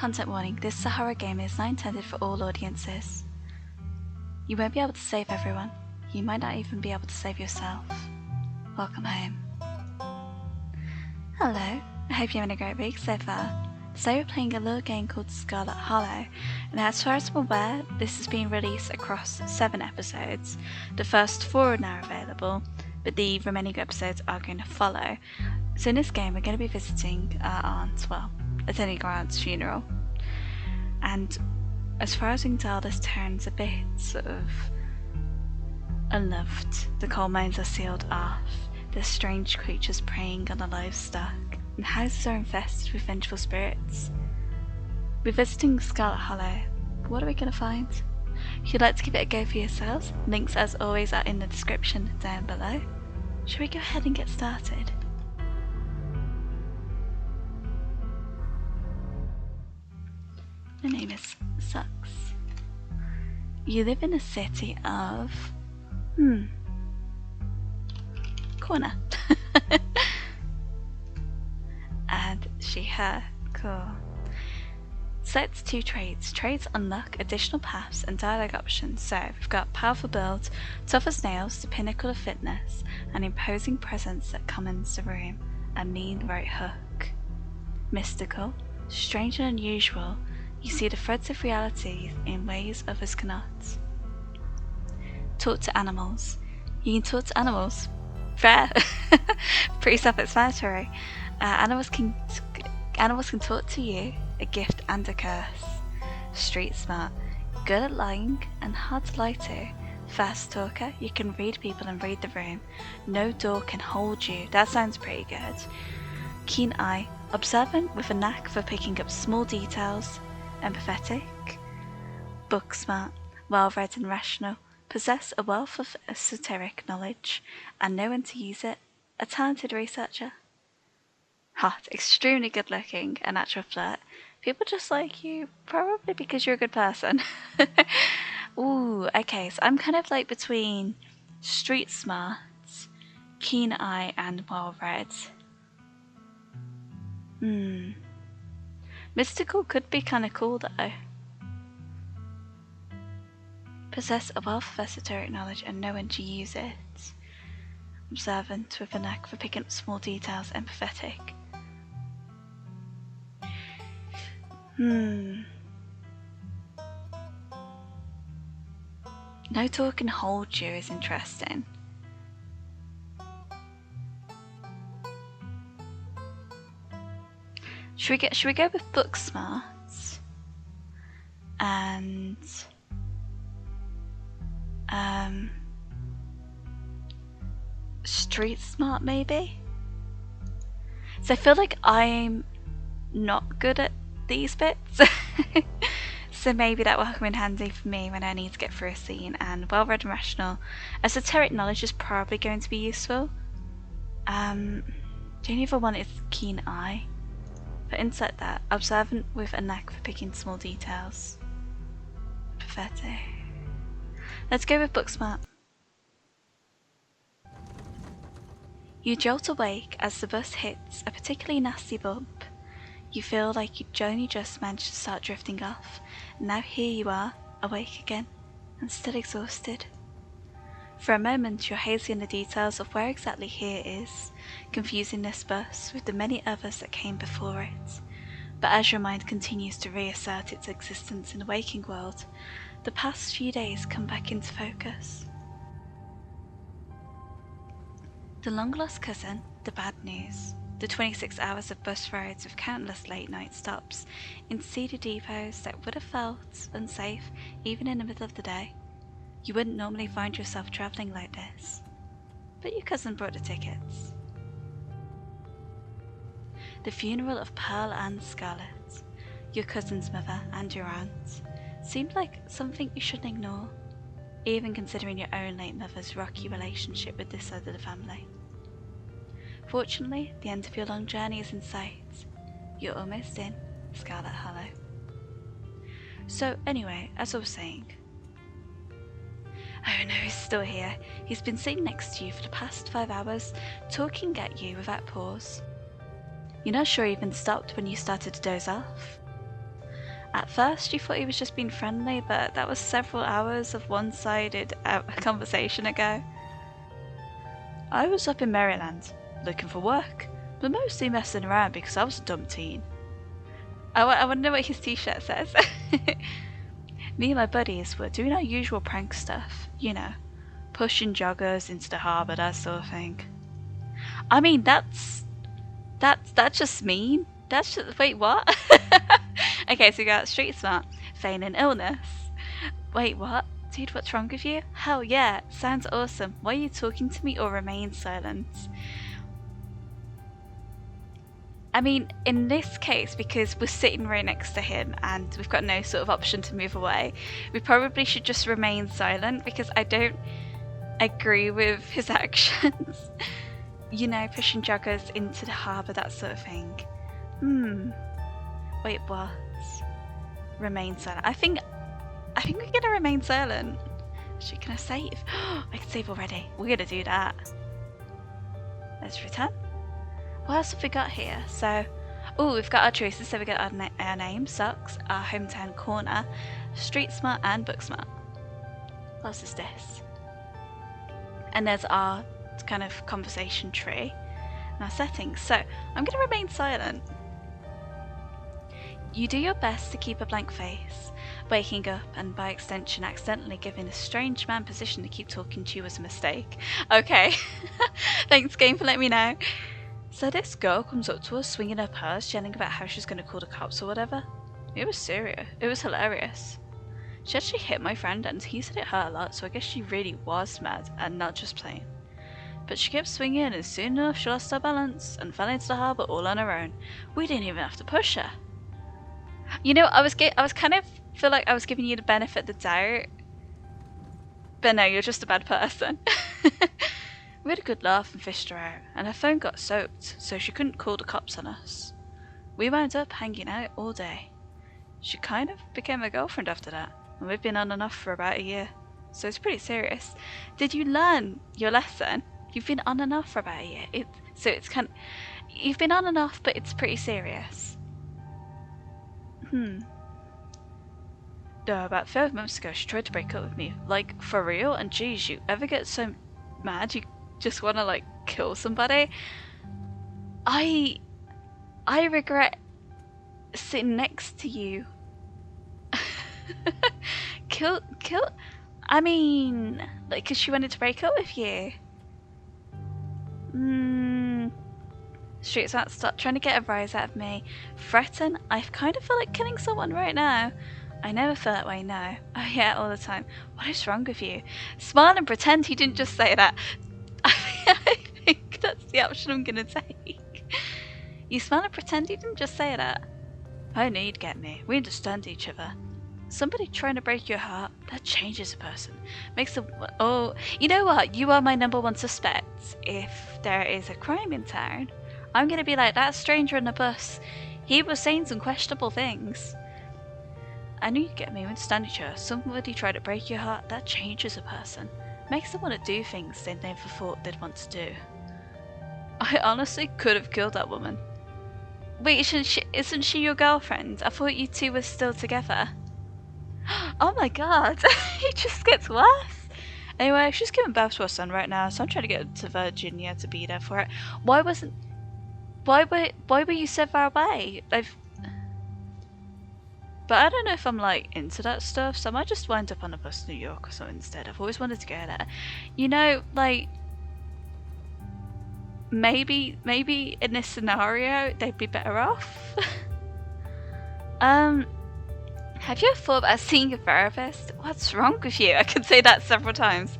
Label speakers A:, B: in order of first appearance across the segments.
A: Content warning, this is a horror game and is not intended for all audiences. You won't be able to save everyone. You might not even be able to save yourself. Welcome home. Hello, I hope you're having a great week so far. Today we're playing a little game called Scarlet Hollow, and as far as I'm aware, this has been released across 7 episodes. The first 4 are now available, but the remaining episodes are going to follow. So in this game we're going to be visiting our aunt, attending our aunt's funeral. And as far as we can tell, this town's a bit sort of unloved. The coal mines are sealed off, there's strange creatures preying on the livestock, and houses are infested with vengeful spirits. We're visiting Scarlet Hollow. What are we going to find? If you'd like to give it a go for yourselves, links as always are in the description down below. Shall we go ahead and get started? My name is Socks. You live in a city of... Corner. And she, her. Cool. Select 2 traits. Traits unlock additional paths and dialogue options. So we've got powerful build, tough as nails, the pinnacle of fitness, an imposing presence that commands the room, a mean right hook. Mystical, strange and unusual, you see the threads of reality in ways others cannot. Talk to animals. You can talk to animals. Fair. Pretty self-explanatory. Animals can talk to you, a gift and a curse. Street smart, good at lying and hard to lie to. Fast talker, you can read people and read the room. No door can hold you. That sounds pretty good. Keen eye, observant with a knack for picking up small details. Empathetic. Book smart, well read and rational. Possess a wealth of esoteric knowledge and know when to use it. A talented researcher. Hot, extremely good looking, a natural flirt. People just like you, probably because you're a good person. Ooh, okay, so I'm kind of like between street smart, keen eye, and well read. Mystical could be kind of cool though. Possess a wealth of esoteric knowledge and know when to use it. Observant with a knack for picking up small details. Empathetic. No door can hold you is interesting. Should we go with book smart and street smart maybe? So I feel like I'm not good at these bits. So maybe that will come in handy for me when I need to get through a scene. And well read and rational. Esoteric knowledge is probably going to be useful. The only other one is keen eye. But inside that, observant with a knack for picking small details. Pathetic. Let's go with book smart. You jolt awake as the bus hits a particularly nasty bump. You feel like you only just managed to start drifting off, and now here you are, awake again, and still exhausted. For a moment you're hazy in the details of where exactly here is, confusing this bus with the many others that came before it. But as your mind continues to reassert its existence in the waking world, the past few days come back into focus. The long-lost cousin, the bad news, the 26 hours of bus rides with countless late-night stops in seedy depots that would have felt unsafe even in the middle of the day. You wouldn't normally find yourself travelling like this, but your cousin brought the tickets. The funeral of Pearl and Scarlet, your cousin's mother and your aunt, seemed like something you shouldn't ignore, even considering your own late mother's rocky relationship with this side of the family. Fortunately, the end of your long journey is in sight. You're almost in Scarlet Hollow. So anyway, as I was saying... Oh no, he's still here. He's been sitting next to you for the past 5 hours, talking at you without pause. You're not sure he even stopped when you started to doze off. At first, you thought he was just being friendly, but that was several hours of one-sided conversation ago. I was up in Maryland, looking for work, but mostly messing around because I was a dumb teen. I want to know what his t-shirt says. Me and my buddies were doing our usual prank stuff, you know, pushing joggers into the harbour, that sort of thing. I mean, that's just mean. That's just, wait, what? Okay, so we got street smart, feigning illness. Wait, what? Dude, what's wrong with you? Hell yeah, sounds awesome. Why are you talking to me or remain silent? I mean, in this case, because we're sitting right next to him and we've got no sort of option to move away, we probably should just remain silent because I don't agree with his actions. You know, pushing joggers into the harbour, that sort of thing. Wait, what? Remain silent. I think we're gonna remain silent. Actually, can I save? I can save already. We're gonna do that. Let's return. What else have we got here? So, we've got our choices. So we got our name, Socks, our hometown corner, street smart and book smart. What else is this? And there's our kind of conversation tree and our settings. So I'm going to remain silent. You do your best to keep a blank face. Waking up and by extension accidentally giving a strange man position to keep talking to you was a mistake. Okay. Thanks game for letting me know. So this girl comes up to us swinging her purse, yelling about how she's going to call the cops or whatever. It was serious. It was hilarious. She actually hit my friend and he said it hurt a lot, so I guess she really was mad and not just playing. But she kept swinging and soon enough she lost her balance and fell into the harbour all on her own. We didn't even have to push her. You know, I was kind of feel like I was giving you the benefit of the doubt. But no, you're just a bad person. We had a good laugh and fished her out, and her phone got soaked, so she couldn't call the cops on us. We wound up hanging out all day. She kind of became my girlfriend after that, and we've been on and off for about a year. So it's pretty serious. Did you learn your lesson? You've been on and off for about a year. You've been on and off, but it's pretty serious. About 5 months ago, she tried to break up with me. Like, for real? And geez, you ever get so mad you just want to, like, kill somebody? I regret sitting next to you. Kill, I mean, like, because she wanted to break up with you. Street smart, stop trying to get a rise out of me. Threaten? I kind of feel like killing someone right now. I never feel that way now. Oh yeah, all the time. What is wrong with you? Smile and pretend he didn't just say that. I think that's the option I'm gonna take. You smile and pretend he didn't just say that. I know you'd get me. We understand each other. Somebody trying to break your heart, that changes a person. Makes a... Oh, you know what? You are my #1 suspect. If there is a crime in town, I'm gonna be like, that stranger on the bus, he was saying some questionable things. I knew you'd get me. We understand each other. Somebody tried to break your heart, that changes a person. Makes them want to do things they never thought they'd want to do. I honestly could have killed that woman. Wait, isn't she your girlfriend? I thought you two were still together. Oh my god, it just gets worse. Anyway, she's giving birth to her son right now, so I'm trying to get to Virginia to be there for it. Why were you so far away? But I don't know if I'm like into that stuff, so I might just wind up on a bus to New York or something instead. I've always wanted to go there. You know, like, maybe in this scenario they'd be better off. Have you ever thought about seeing a therapist? What's wrong with you? I could say that several times.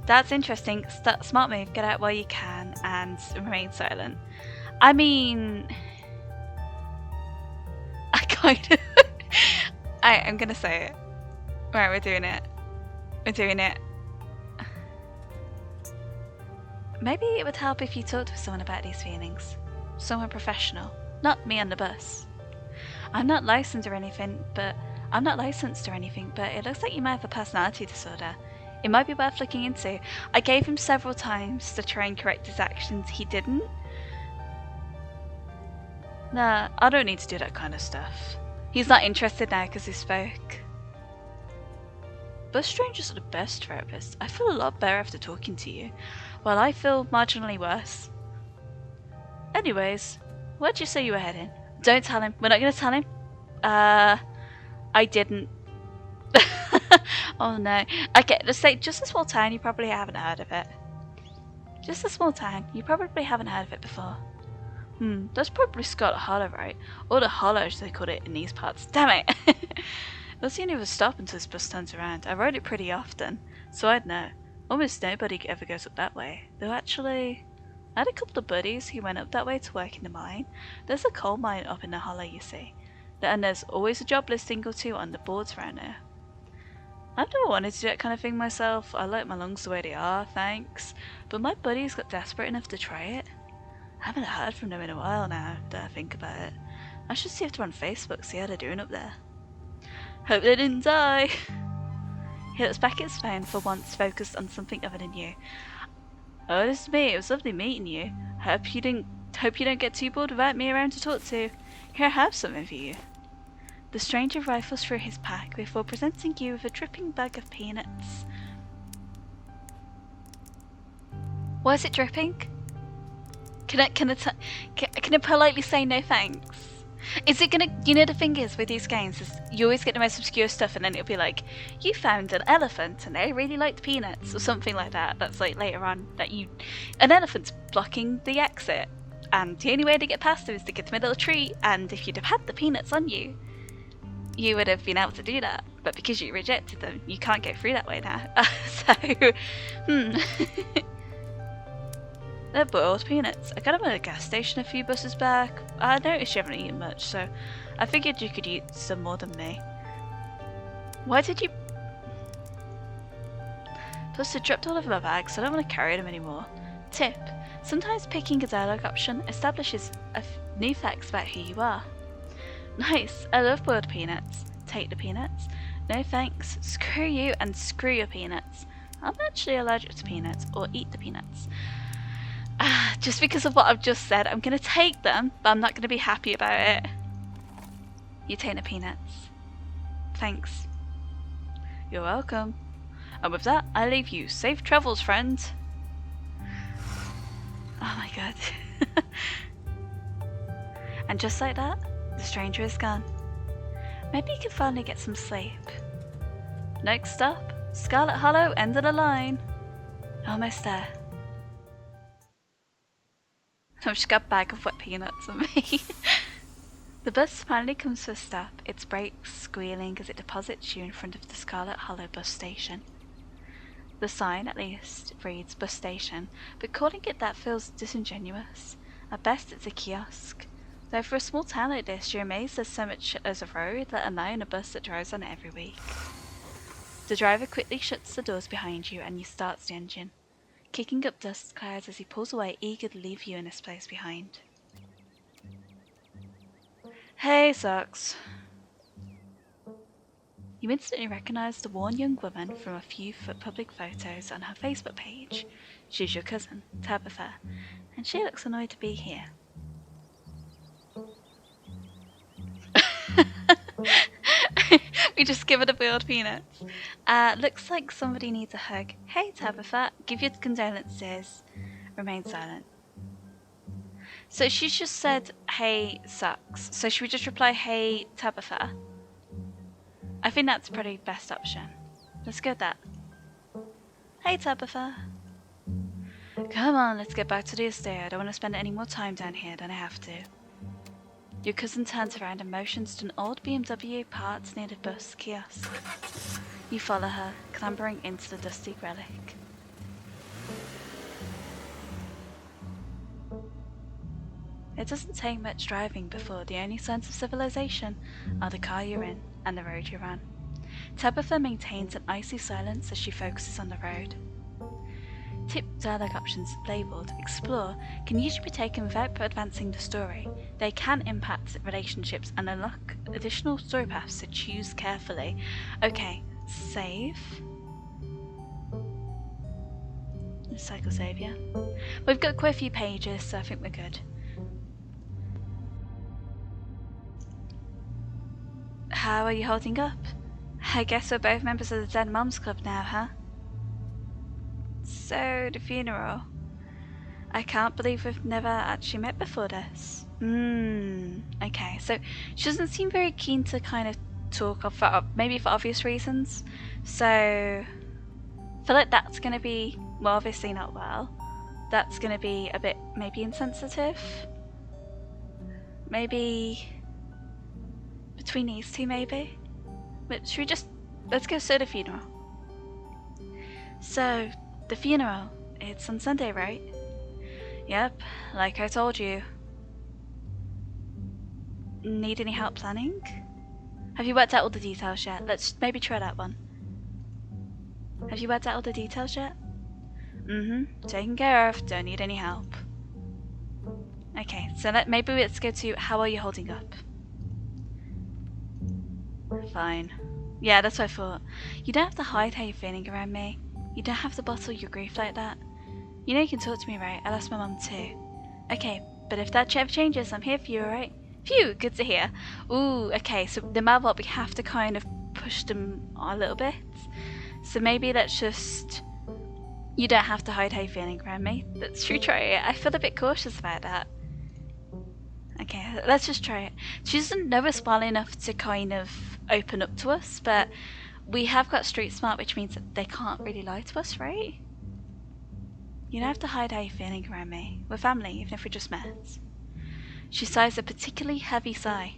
A: That's interesting. Smart move. Get out while you can and remain silent. I mean, I kind of... I'm gonna say it. Right, we're doing it. We're doing it. Maybe it would help if you talked with someone about these feelings. Someone professional. Not me on the bus. I'm not licensed or anything, but it looks like you might have a personality disorder. It might be worth looking into. I gave him several times to try and correct his actions. He didn't. Nah, I don't need to do that kind of stuff. He's not interested now because he spoke. Bus strangers are the best therapists. I feel a lot better after talking to you. Well, I feel marginally worse. Anyways, where'd you say you were heading? Don't tell him. We're not going to tell him. I didn't. Oh no. Okay, let's say just a small town, you probably haven't heard of it. Just a small town, you probably haven't heard of it before. That's probably Scarlet Hollow, right? Or the Hollows they call it in these parts. Damn it! That's the only other stop until this bus turns around. I rode it pretty often, so I'd know. Almost nobody ever goes up that way. Though actually, I had a couple of buddies who went up that way to work in the mine. There's a coal mine up in the Hollow, you see. And there's always a job listing or two on the boards around here. I've never wanted to do that kind of thing myself. I like my lungs the way they are, thanks. But my buddies got desperate enough to try it. I haven't heard from them in a while now, that I think about it. I should see if they're on Facebook, see how they're doing up there. Hope they didn't die. He looks back at his phone for once, focused on something other than you. Oh, this is me. It was lovely meeting you. Hope you don't get too bored without me around to talk to. Here, I have something for you. The stranger rifles through his pack before presenting you with a dripping bag of peanuts. Why is it dripping? Can I politely say no thanks? Is it gonna, you know, the thing is with these games is you always get the most obscure stuff and then it'll be like, you found an elephant and they really liked peanuts or something like that. That's like later on that an elephant's blocking the exit and the only way to get past it is to give them a little treat, and if you'd have had the peanuts on you, you would have been able to do that. But because you rejected them, you can't go through that way now. They're boiled peanuts. I got them at a gas station a few buses back. I noticed you haven't eaten much, so I figured you could eat some more than me. Why did you... Plus they dropped all over my bag, so I don't want to carry them anymore. Tip: sometimes picking a dialogue option establishes new facts about who you are. Nice, I love boiled peanuts. Take the peanuts. No thanks. Screw you and screw your peanuts. I'm actually allergic to peanuts, or eat the peanuts. Just because of what I've just said, I'm going to take them, but I'm not going to be happy about it. You take the peanuts. Thanks. You're welcome. And with that, I leave you. Safe travels, friend. Oh my god. And just like that, the stranger is gone. Maybe you can finally get some sleep. Next stop, Scarlet Hollow, end of the line. Almost there. I've just got a bag of wet peanuts on me. The bus finally comes to a stop, its brakes squealing as it deposits you in front of the Scarlet Hollow bus station. The sign, at least, reads bus station, but calling it that feels disingenuous. At best, it's a kiosk. Though for a small town like this, you're amazed there's so much as a road, let alone a bus that drives on it every week. The driver quickly shuts the doors behind you and you starts the engine, kicking up dust clouds as he pulls away, eager to leave you in this place behind. Hey, Socks. You instantly recognise the worn young woman from a few public photos on her Facebook page. She's your cousin, Tabitha, and she looks annoyed to be here. We just give her the boiled peanuts. Looks like somebody needs a hug. Hey, Tabitha, give your condolences. Remain silent. So she's just said, hey, Socks. So should we just reply, hey, Tabitha? I think that's probably best option. Let's go with that. Hey, Tabitha. Come on, let's get back to the estate. I don't want to spend any more time down here than I have to. Your cousin turns around and motions to an old BMW parked near the bus kiosk. You follow her, clambering into the dusty relic. It doesn't take much driving before the only signs of civilization are the car you're in and the road you're on. Tabitha maintains an icy silence as she focuses on the road. Tip dialogue options labelled Explore can usually be taken without advancing the story. They can impact relationships and unlock additional story paths, so choose carefully. Okay, save. Cycle save, yeah. We've got quite a few pages, so I think we're good. How are you holding up? I guess we're both members of the Dead Moms Club now, huh? So, the funeral. I can't believe we've never actually met before this. Okay, so she doesn't seem very keen to kind of talk, maybe for obvious reasons. So, I feel like that's going to be, well, obviously not well. That's going to be a bit, maybe insensitive. Maybe between these two, maybe? But should we just, let's go to the funeral. So, the funeral, it's on Sunday, right? Yep, like I told you. Need any help planning? Have you worked out all the details yet? Let's maybe try that one. Have you worked out all the details yet? Taken care of, don't need any help. Okay, so maybe let's go to how are you holding up? Fine. Yeah, that's what I thought. You don't have to hide how you're feeling around me. You don't have to bottle your grief like that. You know you can talk to me, right? I lost my mum too. Okay, but if that ever changes, I'm here for you, alright? Phew, good to hear. Ooh, okay, so no matter what, we have to kind of push them a little bit. So maybe let's just... You don't have to hide how you're feeling around me. Let's try it. I feel a bit cautious about that. Okay, let's just try it. She doesn't know us well enough to kind of open up to us, but we have got street smart, which means that they can't really lie to us, right? You don't have to hide how you're feeling around me. We're family, even if we just met. She sighs a particularly heavy sigh.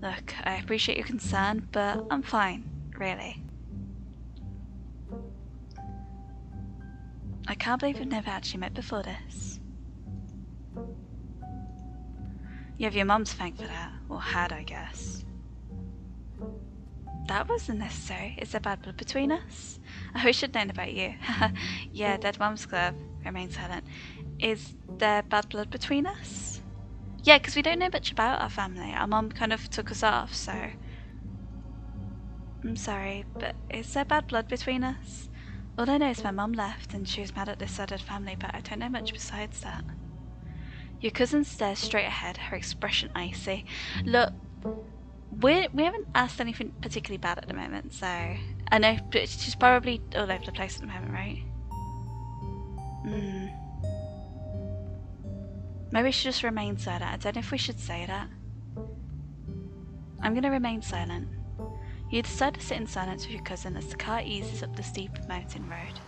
A: Look, I appreciate your concern, but I'm fine, really. I can't believe we've never actually met before this. You have your mum to thank for that, or had, I guess. That wasn't necessary. Is there bad blood between us? I wish I'd known about you. Yeah, Dead Moms Club. Remain silent. Is there bad blood between us? Yeah, because we don't know much about our family. Our mum kind of took us off, so... I'm sorry, but is there bad blood between us? All I know is my mum left and she was mad at this side of the family, but I don't know much besides that. Your cousin stares straight ahead, her expression icy. Look, we haven't asked anything particularly bad at the moment, so... I know, but she's probably all over the place at the moment, right? Maybe we should just remain silent. I don't know if we should say that. I'm going to remain silent. You decide to sit in silence with your cousin as the car eases up the steep mountain road.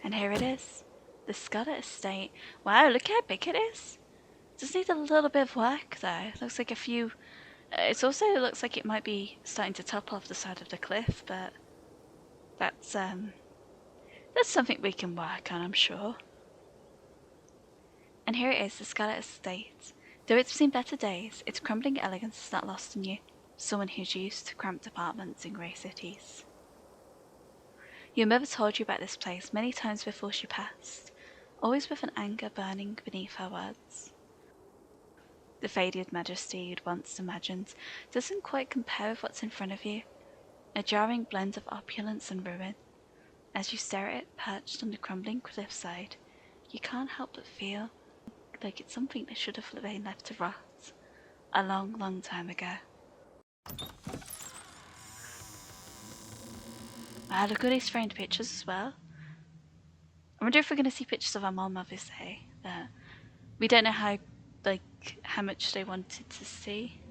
A: And here it is. The Scarlet Estate. Wow, look how big it is. It does need a little bit of work though. It looks like a few... It also looks like it might be starting to topple off the side of the cliff, but... That's something we can work on, I'm sure. And here it is, the Scarlet Estate. Though it's seen better days, its crumbling elegance is not lost on you, someone who's used to cramped apartments in grey cities. Your mother told you about this place many times before she passed, always with an anger burning beneath her words. The faded majesty you'd once imagined doesn't quite compare with what's in front of you, a jarring blend of opulence and ruin. As you stare at it perched on the crumbling cliffside, you can't help but feel like it's something that should have been left to rot a long, long time ago. Wow, look at these framed pictures as well. I wonder if we're going to see pictures of our mom, obviously. But we don't know how much they wanted to see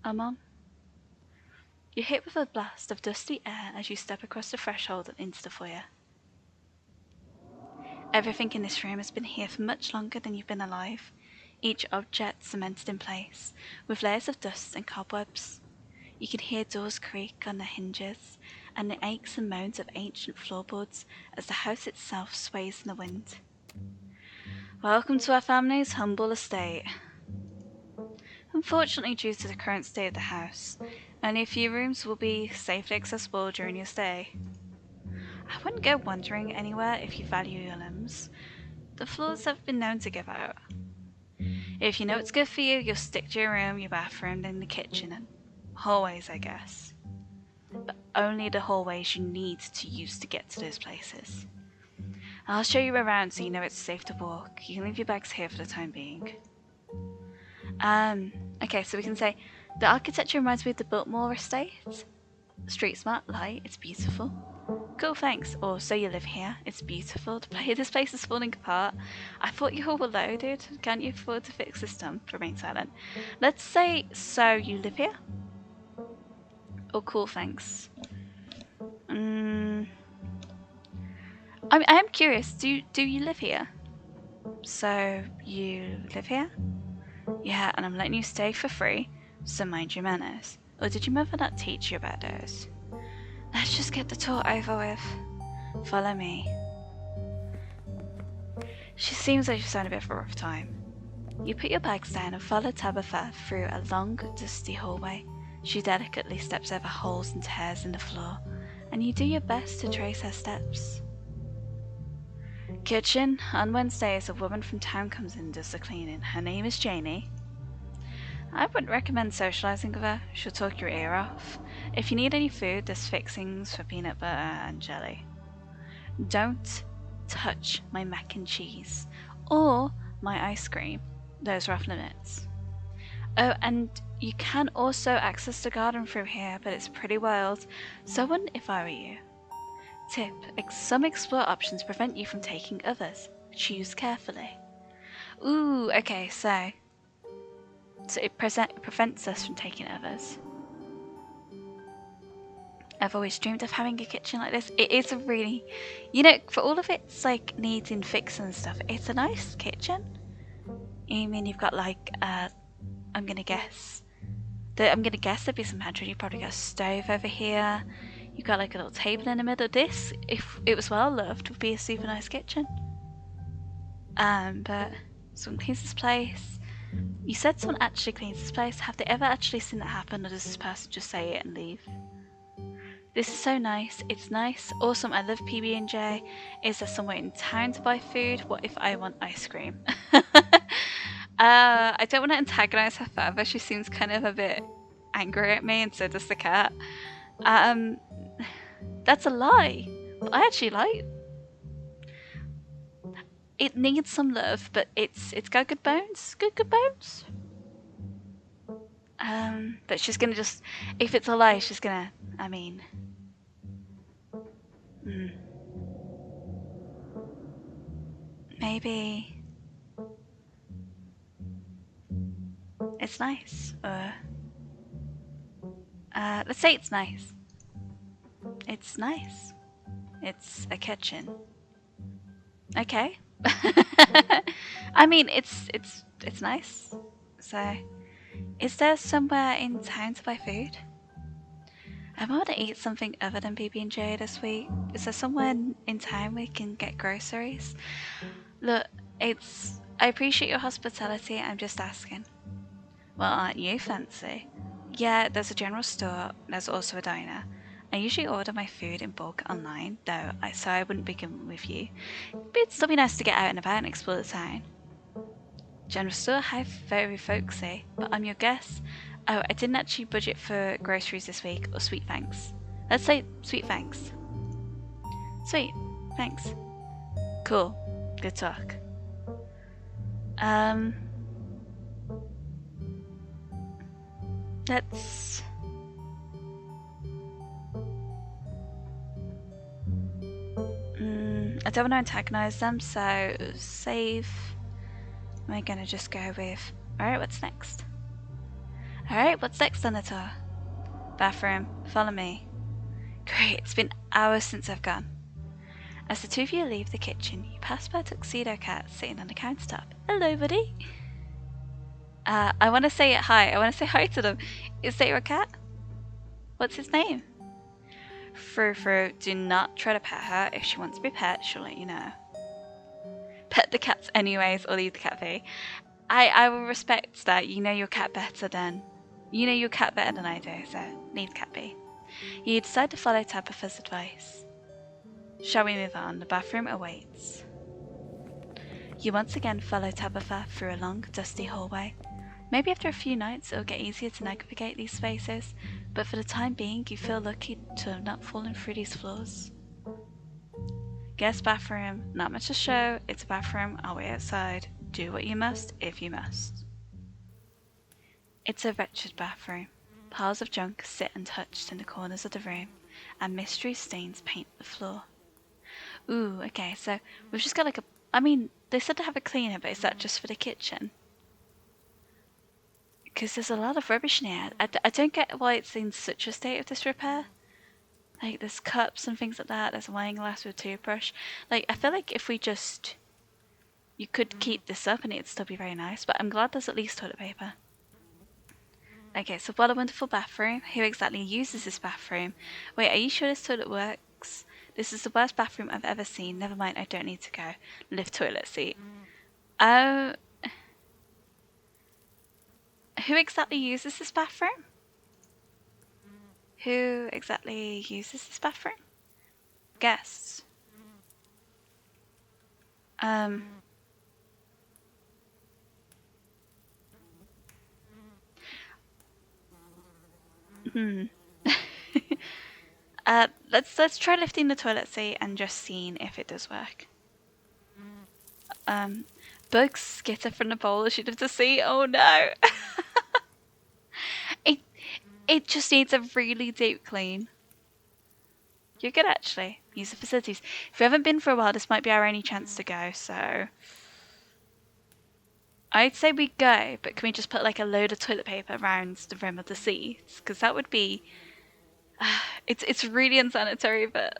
A: our mom. You're hit with a blast of dusty air as you step across the threshold and into the foyer. Everything in this room has been here for much longer than you've been alive, each object cemented in place, with layers of dust and cobwebs. You can hear doors creak on their hinges, and the aches and moans of ancient floorboards as the house itself sways in the wind. Welcome to our family's humble estate. Unfortunately, due to the current state of the house, only a few rooms will be safely accessible during your stay. I wouldn't go wandering anywhere if you value your limbs. The floors have been known to give out. If you know what's good for you, you'll stick to your room, your bathroom, then the kitchen, and hallways, I guess. But only the hallways you need to use to get to those places. I'll show you around so you know it's safe to walk. You can leave your bags here for the time being. Okay, so we can say the architecture reminds me of the Biltmore estate. Street smart, light, it's beautiful. Cool, thanks. Or so you live here. It's beautiful. This place is falling apart. I thought you all were loaded. Can't you afford to fix this dump? Remain silent. Let's say so you live here. Oh, cool, thanks. I am curious. Do you live here? So you live here? Yeah, and I'm letting you stay for free. So mind your manners. Or did your mother not teach you about those? Let's just get the tour over with. Follow me. She seems like she's having a bit of a rough time. You put your bags down and follow Tabitha through a long, dusty hallway. She delicately steps over holes and tears in the floor, and you do your best to trace her steps. Kitchen. On Wednesdays, a woman from town comes in and does the cleaning. Her name is Janie. I wouldn't recommend socialising with her. She'll talk your ear off. If you need any food, there's fixings for peanut butter and jelly. Don't touch my mac and cheese or my ice cream. Those are off limits. Oh, and you can also access the garden through here, but it's pretty wild, so I wouldn't if I were you. Tip: some explore options prevent you from taking others. Choose carefully. Ooh, okay, so it prevents us from taking others. I've always dreamed of having a kitchen like this. It is a really, for all of its like needs and fixing and stuff, it's a nice kitchen. I mean, you've got like, I'm gonna guess there'd be some pantry. You probably got a stove over here. You've got like a little table in the middle. This, if it was well loved, would be a super nice kitchen. But someone cleans this place. You said someone actually cleans this place. Have they ever actually seen that happen, or does this person just say it and leave? This is so nice. It's nice. Awesome. I love PB&J. Is there somewhere in town to buy food? What if I want ice cream? I don't want to antagonize her further. She seems kind of a bit angry at me, and so does the cat. That's a lie. But I actually like. It needs some love, but it's got good bones. Good bones. But she's gonna just, if it's a lie, she's gonna, maybe it's nice, or let's say it's nice. It's nice. It's a kitchen. Okay. I mean, it's nice. So, is there somewhere in town to buy food? I want to eat something other than PB&J this week. Is there somewhere in town we can get groceries? Look, I appreciate your hospitality. I'm just asking. Well, aren't you fancy? Yeah, there's a general store. There's also a diner. I usually order my food in bulk online, though, so I wouldn't be coming with you. But it'd still be nice to get out and about and explore the town. General store, how very folksy, but I'm your guest. Oh, I didn't actually budget for groceries this week, or sweet thanks. Let's say sweet thanks. Sweet, thanks. Cool, good talk. Let's... I don't want to antagonize them, so save. We're gonna just go with, alright, what's next? Alright, what's next on the tour? Bathroom, follow me. Great, it's been hours since I've gone. As the two of you leave the kitchen, you pass by a tuxedo cat sitting on the countertop. Hello, buddy. I want to say hi. I want to say hi to them. Is that your cat? What's his name? Frou, do not try to pet her. If she wants to be pet, she'll let you know. Pet the cats anyways, or leave the cat be. I will respect that. You know your cat better than I do, so leave the cat be. You decide to follow Tabitha's advice. Shall we move on? The bathroom awaits. You once again follow Tabitha through a long, dusty hallway. Maybe after a few nights it'll get easier to navigate these spaces, but for the time being you feel lucky to have not fallen through these floors. Guest bathroom, not much to show, it's a bathroom, I'll wait outside. Do what you must, if you must. It's a wretched bathroom. Piles of junk sit untouched in the corners of the room, and mystery stains paint the floor. Ooh, okay, so we've just got like a... I mean, they said to have a cleaner, but is that just for the kitchen? Because there's a lot of rubbish in here. I don't get why it's in such a state of disrepair. Like, there's cups and things like that. There's a wine glass with a toothbrush. Like, I feel like if we just... You could keep this up and it'd still be very nice, but I'm glad there's at least toilet paper. Okay, so what a wonderful bathroom. Who exactly uses this bathroom? Wait, are you sure this toilet works? This is the worst bathroom I've ever seen. Never mind, I don't need to go. Lift toilet seat. Who exactly uses this bathroom? Who exactly uses this bathroom? Guests. Let's try lifting the toilet seat and just seeing if it does work. Bugs skitter from the bowl sheet of the seat. Oh no! It just needs a really deep clean. You're good actually. Use the facilities. If we haven't been for a while, this might be our only chance to go, so I'd say we go, but can we just put like a load of toilet paper around the rim of the seats? Because that would be... It's really unsanitary, but...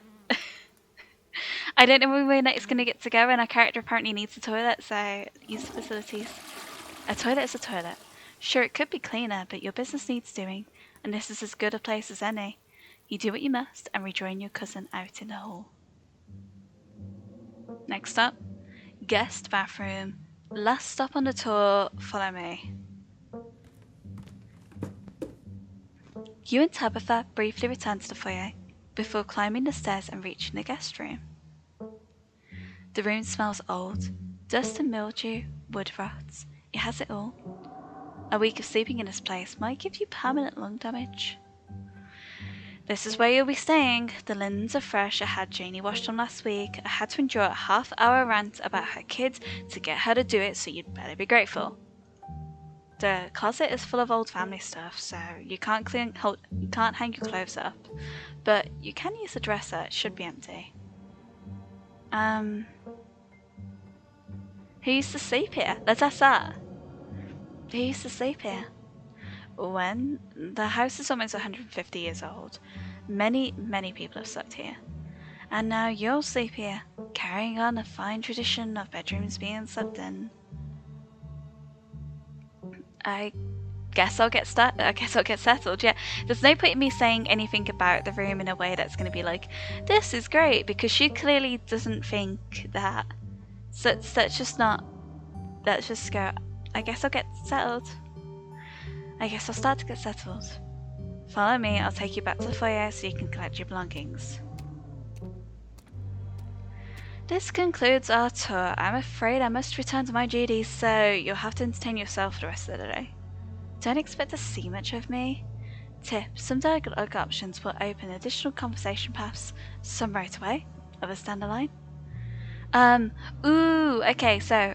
A: I don't know when we're next going to get to go, and our character apparently needs a toilet, so use the facilities. A toilet is a toilet. Sure, it could be cleaner, but your business needs doing, and this is as good a place as any. You do what you must, and rejoin your cousin out in the hall. Next up, guest bathroom. Last stop on the tour, follow me. You and Tabitha briefly return to the foyer, before climbing the stairs and reaching the guest room. The room smells old. Dust and mildew, wood rot. It has it all. A week of sleeping in this place might give you permanent lung damage. This is where you'll be staying. The linens are fresh. I had Janie wash them last week. I had to endure a half-hour rant about her kids to get her to do it, so you'd better be grateful. The closet is full of old family stuff, so you can't hang your clothes up, but you can use the dresser. It should be empty. Who used to sleep here? Let's ask that. Who used to sleep here? When? The house is almost 150 years old. Many, many people have slept here. And now you'll sleep here, carrying on a fine tradition of bedrooms being slept in. I guess I'll get settled, yeah. There's no point in me saying anything about the room in a way that's going to be like, this is great, because she clearly doesn't think that. So let's just go. I guess I'll get settled. I guess I'll start to get settled. Follow me, I'll take you back to the foyer so you can collect your belongings. This concludes our tour. I'm afraid I must return to my duties, so you'll have to entertain yourself for the rest of the day. Don't expect to see much of me. Tip, some dialogue options will open additional conversation paths, some right away, others down the line. Okay, so,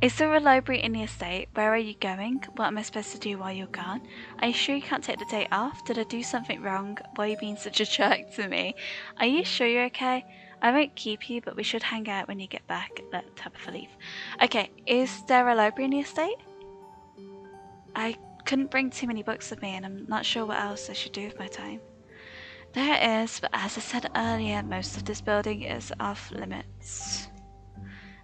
A: is there a library in the estate? Where are you going? What am I supposed to do while you're gone? Are you sure you can't take the day off? Did I do something wrong? Why are you being such a jerk to me? Are you sure you're okay? I won't keep you, but we should hang out when you get back. Let Tabitha leave. Okay, is there a library in the estate? I couldn't bring too many books with me, and I'm not sure what else I should do with my time. There is, but as I said earlier, most of this building is off limits.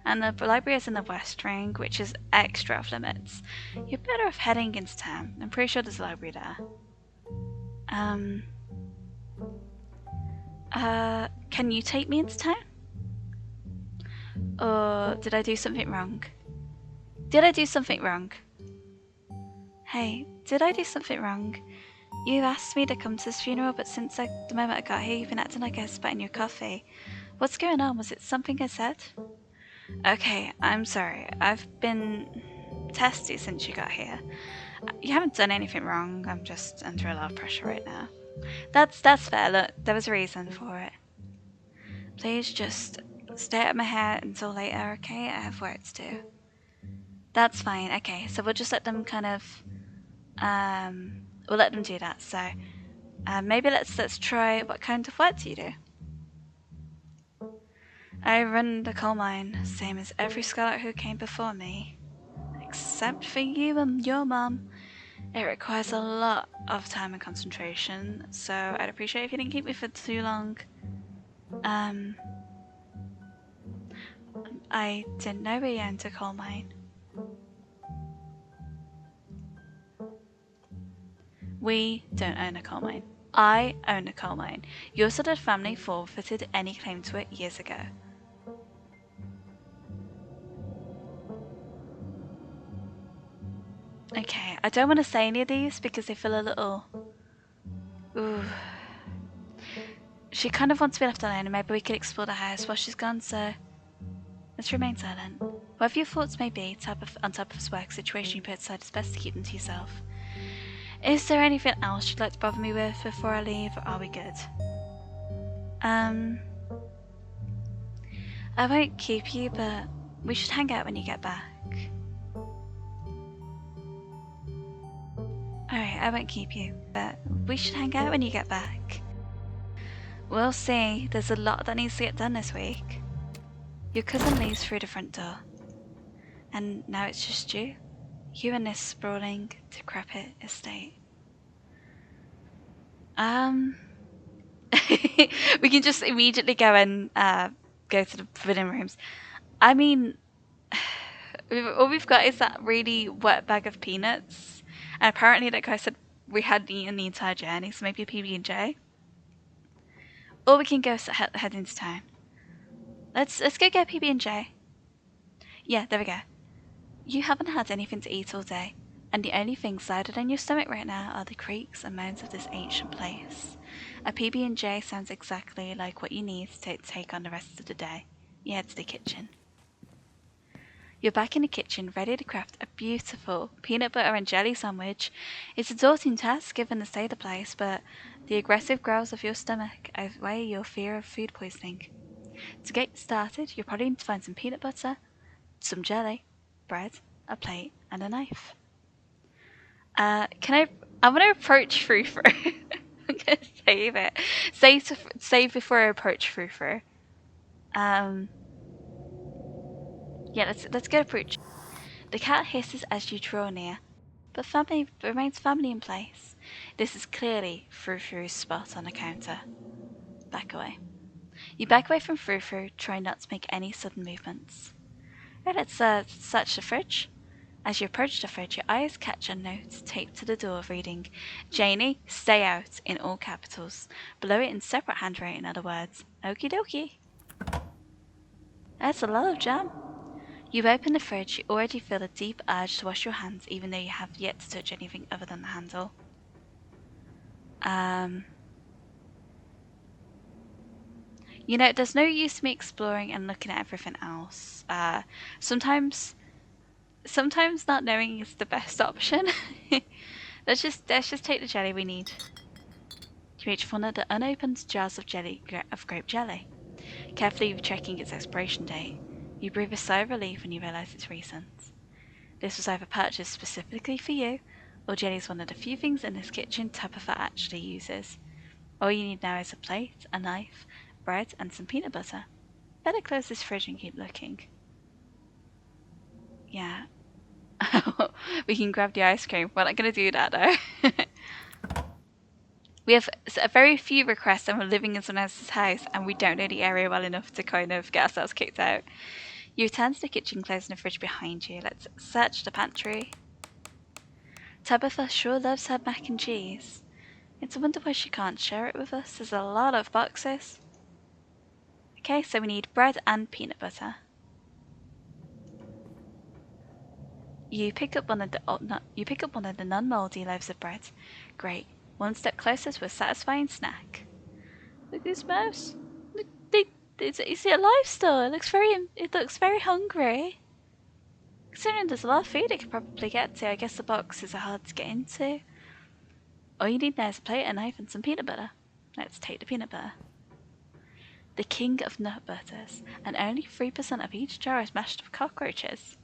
A: And the library is in the West Ring, which is extra off limits. You're better off heading into town. I'm pretty sure there's a library there. Can you take me into town? Or did I do something wrong? Did I do something wrong? Hey, did I do something wrong? You asked me to come to this funeral, but since the moment I got here, you've been acting like I spat in your coffee. What's going on? Was it something I said? Okay, I'm sorry. I've been testy since you got here. You haven't done anything wrong. I'm just under a lot of pressure right now. That's fair. Look, there was a reason for it. Please just stay out of my hair until later, okay? I have work to do. That's fine. Okay, so we'll just let them kind of we'll let them do that. So maybe let's try. What kind of work do you do? I run the coal mine, same as every Scarlet who came before me, except for you and your mum. It requires a lot of time and concentration, so I'd appreciate if you didn't keep me for too long. I didn't know we owned a coal mine. We don't own a coal mine. I own a coal mine. Your sort of family forfeited any claim to it years ago. Okay, I don't want to say any of these because they feel a little... Ooh. She kind of wants to be left alone and maybe we could explore the house while she's gone, so... Let's remain silent. Whatever your thoughts may be on top of his work situation you put aside, it's best to keep them to yourself. Is there anything else you'd like to bother me with before I leave, or are we good? I won't keep you, but we should hang out when you get back. Alright, I won't keep you, but we should hang out when you get back. We'll see. There's a lot that needs to get done this week. Your cousin leaves through the front door. And now it's just you. You and this sprawling, decrepit estate. We can just immediately go and go to the forbidden rooms. I mean, all we've got is that really wet bag of peanuts. And apparently that guy said we hadn't eaten the entire journey, so maybe a PB&J. Or we can go head into town. Let's go get PB&J. Yeah, there we go. You haven't had anything to eat all day, and the only things sided on your stomach right now are the creaks and moans of this ancient place. A PB&J sounds exactly like what you need to take on the rest of the day. You head to the kitchen. You're back in the kitchen, ready to craft a beautiful peanut butter and jelly sandwich. It's a daunting task given the state of the place, but the aggressive growls of your stomach outweigh your fear of food poisoning. To get started, you'll probably need to find some peanut butter, some jelly, bread, a plate, and a knife. I want to approach Frou-Frou. I'm gonna save it. Save before I approach Frou-Frou. Yeah, let's go approach. The cat hisses as you draw near, but family remains family in place. This is clearly Frou-Frou's spot on the counter. Back away. You back away from Frou-Frou, trying not to make any sudden movements. Right, let's search the fridge. As you approach the fridge, your eyes catch a note taped to the door reading, "Janie, stay out," in all capitals. Below it in separate handwriting are the words, "Okie dokie." That's a lot of jam. You open the fridge, you already feel a deep urge to wash your hands even though you have yet to touch anything other than the handle. You know, there's no use me exploring and looking at everything else. Sometimes not knowing is the best option. let's just take the jelly we need. You reach for one of the unopened jars of grape jelly, carefully checking its expiration date. You breathe a sigh of relief when you realise it's recent. This was either purchased specifically for you, or jelly is one of the few things in this kitchen Tabitha actually uses. All you need now is a plate, a knife, bread, and some peanut butter. Better close this fridge and keep looking. Yeah. We can grab the ice cream. We're not going to do that though. We have a very few requests and we're living in someone else's house and we don't know the area well enough to kind of get ourselves kicked out. You return to the kitchen, closing the fridge behind you. Let's search the pantry. Tabitha sure loves her mac and cheese. It's a wonder why she can't share it with us. There's a lot of boxes. Okay, so we need bread and peanut butter. You pick up one of the non-moldy loaves of bread. Great. One step closer to a satisfying snack. Look at this mouse. Look, is it alive still? It looks very hungry. Considering there's a lot of food it could probably get to, I guess the boxes are hard to get into. All you need now is a plate, a knife, and some peanut butter. Let's take the peanut butter. The king of nut butters, and only 3% of each jar is mashed with cockroaches.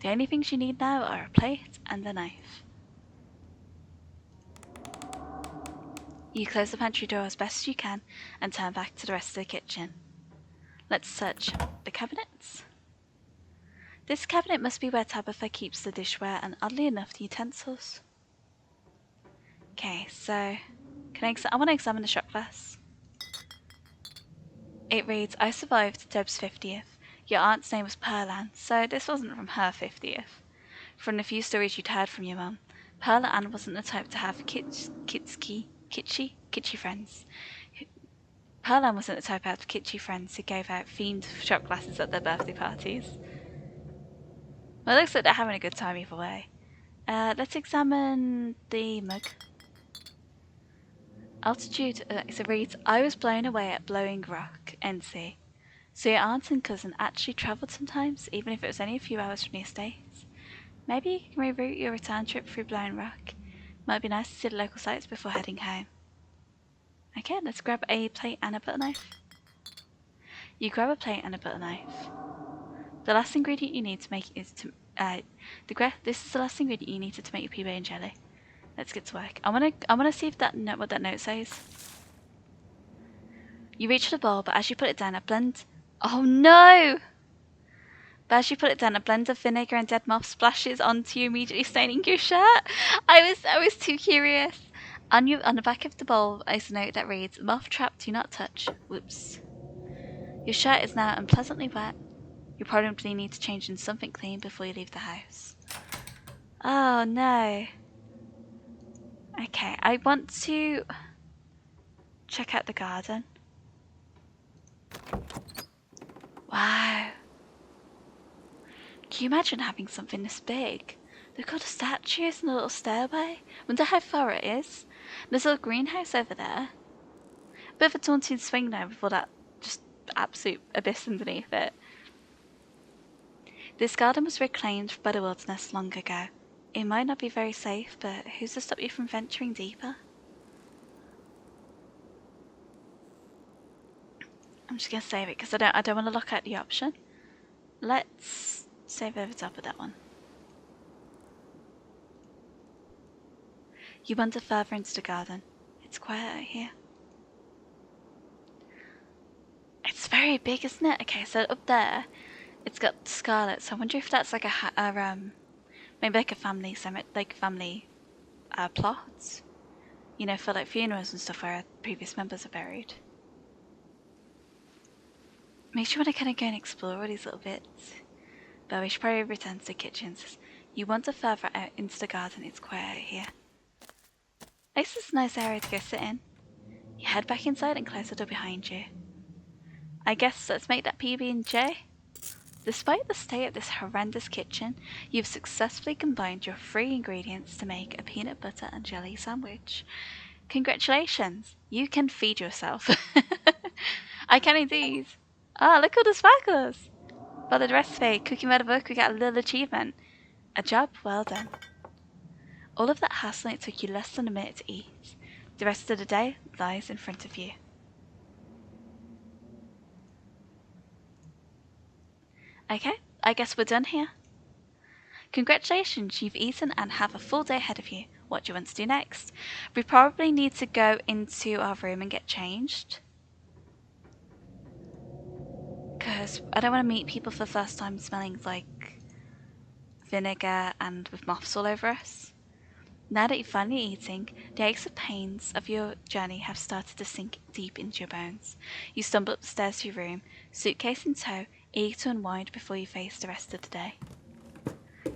A: The only things you need now are a plate and a knife. You close the pantry door as best as you can and turn back to the rest of the kitchen. Let's search the cabinets. This cabinet must be where Tabitha keeps the dishware and, oddly enough, the utensils. Okay, so I want to examine the shot glass. It reads, I survived Deb's 50th. Your aunt's name was Pearl, so this wasn't from her 50th. From the few stories you'd heard from your mum, Pearl Ann wasn't the type to have kitschy friends. Pearl Ann wasn't the type to have kitschy friends who gave out themed shot glasses at their birthday parties. Well, it looks like they're having a good time either way. Let's examine the mug. Altitude, it reads, I was blown away at Blowing Rock, NC. So your aunt and cousin actually travelled sometimes, even if it was only a few hours from the estates? Maybe you can reroute your return trip through Blowing Rock. Might be nice to see the local sites before heading home. Okay, let's grab a plate and a butter knife. You grab a plate and a butter knife. The last ingredient you need to make is this is the last ingredient you needed to make your PB and jelly. Let's get to work. I wanna see if what that note says. You reach for the bowl, but as you put it down, Oh no! But as you put it down, a blend of vinegar and dead moth splashes onto you, immediately staining your shirt. I was too curious. On the back of the bowl is a note that reads, "Moth trap, do not touch." Whoops. Your shirt is now unpleasantly wet. You probably need to change into something clean before you leave the house. Oh no. Okay, I want to check out the garden. Wow. Can you imagine having something this big? They've got the statues and a little stairway. Wonder how far it is. There's a little greenhouse over there. Bit of a daunting swing now before that just absolute abyss underneath it. This garden was reclaimed by the wilderness long ago. It might not be very safe, but who's to stop you from venturing deeper? I'm just gonna save it because I don't want to lock out the option. Let's save over top of that one. You wander further into the garden. It's quiet out here. It's very big, isn't it? Okay, so up there, it's got Scarlet. So I wonder if that's like maybe like a family plot. You know, for like funerals and stuff where previous members are buried. Makes you want to kind of go and explore all these little bits. But we should probably return to the kitchen. You wander further out into the garden. It's quiet out here. This is a nice area to go sit in. You head back inside and close the door behind you. I guess let's make that PB&J. Despite the state of this horrendous kitchen, you've successfully combined your 3 ingredients to make a peanut butter and jelly sandwich. Congratulations! You can feed yourself. I can indeed. Ah, look at the sparklers! By the recipe, cooking by the book, we got a little achievement. A job well done. All of that hassle, it took you less than a minute to eat. The rest of the day lies in front of you. Okay, I guess we're done here. Congratulations, you've eaten and have a full day ahead of you. What do you want to do next? We probably need to go into our room and get changed. Because I don't want to meet people for the first time smelling like vinegar and with moths all over us. Now that you're finally eating, the aches and pains of your journey have started to sink deep into your bones. You stumble up the stairs to your room, suitcase in tow, eager to unwind before you face the rest of the day.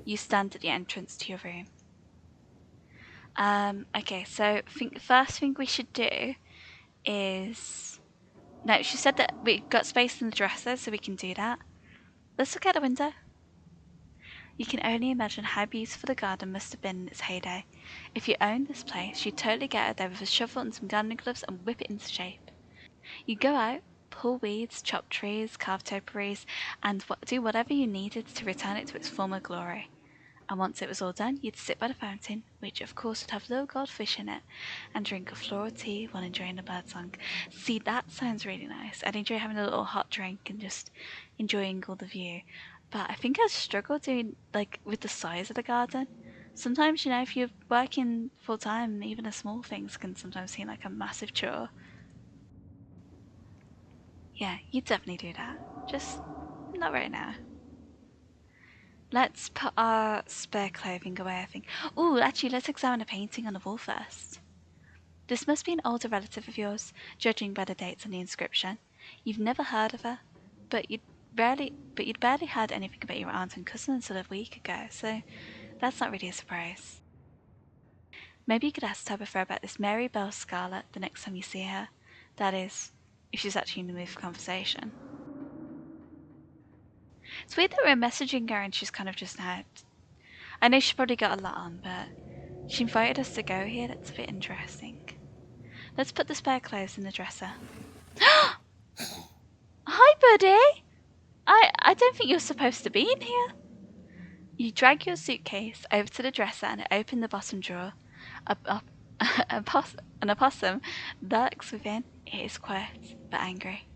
A: You stand at the entrance to your room. Okay, so I think the first thing we should do is... No, she said that we've got space in the dresser, so we can do that. Let's look out the window. You can only imagine how beautiful the garden must have been in its heyday. If you owned this place, you'd totally get out there with a shovel and some gardening gloves and whip it into shape. You'd go out, pull weeds, chop trees, carve topiaries, and do whatever you needed to return it to its former glory. And once it was all done, you'd sit by the fountain, which of course would have little goldfish in it, and drink a floral tea while enjoying the birdsong. See, that sounds really nice. I'd enjoy having a little hot drink and just enjoying all the view. But I think I struggle doing, like, with the size of the garden. Sometimes, you know, if you're working full time, even the small things can sometimes seem like a massive chore. Yeah, you definitely do that. Just not right now. Let's put our spare clothing away, I think. Ooh, actually, let's examine a painting on the wall first. This must be an older relative of yours, judging by the dates on the inscription. You've never heard of her, but you'd barely heard anything about your aunt and cousin until a week ago, so that's not really a surprise. Maybe you could ask Tabitha about this Mary Belle Scarlet the next time you see her. That is, if she's actually in the mood for conversation. It's weird that we're messaging her and she's kind of just now. I know she's probably got a lot on, but she invited us to go here. That's a bit interesting. Let's put the spare clothes in the dresser. Hi, buddy! I don't think you're supposed to be in here. You drag your suitcase over to the dresser and open the bottom drawer. An opossum lurks within. It is quiet, but angry.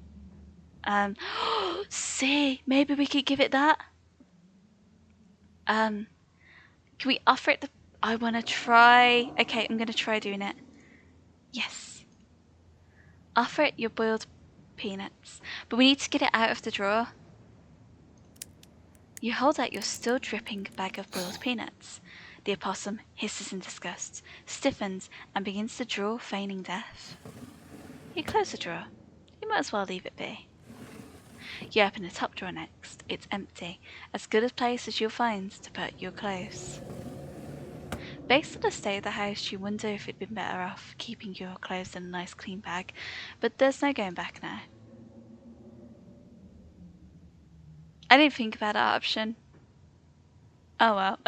A: See, maybe we could give it that. Can we offer it the... I want to try... Okay, I'm going to try doing it. Yes. Offer it your boiled peanuts. But we need to get it out of the drawer. You hold out your still dripping bag of boiled peanuts. The opossum hisses in disgust, stiffens, and begins to draw, feigning death. You close the drawer. You might as well leave it be. You open the top drawer next. It's empty, as good a place as you'll find to put your clothes. Based on the state of the house, you wonder if it'd been better off keeping your clothes in a nice clean bag, but there's no going back now. I didn't think about that option. Oh well.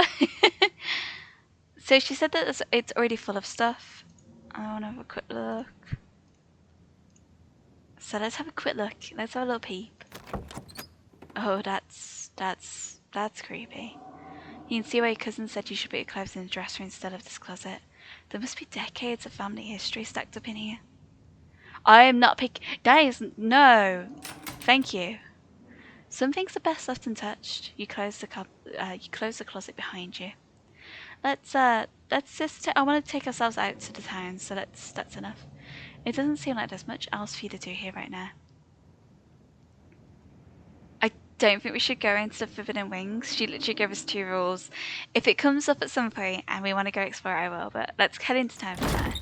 A: So she said that it's already full of stuff. I want to have a quick look. So let's have a quick look. Let's have a little peep. Oh, that's creepy. You can see why your cousin said you should put your clothes in the dresser instead of this closet. There must be decades of family history stacked up in here. I am not pick. That is no. Thank you. Some things are best left untouched. You close the closet behind you. Let's just. I want to take ourselves out to the town, so that's enough. It doesn't seem like there's much else for you to do here right now. I don't think we should go into the Forbidden Wings. She literally gave us 2 rules. If it comes up at some point and we want to go explore, I will. But let's head into town for now.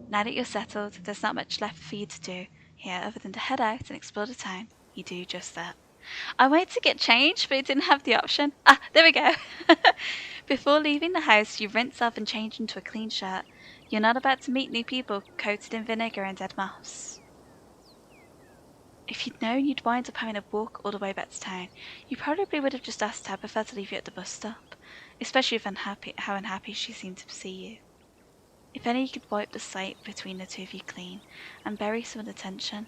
A: Now that you're settled, there's not much left for you to do here other than to head out and explore the town. You do just that. I wanted to get changed, but it didn't have the option. Ah, there we go. Before leaving the house, you rinse off and change into a clean shirt. You're not about to meet new people coated in vinegar and dead moss. If you'd known you'd wind up having to walk all the way back to town, you probably would have just asked Tabitha to leave you at the bus stop, especially how unhappy she seemed to see you. If only you could wipe the slate between the two of you clean and bury some of the tension.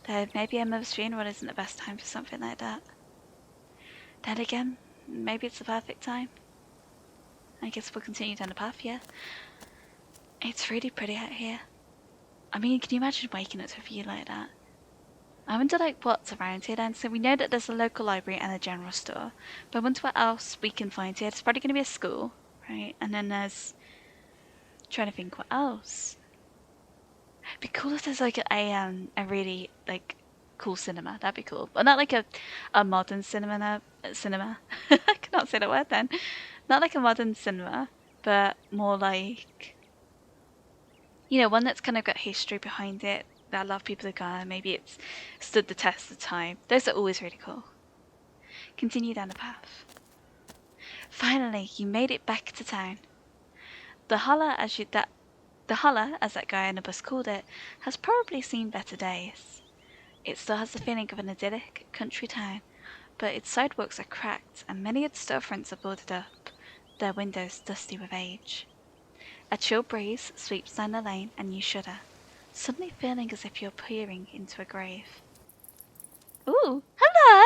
A: Though maybe a mother's funeral isn't the best time for something like that. Then again, maybe it's the perfect time. I guess we'll continue down the path, yeah? It's really pretty out here. I mean, can you imagine waking up to a view like that? I wonder what's around here then. So we know that there's a local library and a general store. But I wonder what else we can find here. There's probably going to be a school, right? And then there's... trying to think what else. It'd be cool if there's a really cool cinema. That'd be cool, but not like a modern cinema. I cannot say the word then. Not like a modern cinema, but more like, you know, one that's kind of got history behind it that a lot of people have gone. Maybe it's stood the test of time. Those are always really cool. Continue down the path. Finally, you made it back to town. The holler, as that guy on the bus called it, has probably seen better days. It still has the feeling of an idyllic country town, but its sidewalks are cracked and many of the storefronts are boarded up, their windows dusty with age. A chill breeze sweeps down the lane and you shudder, suddenly feeling as if you're peering into a grave. Ooh, hello!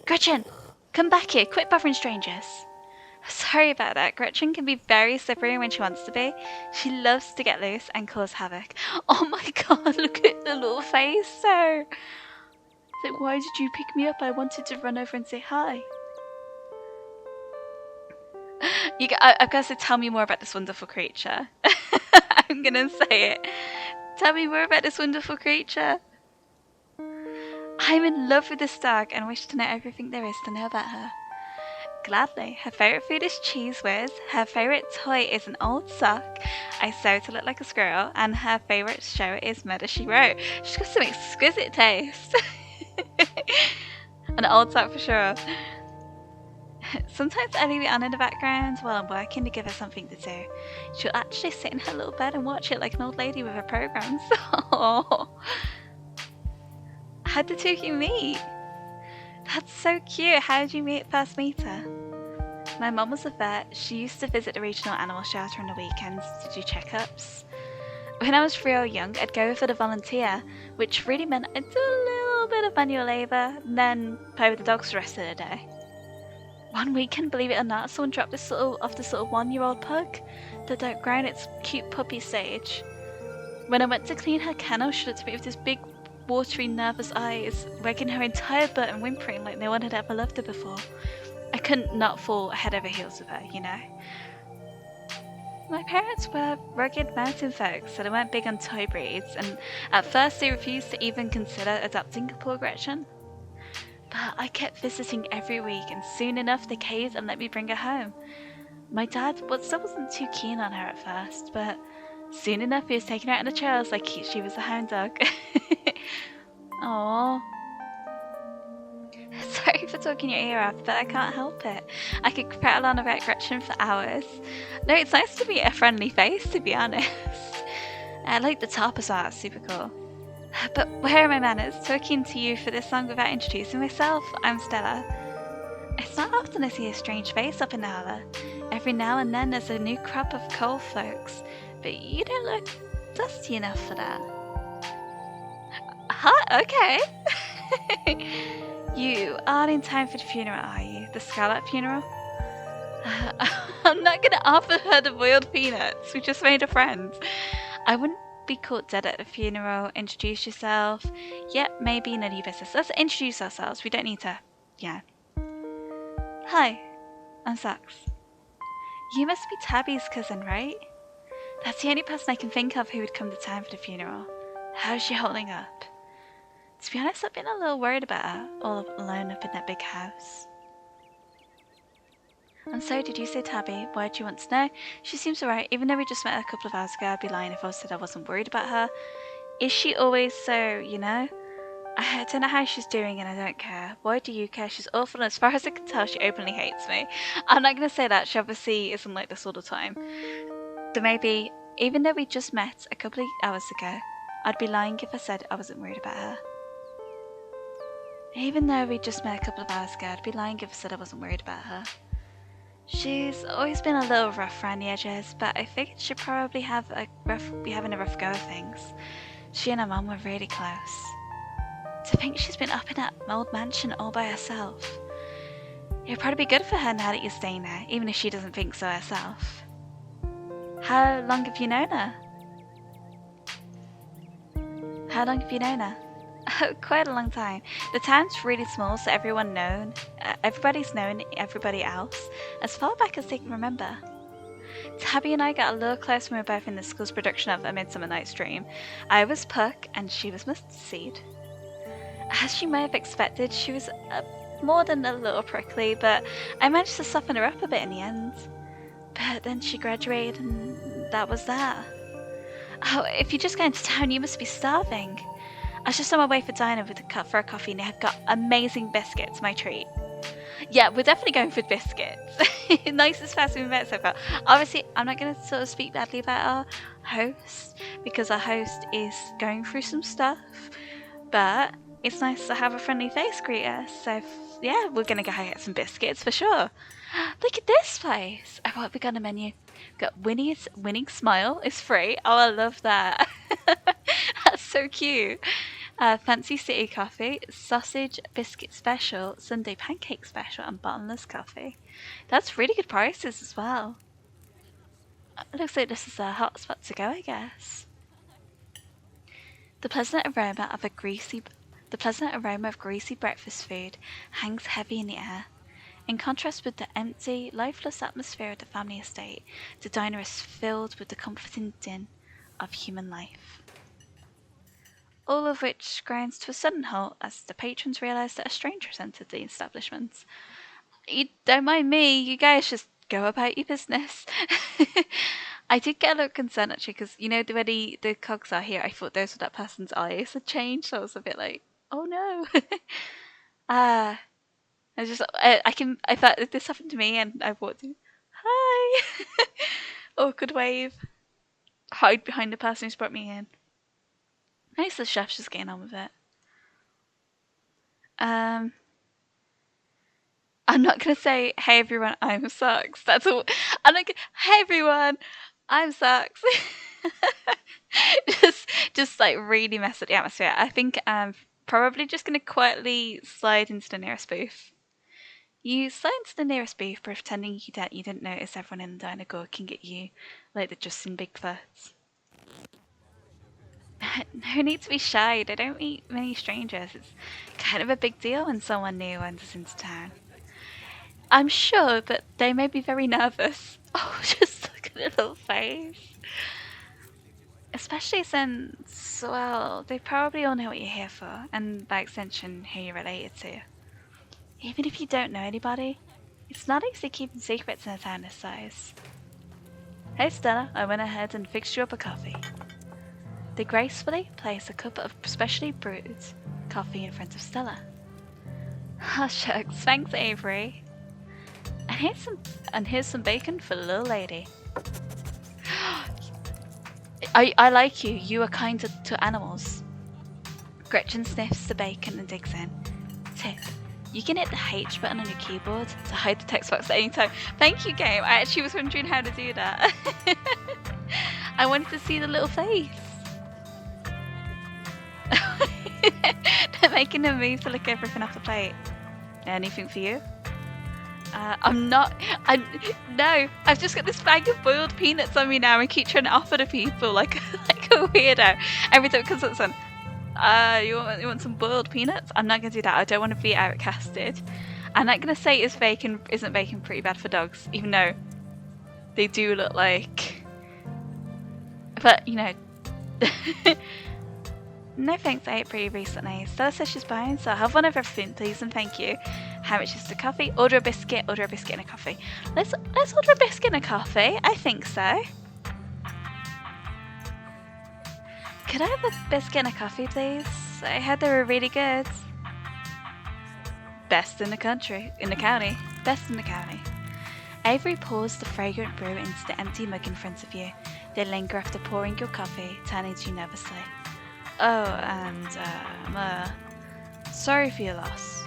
A: Gretchen, come back here, quit bothering strangers. Sorry about that. Gretchen can be very slippery when she wants to be. She loves to get loose and cause havoc. Oh my god, look at the little face there. So why did you pick me up? I wanted to run over and say hi. I've got to say, tell me more about this wonderful creature. I'm gonna say it. Tell me more about this wonderful creature. I'm in love with this stag and wish to know everything there is to know about her. Gladly. Her favourite food is cheese whiz. Her favourite toy is an old sock I sew to look like a squirrel. And her favourite show is Murder, She Wrote. She's got some exquisite taste. An old sock for sure. Sometimes I leave it on in the background while I'm working to give her something to do. She'll actually sit in her little bed and watch it like an old lady with her programs. Oh. How did the two of you meet? That's so cute. How did you first meet her? My mum was a vet. She used to visit the regional animal shelter on the weekends to do checkups. When I was real young, I'd go for the volunteer, which really meant I'd do a little bit of manual labour and then play with the dogs the rest of the day. One weekend, believe it or not, someone dropped this little 1-year-old pug that had outgrown its cute puppy stage. When I went to clean her kennel, she looked at me with this big, watery, nervous eyes, wagging her entire butt and whimpering like no one had ever loved her before. I couldn't not fall head over heels with her, you know. My parents were rugged mountain folks, so they weren't big on toy breeds, and at first they refused to even consider adopting a poor Gretchen. But I kept visiting every week, and soon enough they caved and let me bring her home. My dad still wasn't too keen on her at first, but soon enough he was taking her out on the trails like she was a hound dog. Aww. Sorry for talking your ear off, but I can't help it. I could prattle on about Gretchen for hours. No, it's nice to meet a friendly face, to be honest. I like the top as well, it's super cool. But where are my manners? Talking to you for this song without introducing myself, I'm Stella. It's not often I see a strange face up in the holler. Every now and then there's a new crop of coal folks, but you don't look dusty enough for that. Huh? Okay. You aren't in time for the funeral, are you? The Scarlet funeral? I'm not going to offer her the boiled peanuts. We just made a friend. I wouldn't be caught dead at a funeral. Introduce yourself. Yep, maybe none of your business. Let's introduce ourselves. We don't need to, yeah. Hi, I'm Socks. You must be Tabby's cousin, right? That's the only person I can think of who would come to town for the funeral. How's she holding up? To be honest, I've been a little worried about her, all alone up in that big house. And so, did you say Tabby? Why do you want to know? She seems alright, even though we just met her a couple of hours ago. I'd be lying if I said I wasn't worried about her. Is she always so, you know? I don't know how she's doing and I don't care. Why do you care? She's awful, and as far as I can tell, she openly hates me. I'm not going to say that. She obviously isn't like this all the time. So maybe, even though we just met a couple of hours ago, I'd be lying if I said I wasn't worried about her. Even though we just met a couple of hours ago, I'd be lying if I said I wasn't worried about her. She's always been a little rough around the edges, but I figured she'd probably be having a rough go of things. She and her mum were really close. To think she's been up in that old mansion all by herself. It'd probably be good for her now that you're staying there, even if she doesn't think so herself. How long have you known her? How long have you known her? Quite a long time. The town's really small, so everybody's known everybody else as far back as they can remember. Tabby and I got a little close when we were both in the school's production of A Midsummer Night's Dream. I was Puck and she was Mustard Seed. As you may have expected, she was more than a little prickly, but I managed to soften her up a bit in the end. But then she graduated and that was that. Oh, if you're just going to town, you must be starving. I was just on my way for diner for a coffee and they had got amazing biscuits, my treat. Yeah, we're definitely going for biscuits. Nicest person we've met so far. Obviously, I'm not going to sort of speak badly about our host because our host is going through some stuff. But it's nice to have a friendly face greet us. So, yeah, we're going to go get some biscuits for sure. Look at this place. Oh, what have we got on the menu? We've got Winnie's Winning Smile is free. Oh, I love that. That's so cute. Fancy City Coffee, Sausage Biscuit Special, Sunday Pancake Special, and Bottomless Coffee. That's really good prices as well. It looks like this is a hot spot to go, I guess. The pleasant aroma of a greasy The pleasant aroma of greasy breakfast food hangs heavy in the air. In contrast with the empty, lifeless atmosphere of the family estate, the diner is filled with the comforting din of human life. All of which grinds to a sudden halt as the patrons realise that a stranger has entered the establishment. You don't mind me, you guys just go about your business. I did get a little concerned actually, because you know where the cogs are here, I thought those were that person's eyes had changed, so I was a bit like, oh no. I thought if this happened to me and I walked in, hi. Awkward wave. Hide behind the person who's brought me in. Nice, the chef's just getting on with it. I'm not gonna say, hey everyone, I'm Socks. That's all. I'm like, hey everyone, I'm Socks. just like really mess up the atmosphere. I think I'm probably just gonna quietly slide into the nearest booth. You slide into the nearest booth, pretending you didn't notice everyone in the diner gawking at you like they're just in Bigfoots. No need to be shy. They don't meet many strangers. It's kind of a big deal when someone new enters into town. I'm sure that they may be very nervous. Oh, just look at their little face. Especially since, well, they probably all know what you're here for, and by extension, who you're related to. Even if you don't know anybody, it's not easy keeping secrets in a town this size. Hey Stella, I went ahead and fixed you up a coffee. They gracefully place a cup of specially brewed coffee in front of Stella. Ah, shucks, thanks Avery. And here's some bacon for the little lady. I like you. You are kind to animals. Gretchen sniffs the bacon and digs in. Tip. You can hit the H button on your keyboard to hide the text box at any time. Thank you, game. I actually was wondering how to do that. I wanted to see the little face. They're making a move to lick everything off the plate. Anything for you? No, I've just got this bag of boiled peanuts on me now and keep trying to offer to people like a weirdo. Every time it comes up, son, you want some boiled peanuts? I'm not going to do that. I don't want to be outcasted. I'm not going to say isn't bacon pretty bad for dogs, even though they do look like... But, you know... No thanks, I ate pretty recently. Stella says she's buying, so I'll have one of everything, please, and thank you. How much is the coffee? Order a biscuit and a coffee. Let's order a biscuit and a coffee. I think so. Could I have a biscuit and a coffee, please? I heard they were really good. Best in the county. Best in the county. Avery pours the fragrant brew into the empty mug in front of you. They linger after pouring your coffee, turning to you nervously. Oh, and, sorry for your loss.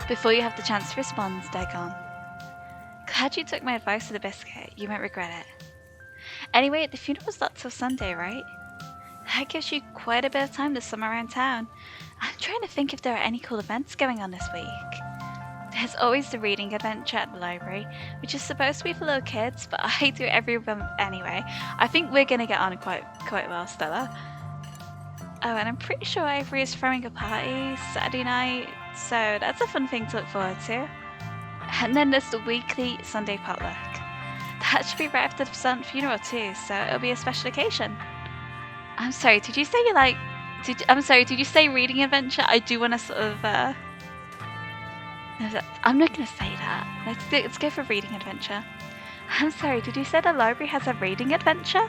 A: Before you have the chance to respond, they're gone. Glad you took my advice for the biscuit. You won't regret it. Anyway, the funeral's not till Sunday, right? That gives you quite a bit of time to sum around town. I'm trying to think if there are any cool events going on this week. There's always the reading adventure at the library, which is supposed to be for little kids, but I do it every month anyway. I think we're going to get on quite well, Stella. Oh, and I'm pretty sure Avery is throwing a party Saturday night, so that's a fun thing to look forward to. And then there's the weekly Sunday potluck. That should be right after the son's funeral too, so it'll be a special occasion. I'm sorry, did you say did you say reading adventure? I do want to sort of, I'm not going to say that. Let's go for reading adventure. I'm sorry, did you say the library has a reading adventure?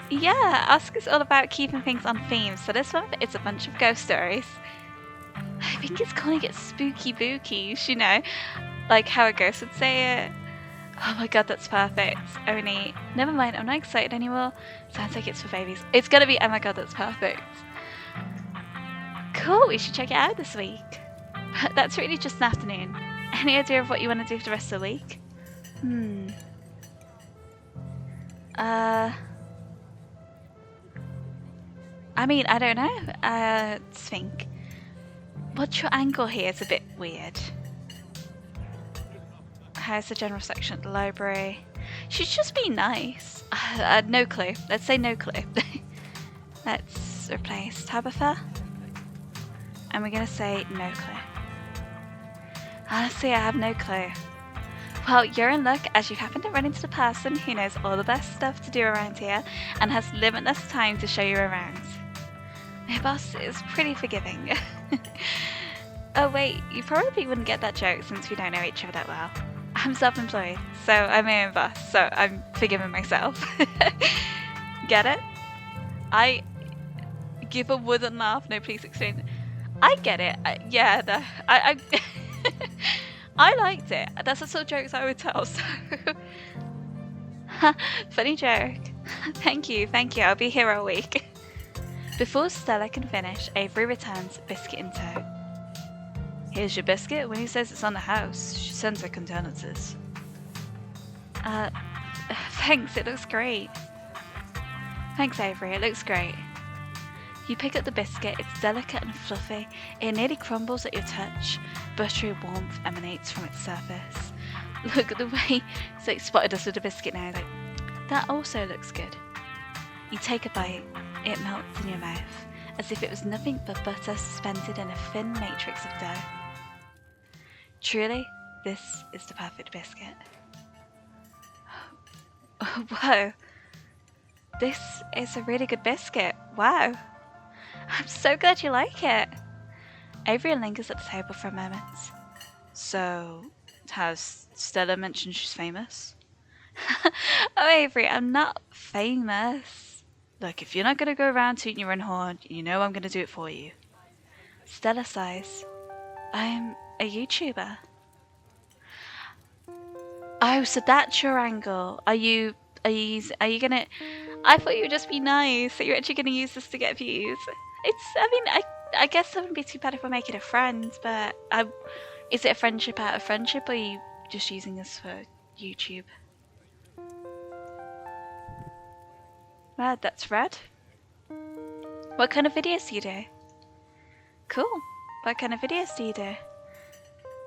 A: Yeah, Ask is all about keeping things on theme, so this month it's a bunch of ghost stories. I think it's calling it spooky bookies, you know, like how a ghost would say it. Oh my god, that's perfect. Only, never mind, I'm not excited anymore. Sounds like it's for babies. It's gonna be, oh my god, that's perfect. Cool, we should check it out this week. That's really just an afternoon. Any idea of what you want to do for the rest of the week? I mean, I don't know. Let's think. What's your angle here? It's a bit weird. How's the general section at the library? Should just be nice. No clue. Let's say no clue. Let's let's replace Tabitha. And we're gonna say no clue. Honestly, I have no clue. Well, you're in luck as you happen to run into the person who knows all the best stuff to do around here and has limitless time to show you around. My boss is pretty forgiving. Oh wait, you probably wouldn't get that joke since we don't know each other that well. I'm self-employed, so I'm my own boss, so I'm forgiving myself. Get it? I give a wooden laugh, no please explain. I get it. I I liked it. That's the sort of jokes I would tell, so... Funny joke. Thank you. I'll be here all week. Before Stella can finish, Avery returns, biscuit in tow. Here's your biscuit. When he says it's on the house, she sends her condolences. Thanks, it looks great. Thanks, Avery, it looks great. You pick up the biscuit, it's delicate and fluffy, it nearly crumbles at your touch, buttery warmth emanates from its surface. Look at the way it's like spotted us with the biscuit now, like, that also looks good. You take a bite, it melts in your mouth, as if it was nothing but butter suspended in a thin matrix of dough. Truly, this is the perfect biscuit. Whoa, this is a really good biscuit, wow. I'm so glad you like it. Avery lingers at the table for a moment. So, has Stella mentioned she's famous? Oh, Avery, I'm not famous. Look, if you're not going to go around tooting your own horn, you know I'm going to do it for you. Stella sighs. I'm a YouTuber. Oh, so that's your angle. Are you gonna... I thought you would just be nice, so you're actually gonna use this to get views. I guess that wouldn't be too bad if I make it a friend, but is it a friendship out of friendship, or are you just using this for YouTube? Wow, that's rad. What kind of videos do you do? Cool. What kind of videos do you do?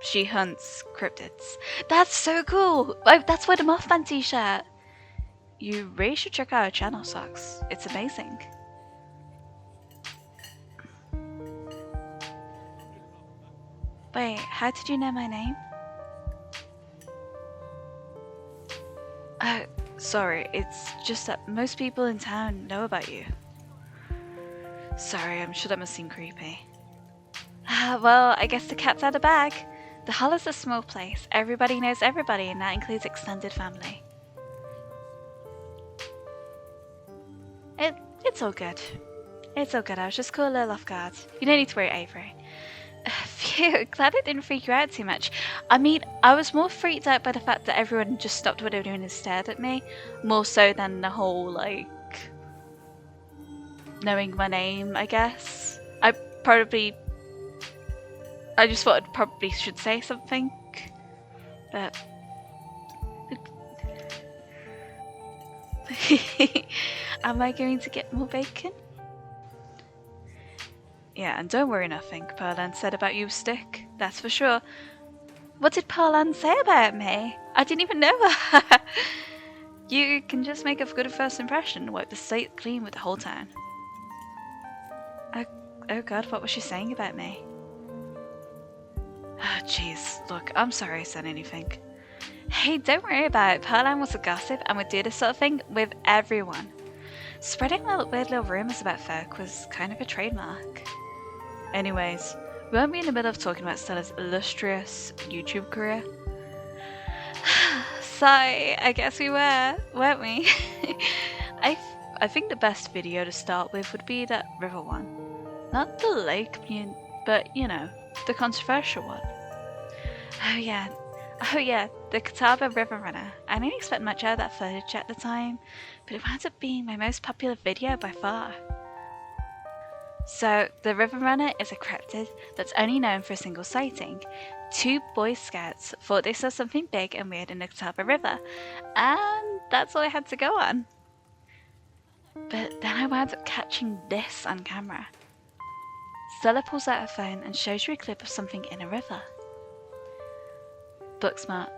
A: She hunts cryptids. That's so cool! Oh, that's why the Mothman t-shirt. You really should check out her channel, Socks. It's amazing. Wait, how did you know my name? Oh, sorry, it's just that most people in town know about you. Sorry, I'm sure that must seem creepy. Well, I guess the cat's out of the bag. The Hollow's a small place. Everybody knows everybody, and that includes extended family. It's all good. It's all good. I was just caught a little off guard. You don't need to worry, Avery. Phew, glad it didn't freak you out too much. I mean, I was more freaked out by the fact that everyone just stopped what they were doing and stared at me, more so than the whole, like, knowing my name, I guess. I just thought I probably should say something, but... Am I going to get more bacon? Yeah, and don't worry nothing Pearlan said about you stick, that's for sure. What did Pearlan say about me? I didn't even know her. You can just make a good first impression and wipe the slate clean with the whole town. Oh god, what was she saying about me? Oh jeez, look, I'm sorry I said anything. Hey, don't worry about it. Pearlan was a gossip and would do this sort of thing with everyone. Spreading weird little rumours about folk was kind of a trademark. Anyways, weren't we in the middle of talking about Stella's illustrious YouTube career? So, I guess we were, weren't we? I think the best video to start with would be that river one. Not the lake, but, you know, the controversial one. Oh yeah, the Catawba River Runner. I didn't expect much out of that footage at the time, but it wound up being my most popular video by far. So, the River Runner is a cryptid that's only known for a single sighting. 2 Boy Scouts thought they saw something big and weird in the Catawba River, and that's all I had to go on. But then I wound up catching this on camera. Stella pulls out her phone and shows you a clip of something in a river. Booksmart.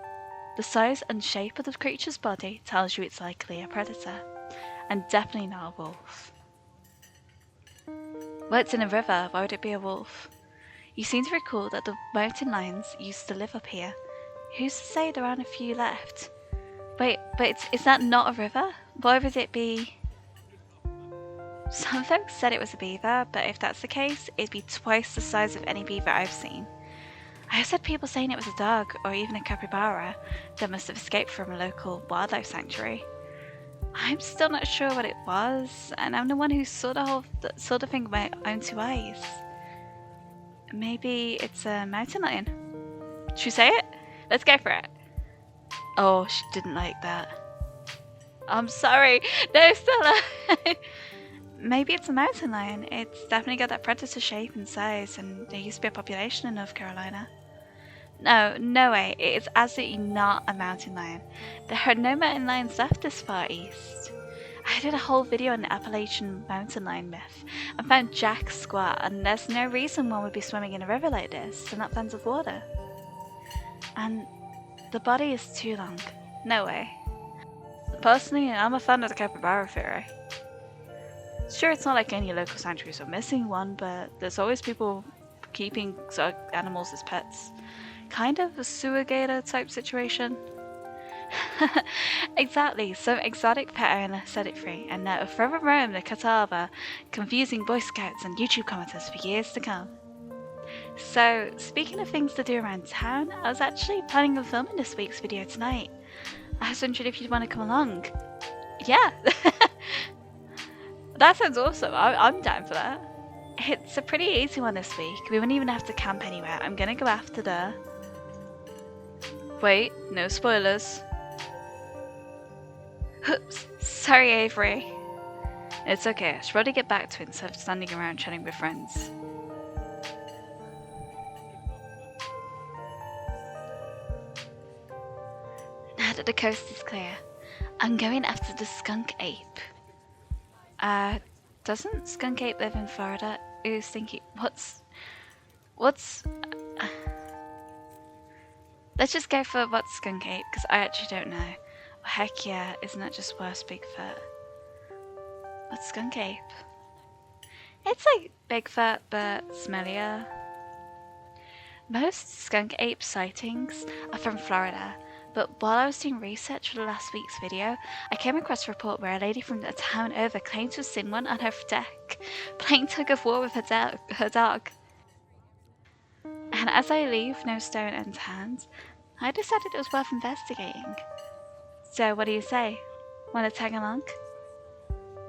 A: The size and shape of the creature's body tells you it's likely a predator, and definitely not a wolf. Well, it's in a river. Why would it be a wolf? You seem to recall that the mountain lions used to live up here. Who's to say there aren't a few left? Wait, but is that not a river? Why would it be? Some folks said it was a beaver, but if that's the case, it'd be twice the size of any beaver I've seen. I have heard people saying it was a dog, or even a capybara, that must have escaped from a local wildlife sanctuary. I'm still not sure what it was, and I'm the one who saw the thing with my own 2 eyes. Maybe it's a mountain lion. Should we say it? Let's go for it. Oh, she didn't like that. I'm sorry. No, Stella. Maybe it's a mountain lion. It's definitely got that predator shape and size, and there used to be a population in North Carolina. No way. It is absolutely not a mountain lion. There are no mountain lions left this far east. I did a whole video on the Appalachian mountain lion myth and found Jack squat, and there's no reason one would be swimming in a river like this and not plenty of water. And the body is too long. No way. Personally, I'm a fan of the capybara theory. Sure, it's not like any local sanctuaries are missing one, but there's always people keeping exotic animals as pets. Kind of a sewer gator type situation. Exactly, some exotic pet owner set it free, and now it'll forever roam the Catawba, confusing Boy Scouts and YouTube commenters for years to come. So, speaking of things to do around town, I was actually planning on filming this week's video tonight. I was wondering if you'd want to come along. Yeah! That sounds awesome, I'm down for that. It's a pretty easy one this week, we won't even have to camp anywhere. I'm gonna go after the... Wait, no spoilers. Oops, sorry Avery. It's okay, I should probably get back to it instead of standing around chatting with friends. Now that the coast is clear, I'm going after the skunk ape. Doesn't skunk ape live in Florida? Who's thinking, what's... Let's just go for what's skunk ape, because I actually don't know. Oh, heck yeah, isn't that just worse Bigfoot? What's skunk ape? It's like Bigfoot, but smellier. Most skunk ape sightings are from Florida, but while I was doing research for the last week's video, I came across a report where a lady from a town over claimed to have seen one on her deck, playing tug of war with her dog. And as I leave no stone unturned, I decided it was worth investigating. So what do you say? Want to tag along?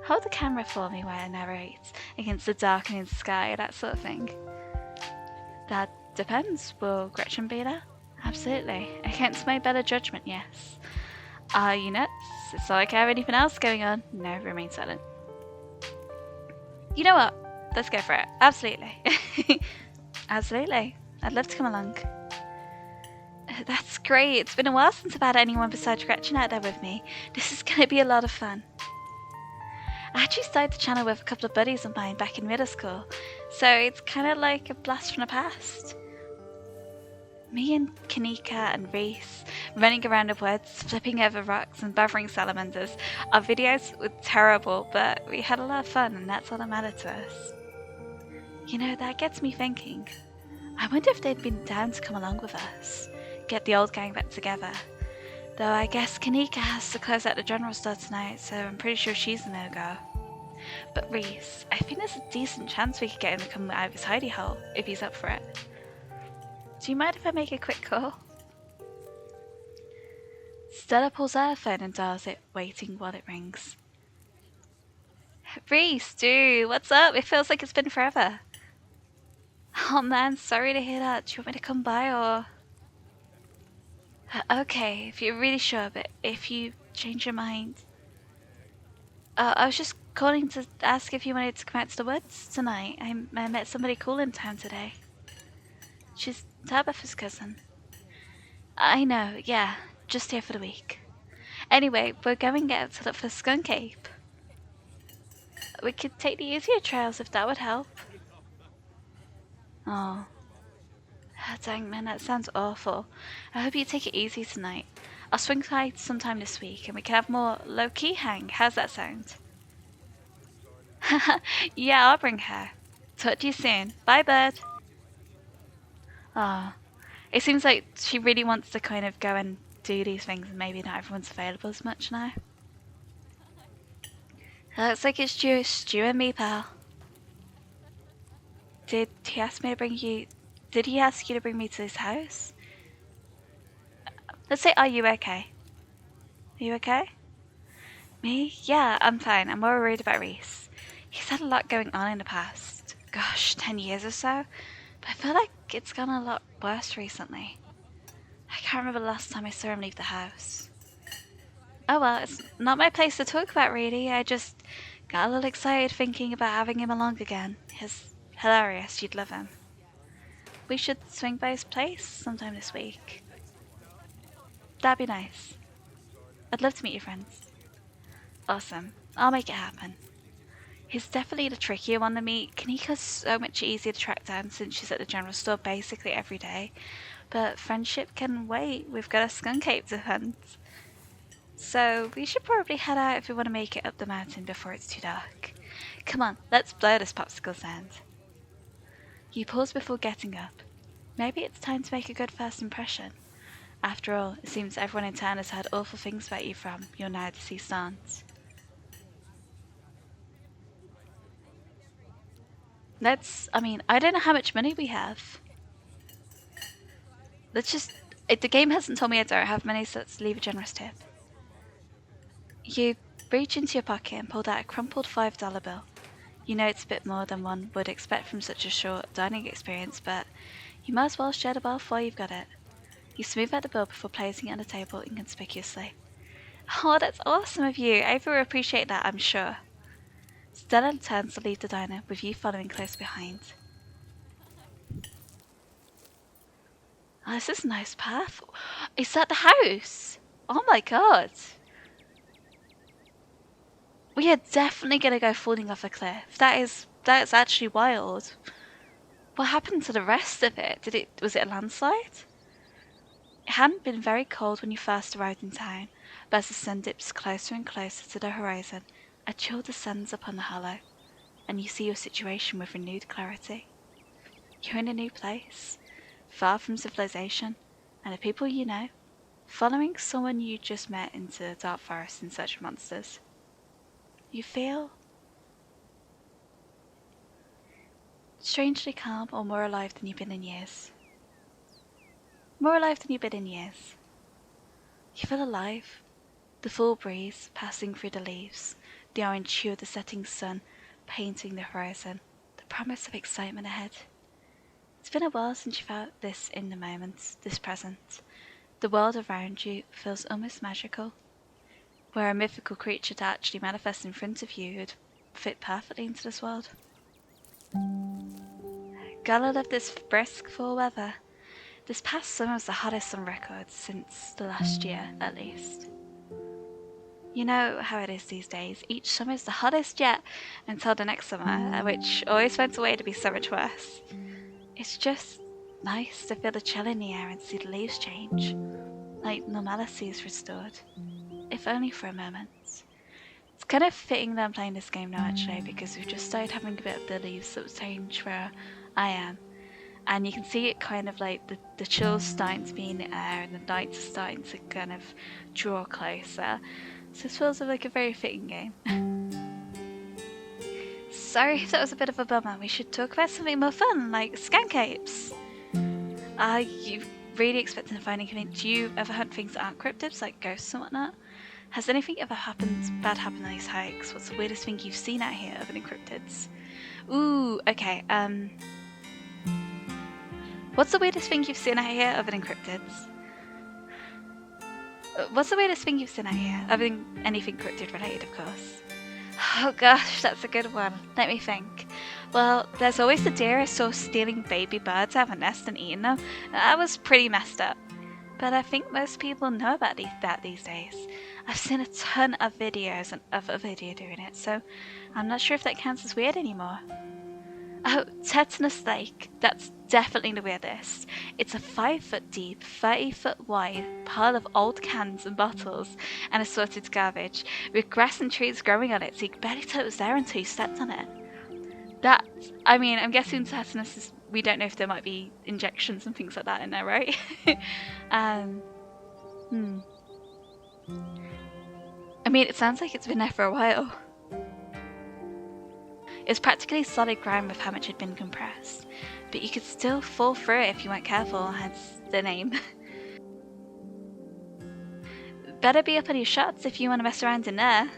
A: Hold the camera for me while I narrate, against the darkening sky, that sort of thing. That depends. Will Gretchen be there? Absolutely. Against my better judgment, yes. Are you nuts? It's not like I have anything else going on. No, remain silent. You know what? Let's go for it. Absolutely. Absolutely. I'd love to come along. That's great. It's been a while since I've had anyone besides Gretchen out there with me. This is going to be a lot of fun. I actually started the channel with a couple of buddies of mine back in middle school, so it's kind of like a blast from the past. Me and Kanika and Reese running around the woods, flipping over rocks and bothering salamanders. Our videos were terrible, but we had a lot of fun, and that's all that mattered to us. You know, that gets me thinking. I wonder if they'd been down to come along with us, get the old gang back together. Though I guess Kanika has to close out the general store tonight, so I'm pretty sure she's a no-go. But Reese, I think there's a decent chance we could get him to come out of his hidey hole, if he's up for it. Do you mind if I make a quick call? Stella pulls out her phone and dials it, waiting while it rings. Reese, dude, what's up? It feels like it's been forever. Oh man, sorry to hear that. Do you want me to come by or... Okay, if you're really sure, but if you change your mind... I was just calling to ask if you wanted to come out to the woods tonight. I met somebody cool in town today. She's Tabitha's cousin. I know, yeah, just here for the week. Anyway, we're going out to look for skunk ape. We could take the easier trails if that would help. Oh. Dang man, that sounds awful. I hope you take it easy tonight. I'll swing by sometime this week and we can have more low-key hang. How's that sound? Yeah, I'll bring her. Talk to you soon. Bye, bird. Ah, it seems like she really wants to kind of go and do these things, and maybe not everyone's available as much now. Looks like it's just Stu and me, pal. Did he ask me to bring you? Did he ask you to bring me to his house? Let's say, are you okay? Are you okay? Me? Yeah, I'm fine. I'm more worried about Reese. He's had a lot going on in the past. Gosh, 10 years or so. But I feel like it's gone a lot worse recently. I can't remember the last time I saw him leave the house. Oh well, it's not my place to talk about really. I just got a little excited thinking about having him along again. He's hilarious. You'd love him. We should swing by his place sometime this week. That'd be nice. I'd love to meet your friends. Awesome. I'll make it happen. He's definitely the trickier one to meet. Kaniko's so much easier to track down since she's at the general store basically every day. But friendship can wait. We've got a skunk ape to hunt. So we should probably head out if we want to make it up the mountain before it's too dark. Come on, let's blow this popsicle stand. You pause before getting up. Maybe it's time to make a good first impression. After all, it seems everyone in town has heard awful things about you from your now deceased aunt. I don't know how much money we have. The game hasn't told me I don't have money, so let's leave a generous tip. You reach into your pocket and pulled out a crumpled $5 bill. You know it's a bit more than one would expect from such a short dining experience, but you might as well share the wealth while you've got it. You smooth out the bill before placing it on the table inconspicuously. Oh, that's awesome of you. I will appreciate that, I'm sure. Stella turns to leave the diner, with you following close behind. Oh, this is a nice path. Is that the house? Oh my god. We are definitely going to go falling off a cliff. That's actually wild. What happened to the rest of it? Was it a landslide? It hadn't been very cold when you first arrived in town, but as the sun dips closer and closer to the horizon, a chill descends upon the hollow, and you see your situation with renewed clarity. You're in a new place, far from civilization, and the people you know, following someone you just met into the dark forest in search of monsters. You feel strangely calm or more alive than you've been in years. More alive than you've been in years. You feel alive. The full breeze passing through the leaves, the orange hue of the setting sun painting the horizon, the promise of excitement ahead. It's been a while since you felt this in the moment, this present. The world around you feels almost magical. Were a mythical creature to actually manifest in front of you who'd fit perfectly into this world. Gotta love this brisk fall weather. This past summer was the hottest on record since the last year, at least. You know how it is these days. Each summer is the hottest yet until the next summer, which always finds a way to be so much worse. It's just nice to feel the chill in the air and see the leaves change, like normality is restored. If only for a moment. It's kind of fitting that I'm playing this game now actually, because we've just started having a bit of the leaves sort of change where I am. And you can see it kind of like the chill's starting to be in the air and the nights are starting to kind of draw closer. So it feels like a very fitting game. Sorry if that was a bit of a bummer. We should talk about something more fun, like skunk apes. Are you really expecting to find anything? Do you ever hunt things that aren't cryptids, like ghosts and whatnot? Has anything ever bad happened on these hikes? What's the weirdest thing you've seen out here other than cryptids? Ooh, okay, what's the weirdest thing you've seen out here other than cryptids? What's the weirdest thing you've seen out here other than anything cryptid related, of course? Oh gosh, that's a good one. Let me think. Well, there's always the deer I saw stealing baby birds out of a nest and eating them. That was pretty messed up. But I think most people know about that these days. I've seen a ton of videos and of a video doing it, so I'm not sure if that counts as weird anymore. Oh, Tetanus Lake. That's definitely the weirdest. It's a 5-foot deep, 30-foot wide pile of old cans and bottles and assorted garbage, with grass and trees growing on it, so you could barely tell it was there until you stepped on it. That, I mean, I'm guessing tetanus is, we don't know if there might be injections and things like that in there, right? Hmm. I mean, it sounds like it's been there for a while. It's practically solid ground with how much had been compressed, but you could still fall through it if you weren't careful, hence the name. Better be up on your shots if you want to mess around in there.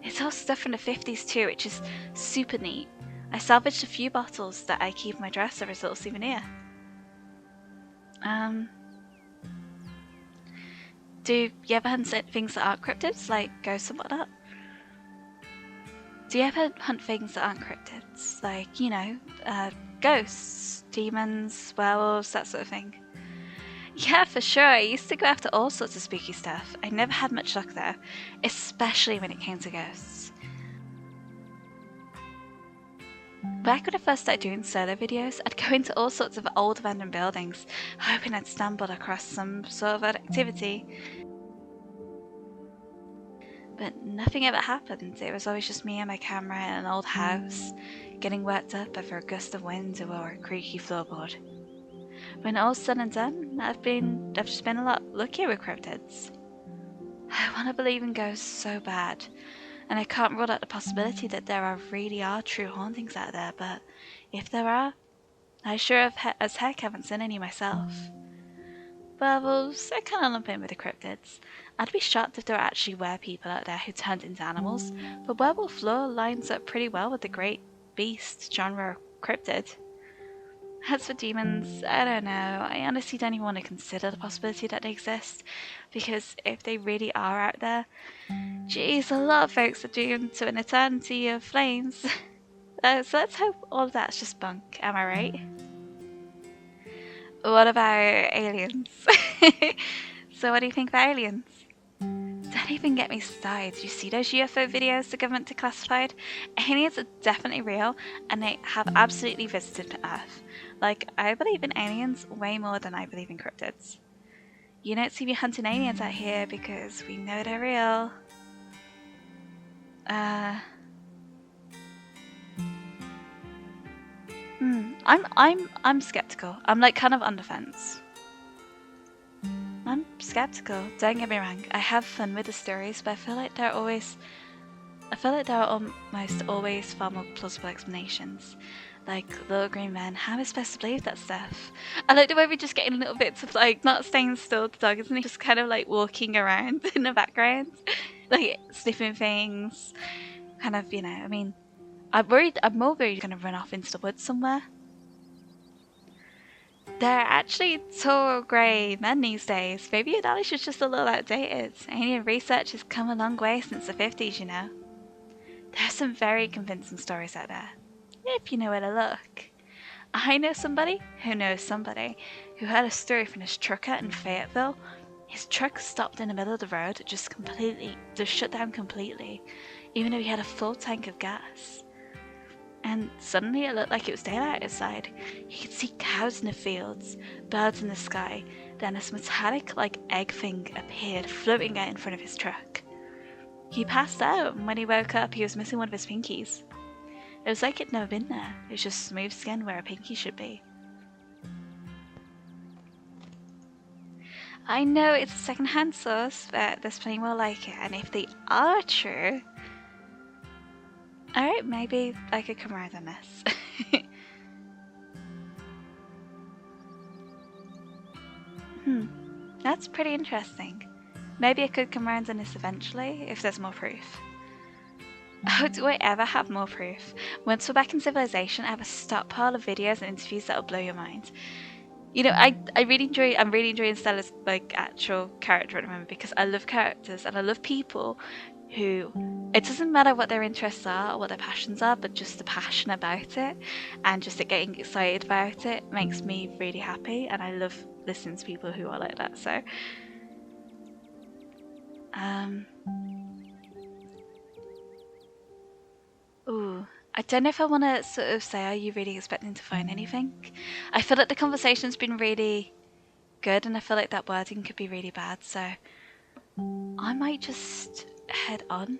A: It's all stuff from the 50s too, which is super neat. I salvaged a few bottles that I keep in my dress as a little souvenir. Do you ever hunt things that aren't cryptids, like ghosts and whatnot? Do you ever hunt things that aren't cryptids, like, you know, ghosts, demons, werewolves, that sort of thing? Yeah, for sure. I used to go after all sorts of spooky stuff. I never had much luck though, especially when it came to ghosts. Back when I first started doing solo videos, I'd go into all sorts of old abandoned buildings, hoping I'd stumble across some sort of activity. But nothing ever happened. It was always just me and my camera in an old house, getting worked up over a gust of wind or a creaky floorboard. When all's said and done, I've just been a lot luckier with cryptids. I want to believe in ghosts so bad, and I can't rule out the possibility that there really are true hauntings out there, but if there are, I sure as heck haven't seen any myself. Werewolves, I kind of lump in with the cryptids. I'd be shocked if there actually were people out there who turned into animals, but werewolf lore lines up pretty well with the great beast genre cryptid. As for demons, I don't know. I honestly don't even want to consider the possibility that they exist, because if they really are out there, geez, a lot of folks are doomed to an eternity of flames. So let's hope all of that's just bunk, am I right? What about aliens? So what do you think about aliens? Don't even get me started. You see those UFO videos the government declassified? Aliens are definitely real, and they have absolutely visited Earth. Like, I believe in aliens way more than I believe in cryptids. You don't see me hunting aliens out here because we know they're real. I'm skeptical. I'm like kind of on the fence. I'm skeptical, don't get me wrong. I have fun with the stories, but I feel like there are almost always far more plausible explanations. Like Little Green Men, how am I supposed to believe that stuff? I like the way we're just getting little bits of like not staying still, the dog isn't he just kind of like walking around in the background, like sniffing things, kind of, you know. I mean, I'm more worried he's gonna run off into the woods somewhere. They're actually tall grey men these days. Maybe your knowledge is just a little outdated. Alien research has come a long way since the 50s, you know. There are some very convincing stories out there, if you know where to look. I know somebody who knows somebody who heard a story from his trucker in Fayetteville. His truck stopped in the middle of the road, just shut down completely, even though he had a full tank of gas. And suddenly it looked like it was daylight outside. You could see cows in the fields, birds in the sky, then this metallic like egg thing appeared floating out in front of his truck. He passed out, and when he woke up he was missing one of his pinkies. It was like it'd never been there. It was just smooth skin where a pinky should be. I know it's a second-hand source, but there's plenty more like it, and if they are true, alright, maybe I could come around on this. That's pretty interesting. Maybe I could come around on this eventually, if there's more proof. Oh, do I ever have more proof? Once we're back in civilization, I have a stockpile of videos and interviews that'll blow your mind. You know, I'm really enjoying Stella's like actual character at the moment, because I love characters and I love people who, it doesn't matter what their interests are or what their passions are, but just the passion about it and just getting excited about it makes me really happy, and I love listening to people who are like that. So ooh, I don't know if I want to sort of say, are you really expecting to find anything? I feel like the conversation's been really good, and I feel like that wording could be really bad, so I might just head on.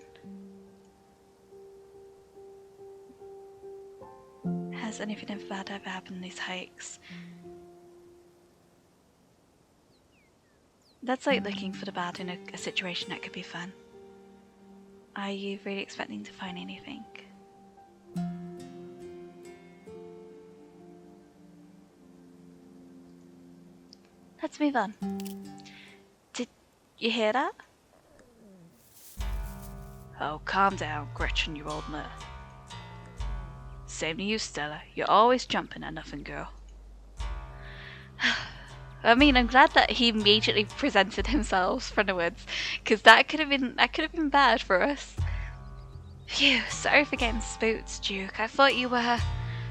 A: Has anything bad ever happened in these hikes? That's like looking for the bad in a situation that could be fun. Are you really expecting to find anything? Let's move on. Did you hear that? Oh, calm down, Gretchen, you old mare. Same to you, Stella. You're always jumping at nothing, girl. I mean, I'm glad that he immediately presented himself from the woods, because that could have been bad for us. Phew, sorry for getting spooked, Juke. I thought you were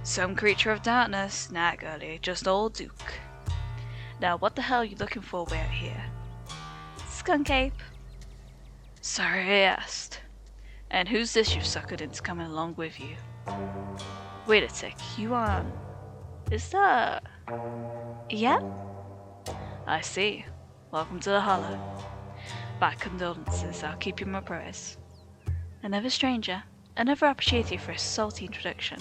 A: some creature of darkness. Nah, girlie, just old Duke. Now, what the hell are you looking for way out here? Skunk ape. Sorry I asked. And who's this you've suckered into coming along with you? Wait a sec, you aren't... Is that... Yeah? I see. Welcome to the Hollow. My condolences, I'll keep you my prayers. Another stranger. Another opportunity for a salty introduction.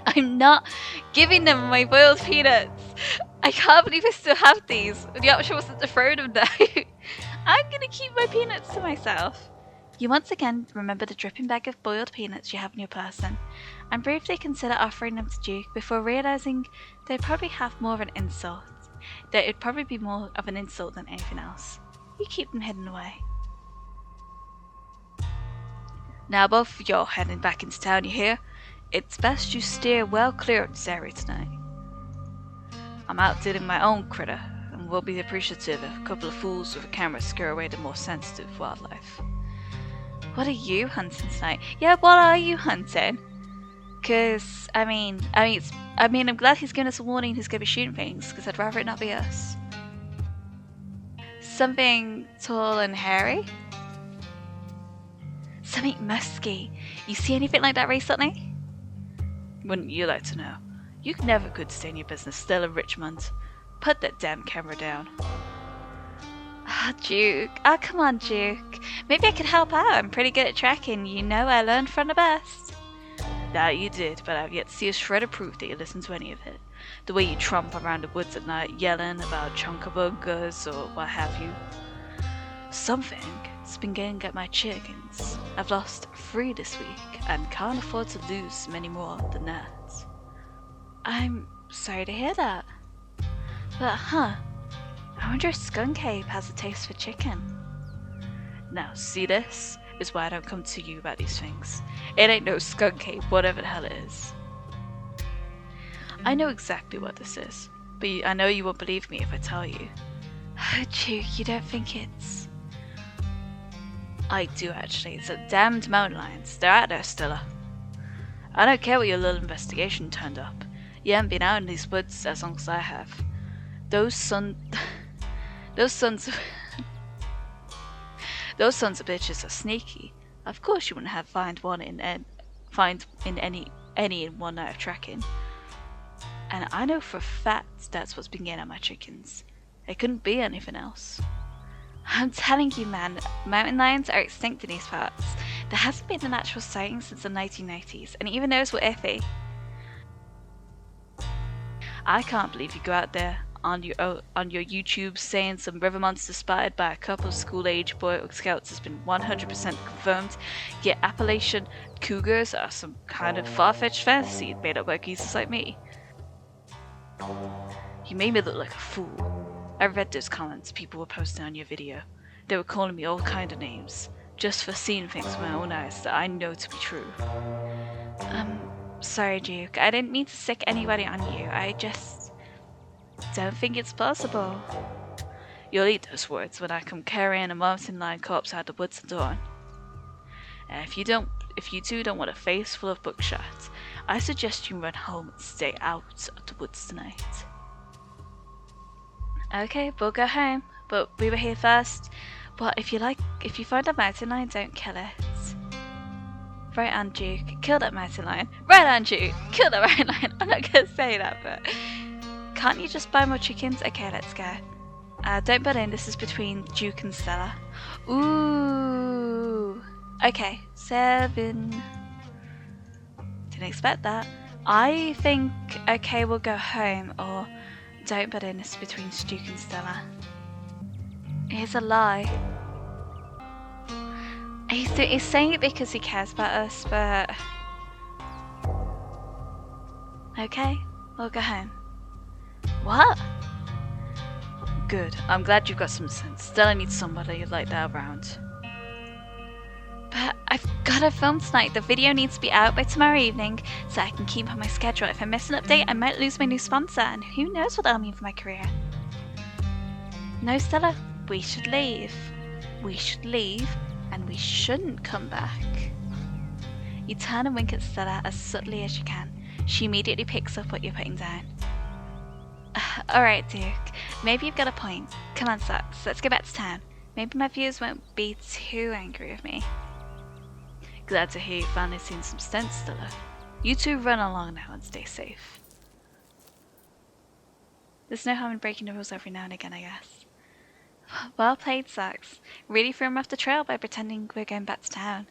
A: I'm not giving them my boiled peanuts! I can't believe I still have these. The option wasn't to throw them down. I'm gonna keep my peanuts to myself. You once again remember the dripping bag of boiled peanuts you have in your person, and briefly consider offering them to Duke before realising they'd probably have more of an insult. That it'd probably be more of an insult than anything else. You keep them hidden away. Now both of you heading back into town, you hear? It's best you steer well clear of this area tonight. I'm out dealing my own critter, and will be appreciative if a couple of fools with a camera scare away the more sensitive wildlife. What are you hunting tonight? Yeah, what are you hunting? Cause I'm glad he's giving us a warning he's gonna be shooting things, because I'd rather it not be us. Something tall and hairy? Something musky. You see anything like that recently? Wouldn't you like to know? You never could stay in your business, Stella Richmond. Put that damn camera down. Ah, Juke. Ah, come on, Juke. Maybe I could help out. I'm pretty good at tracking. You know I learned from the best. That you did, but I've yet to see a shred of proof that you listened to any of it. The way you tromp around the woods at night, yelling about chunkabunkers or what have you. Something has been getting at my chickens. I've lost 3 this week, and can't afford to lose many more than that. I'm sorry to hear that. But, I wonder if Skunk Ape has a taste for chicken. Now, see, this is why I don't come to you about these things. It ain't no Skunk Ape, whatever the hell it is. I know exactly what this is, but I know you won't believe me if I tell you. Oh, Juke, you don't think it's... I do, actually. It's a damned mountain lions. They're out there, Stella. I don't care what your little investigation turned up. You haven't been out in these woods as long as I have. Those sons of bitches are sneaky. Of course you wouldn't have find any in one night of tracking. And I know for a fact that's what's been getting at my chickens. It couldn't be anything else. I'm telling you, man, mountain lions are extinct in these parts. There hasn't been a natural sighting since the 1990s, and even those were iffy. I can't believe you go out there on your YouTube saying some river monster spotted by a couple of school-age Boy Scouts has been 100% confirmed, yet Appalachian cougars are some kind of far-fetched fantasy made up by geezers like me. You made me look like a fool. I read those comments people were posting on your video. They were calling me all kind of names, just for seeing things with my own eyes that I know to be true. Sorry, Duke. I didn't mean to sick anybody on you. I just don't think it's possible. You'll eat those words when I come carrying a mountain lion corpse out of the woods at dawn. And if you two don't want a face full of buckshot, I suggest you run home and stay out of the woods tonight. Okay, we'll go home, but we were here first. But if you find a mountain lion, don't kill it. Right on, Juke. Kill that mountain lion. Right on, Juke. Kill that mountain lion. I'm not gonna say that, but... Can't you just buy more chickens? Okay, let's go. Don't butt in. This is between Juke and Stella. Ooh. Okay, 7. Didn't expect that. I think, okay, we'll go home, or don't, but in it's between Juke and Stella. It's a lie. He's saying it because he cares about us, but... Okay, we'll go home. What? Good, I'm glad you've got some sense. Stella needs somebody like that around. But I've got to film tonight. The video needs to be out by tomorrow evening so I can keep on my schedule. If I miss an update, I might lose my new sponsor, and who knows what that'll mean for my career. No, Stella, we should leave. We should leave, and we shouldn't come back. You turn and wink at Stella as subtly as you can. She immediately picks up what you're putting down. Alright, Duke. Maybe you've got a point. Come on, Socks. Let's go back to town. Maybe my viewers won't be too angry with me. Glad to hear you finally seen some sense, Stella. You two run along now and stay safe. There's no harm in breaking the rules every now and again, I guess. Well played, Socks. Really threw him off the trail by pretending we're going back to town.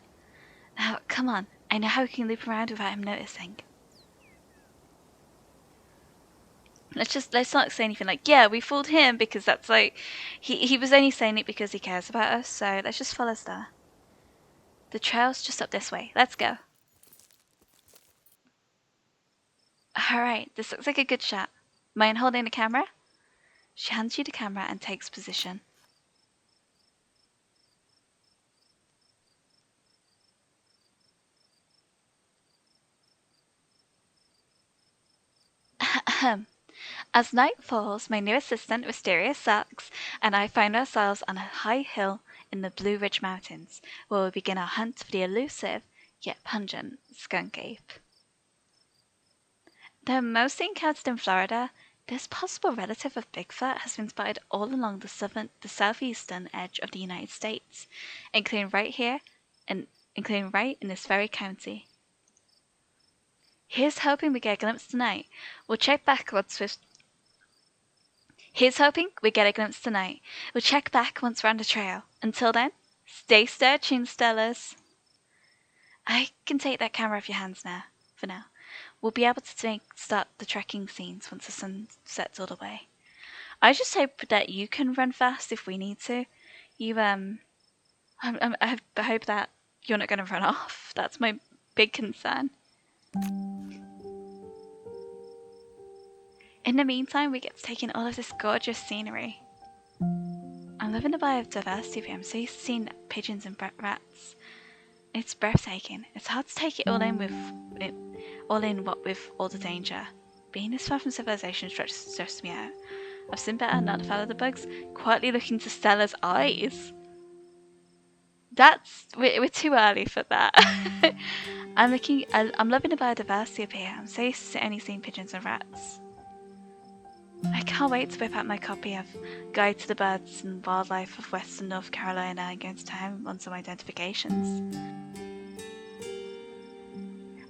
A: Now, come on. I know how we can loop around without him noticing. Let's not say anything like, yeah, we fooled him, because that's like, he was only saying it because he cares about us, so let's just follow Stella. The trail's just up this way. Let's go. Alright, this looks like a good shot. Mind holding the camera? She hands you the camera and takes position. As night falls, my new assistant, Mysterious Socks, and I find ourselves on a high hill in the Blue Ridge Mountains, where we begin our hunt for the elusive, yet pungent, skunk ape. Though mostly encountered in Florida, this possible relative of Bigfoot has been spotted all along the southeastern edge of the United States, including right in this very county. Here's hoping we get a glimpse tonight. We'll check back once we're on the trail. Until then, stay searching, Stellas. I can take that camera off your hands now, for now. We'll be able to start the trekking scenes once the sun sets all the way. I just hope that you can run fast if we need to. I hope that you're not going to run off. That's my big concern. In the meantime, we get to take in all of this gorgeous scenery. I'm loving the biodiversity here. I'm so used to seeing pigeons and rats. It's breathtaking. It's hard to take it all in with all the danger. Being this far from civilization stresses me out. I've seen better not to follow the bugs, quietly looking into Stella's eyes. We're too early for that. I'm loving the biodiversity up here. I'm so used to only seeing pigeons and rats. I can't wait to whip out my copy of Guide to the Birds and Wildlife of Western North Carolina and go into town on some identifications.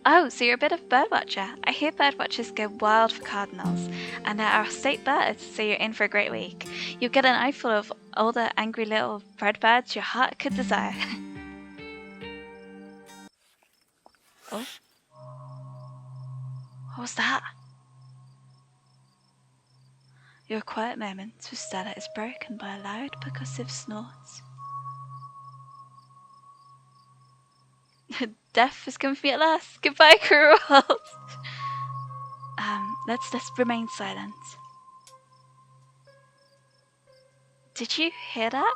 A: Oh, so you're a bit of a bird watcher. I hear bird watchers go wild for cardinals, and they're our state birds, so you're in for a great week. You'll get an eyeful of all the angry little red birds your heart could desire. Oh? What was that? Your quiet moment with Stella is broken by a loud, percussive snort. Death has come for me at last. Goodbye, cruel world. Let's remain silent. Did you hear that?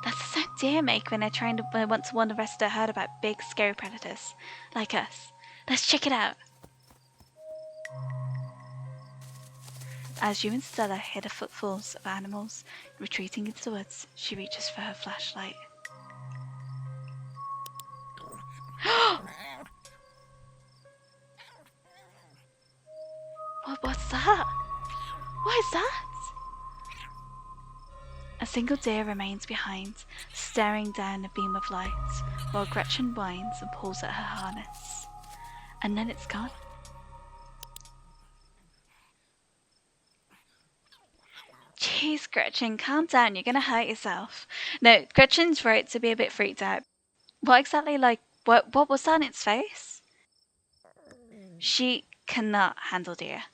A: That's the sound deer make when they want to warn the rest of the herd about big, scary predators like us. Let's check it out. As you and Stella hear the footfalls of animals retreating into the woods, she reaches for her flashlight. What's that? What is that? A single deer remains behind, staring down a beam of light, while Gretchen whines and pulls at her harness. And then it's gone. Jeez, Gretchen, calm down. You're gonna hurt yourself. No, Gretchen's right to be a bit freaked out. What exactly, what was that on its face? She cannot handle deer.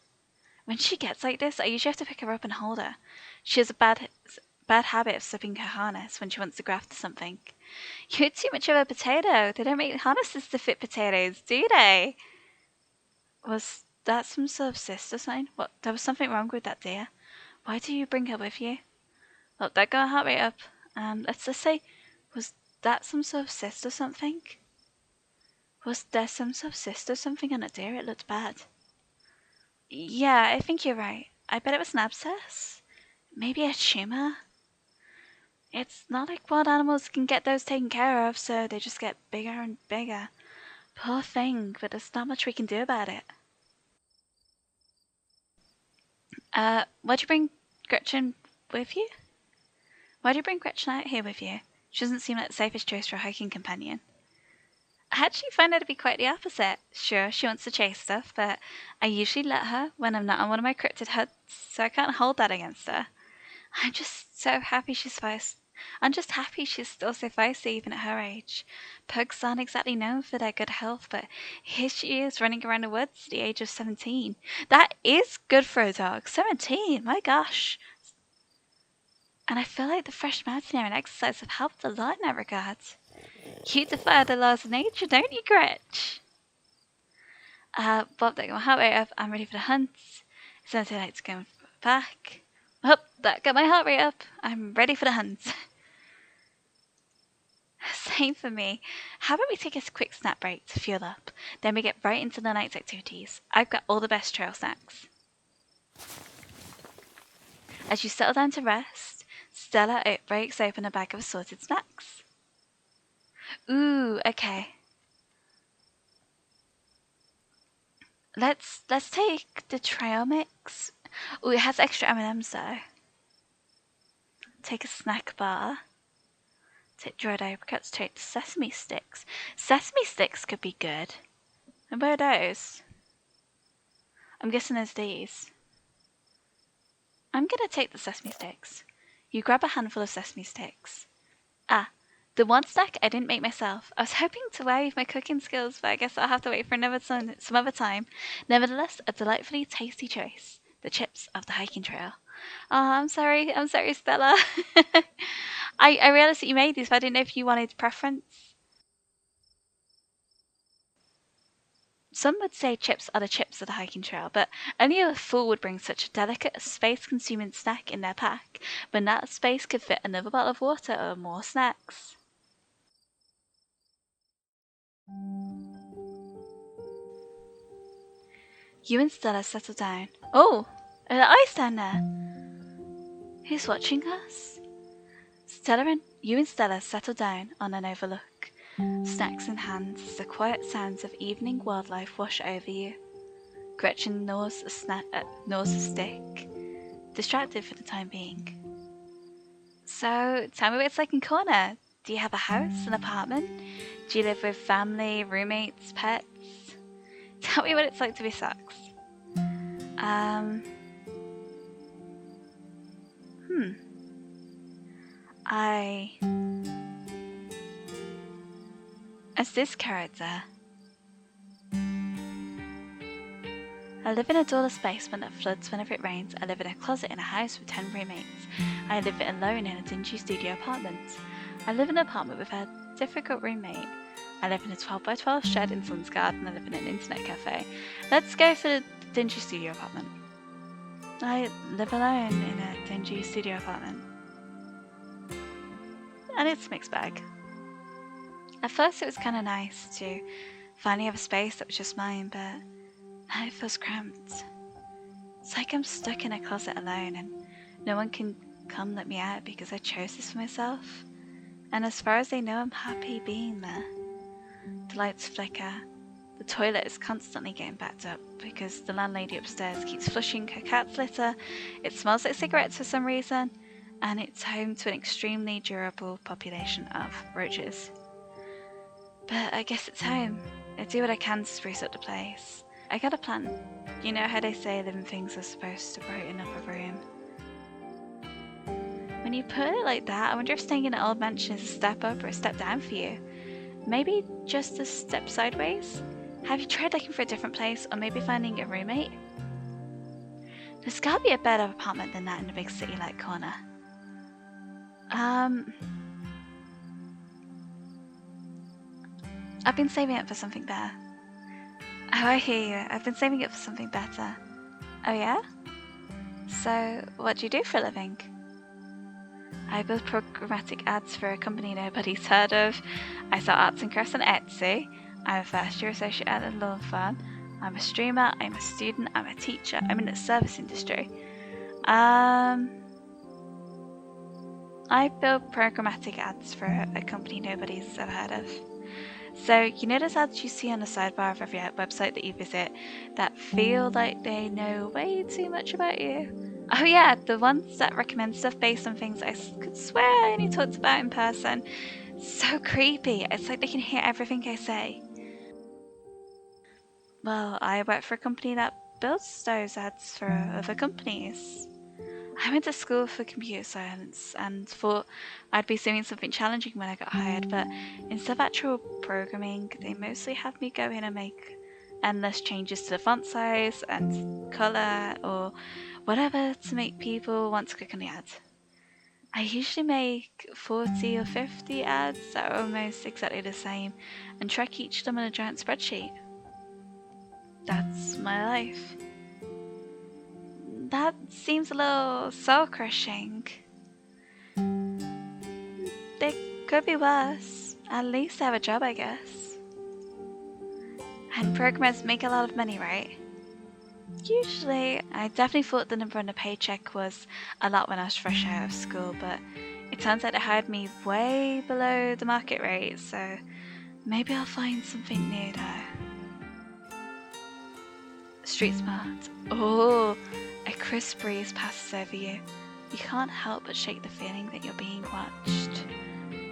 A: When she gets like this, I usually have to pick her up and hold her. She has a bad habit of slipping her harness when she wants to go after something. You're too much of a potato. They don't make harnesses to fit potatoes, do they? Was that some sort of sister sign? What? There was something wrong with that deer. Why do you bring her with you? Look, that got heart rate up. Let's just say, was that some sort of cyst or something? Was there some sort of cyst or something on a deer? It looked bad. Yeah, I think you're right. I bet it was an abscess. Maybe a tumor. It's not like wild animals can get those taken care of, so they just get bigger and bigger. Poor thing, but there's not much we can do about it. Why'd you bring Gretchen with you? Why'd you bring Gretchen out here with you? She doesn't seem like the safest choice for a hiking companion. I actually find her to be quite the opposite. Sure, she wants to chase stuff, but I usually let her when I'm not on one of my cryptid hunts, so I can't hold that against her. I'm just so happy she's feisty. I'm just happy she's still so feisty even at her age. Pugs aren't exactly known for their good health, but here she is running around the woods at the age of 17. That is good for a dog. 17, my gosh. And I feel like the fresh mountain air and exercise have helped a lot in that regard. You defy the laws of nature, don't you, Gretch? Bob, that got my heart rate up. I'm ready for the hunt. It's not too late to go back. Oh, that got my heart rate up. I'm ready for the hunt. Same for me. How about we take a quick snack break to fuel up, then we get right into the night's activities. I've got all the best trail snacks. As you settle down to rest, Stella breaks open a bag of assorted snacks. Ooh, okay. Let's take the trail mix. Ooh, it has extra M&Ms though. Take a snack bar. Take dried apricots, take the sesame sticks. Sesame sticks could be good. And where are those? I'm guessing there's these. I'm gonna take the sesame sticks. You grab a handful of sesame sticks. The one snack I didn't make myself. I was hoping to wave my cooking skills, but I guess I'll have to wait for some other time. Nevertheless, a delightfully tasty choice. The chips of the hiking trail. Oh, I'm sorry, Stella. I realized that you made these, but I didn't know if you wanted preference. Some would say chips are the chips of the hiking trail, but only a fool would bring such a delicate, space-consuming snack in their pack, when that space could fit another bottle of water or more snacks. You and Stella settle down. Oh, are the eyes down there? Who's watching us? You and Stella settle down on an overlook, snacks in hand as the quiet sounds of evening wildlife wash over you. Gretchen gnaws a stick, distracted for the time being. So, tell me what it's like in Corner. Do you have a house, an apartment? Do you live with family, roommates, pets? Tell me what it's like to be Socks. As this character, I live in a doorless basement that floods whenever it rains. I live in a closet in a house with 10 roommates. I live alone in a dingy studio apartment. I live in an apartment with a difficult roommate. I live in a 12 by 12 shed in Sun's garden. I live in an internet cafe. Let's go for the dingy studio apartment. I live alone in a dingy studio apartment. And it's a mixed bag. At first it was kind of nice to finally have a space that was just mine, but now it feels cramped. It's like I'm stuck in a closet alone and no one can come let me out because I chose this for myself. And as far as they know, I'm happy being there. The lights flicker. The toilet is constantly getting backed up because the landlady upstairs keeps flushing her cat's litter. It smells like cigarettes for some reason, and it's home to an extremely durable population of roaches. But I guess it's home. I do what I can to spruce up the place. I got a plan. You know how they say living things are supposed to brighten up a room? When you put it like that, I wonder if staying in an old mansion is a step up or a step down for you. Maybe just a step sideways? Have you tried looking for a different place, or maybe finding a roommate? There's gotta be a better apartment than that in a big city like Corner. I've been saving up for something better. Oh, I hear you. I've been saving up for something better. Oh yeah? So, what do you do for a living? I build programmatic ads for a company nobody's heard of. I sell arts and crafts on Etsy. I'm a first year associate at a law firm. I'm a streamer, I'm a student, I'm a teacher, I'm in the service industry. I build programmatic ads for a company nobody's ever heard of. So, you know those ads you see on the sidebar of every website that you visit that feel like they know way too much about you? Oh yeah, the ones that recommend stuff based on things I could swear I only talked about in person. So creepy. It's like they can hear everything I say. Well, I work for a company that builds those ads for other companies. I went to school for computer science and thought I'd be doing something challenging when I got hired, but instead of actual programming, they mostly have me go in and make endless changes to the font size and colour or whatever to make people want to click on the ad. I usually make 40 or 50 ads that are almost exactly the same and track each of them on a giant spreadsheet. That's my life. That seems a little soul-crushing. It could be worse. At least I have a job, I guess. And programmers make a lot of money, right? Usually. I definitely thought the number on the paycheck was a lot when I was fresh out of school, but it turns out they hired me way below the market rate, so maybe I'll find something new though. Street smart. Oh, a crisp breeze passes over you. You can't help but shake the feeling that you're being watched.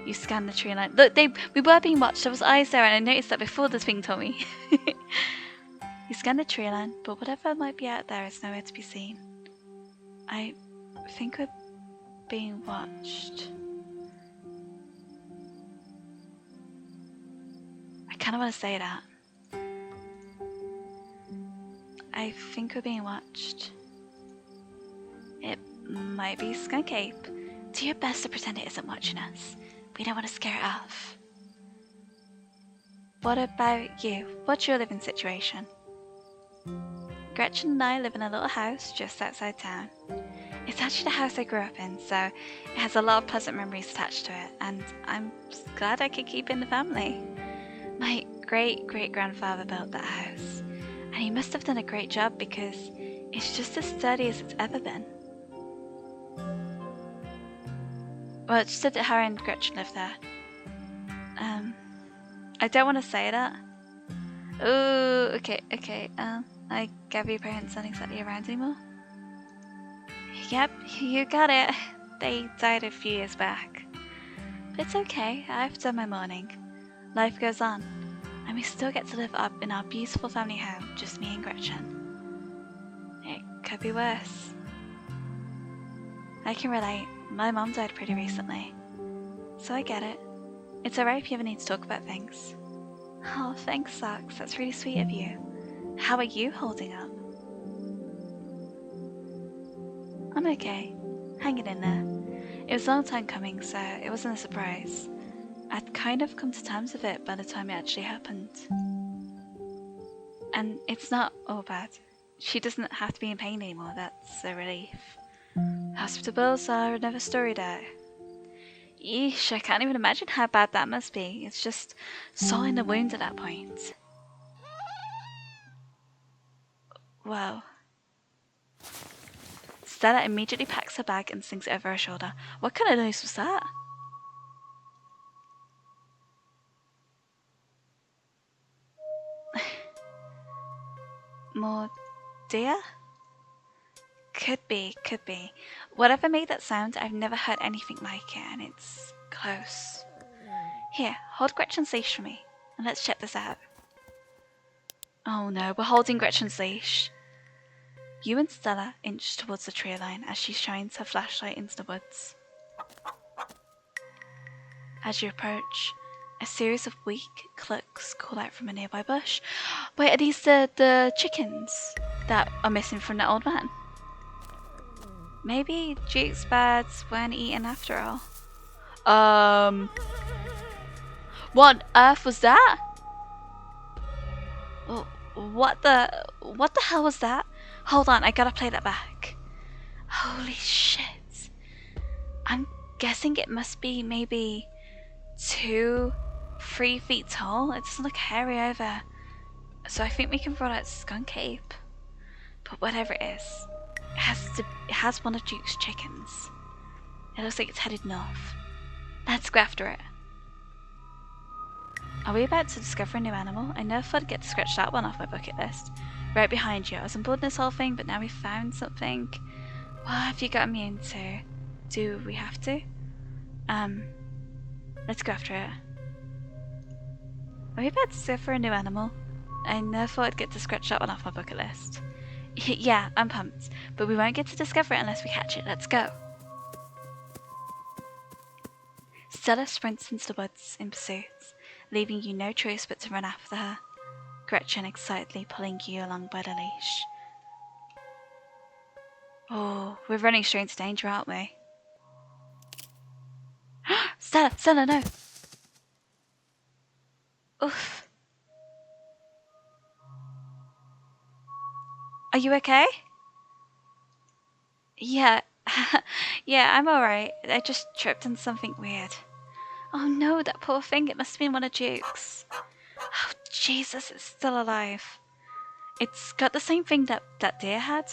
A: You scan the tree line. Look, we were being watched. There was eyes there, and I noticed that before this thing told me. You scan the tree line, but whatever might be out there is nowhere to be seen. I think we're being watched. I kind of want to say that. I think we're being watched. It might be Skunk Ape. Do your best to pretend it isn't watching us. We don't want to scare it off. What about you? What's your living situation? Gretchen and I live in a little house just outside town. It's actually the house I grew up in, so it has a lot of pleasant memories attached to it, and I'm glad I could keep in the family. My great-great-grandfather built that house, and he must have done a great job because it's just as sturdy as it's ever been. Well, it just said that her and Gretchen lived there. I don't want to say that. Ooh, okay. I gather your parents aren't exactly around anymore? Yep, you got it. They died a few years back. But it's okay, I've done my mourning. Life goes on, and we still get to live up in our beautiful family home, just me and Gretchen. It could be worse. I can relate. My mom died pretty recently. So I get it. It's alright if you ever need to talk about things. Oh, thanks, Socks. That's really sweet of you. How are you holding up? I'm okay. Hanging in there. It was a long time coming, so it wasn't a surprise. I'd kind of come to terms with it by the time it actually happened. And it's not all bad. She doesn't have to be in pain anymore, that's a relief. Hospital bills are another story though. Yeesh, I can't even imagine how bad that must be. It's just sawing the wound at that point. Whoa. Stella immediately packs her bag and slings it over her shoulder. What kind of noise was that? More deer? Could be. Whatever made that sound, I've never heard anything like it, and it's close. Here, hold Gretchen's leash for me, and let's check this out. Oh no, we're holding Gretchen's leash. You and Stella inch towards the tree line as she shines her flashlight into the woods. As you approach, A series of weak clucks call out from a nearby bush. Wait, are these the chickens that are missing from the old man? Maybe Juke's birds weren't eaten after all. What on earth was that? What the hell was that? Hold on, I gotta play that back. Holy shit. I'm guessing it must be maybe 2-3 feet tall. It doesn't look hairy over. So I think we can rule out skunk ape. But whatever it is, it has one of Juke's chickens. It looks like it's headed north. Let's go after it. Are we about to discover a new animal? I never thought I'd get to scratch that one off my bucket list. Right behind you. I was on board this whole thing, but now we've found something. What have you gotten me into? Do we have to? Let's go after it. Are we about to discover a new animal? I never thought I'd get to scratch that one off my bucket list. Yeah, I'm pumped. But we won't get to discover it unless we catch it. Let's go. Stella sprints into the woods in pursuit, leaving you no choice but to run after her, Gretchen excitedly pulling you along by the leash. Oh, we're running straight into danger, aren't we? Stella, no! Oof. Are you okay? Yeah, yeah, I'm alright. I just tripped on something weird. Oh no, that poor thing, it must have been one of Juke's. Oh, Jesus, it's still alive. It's got the same thing that deer had.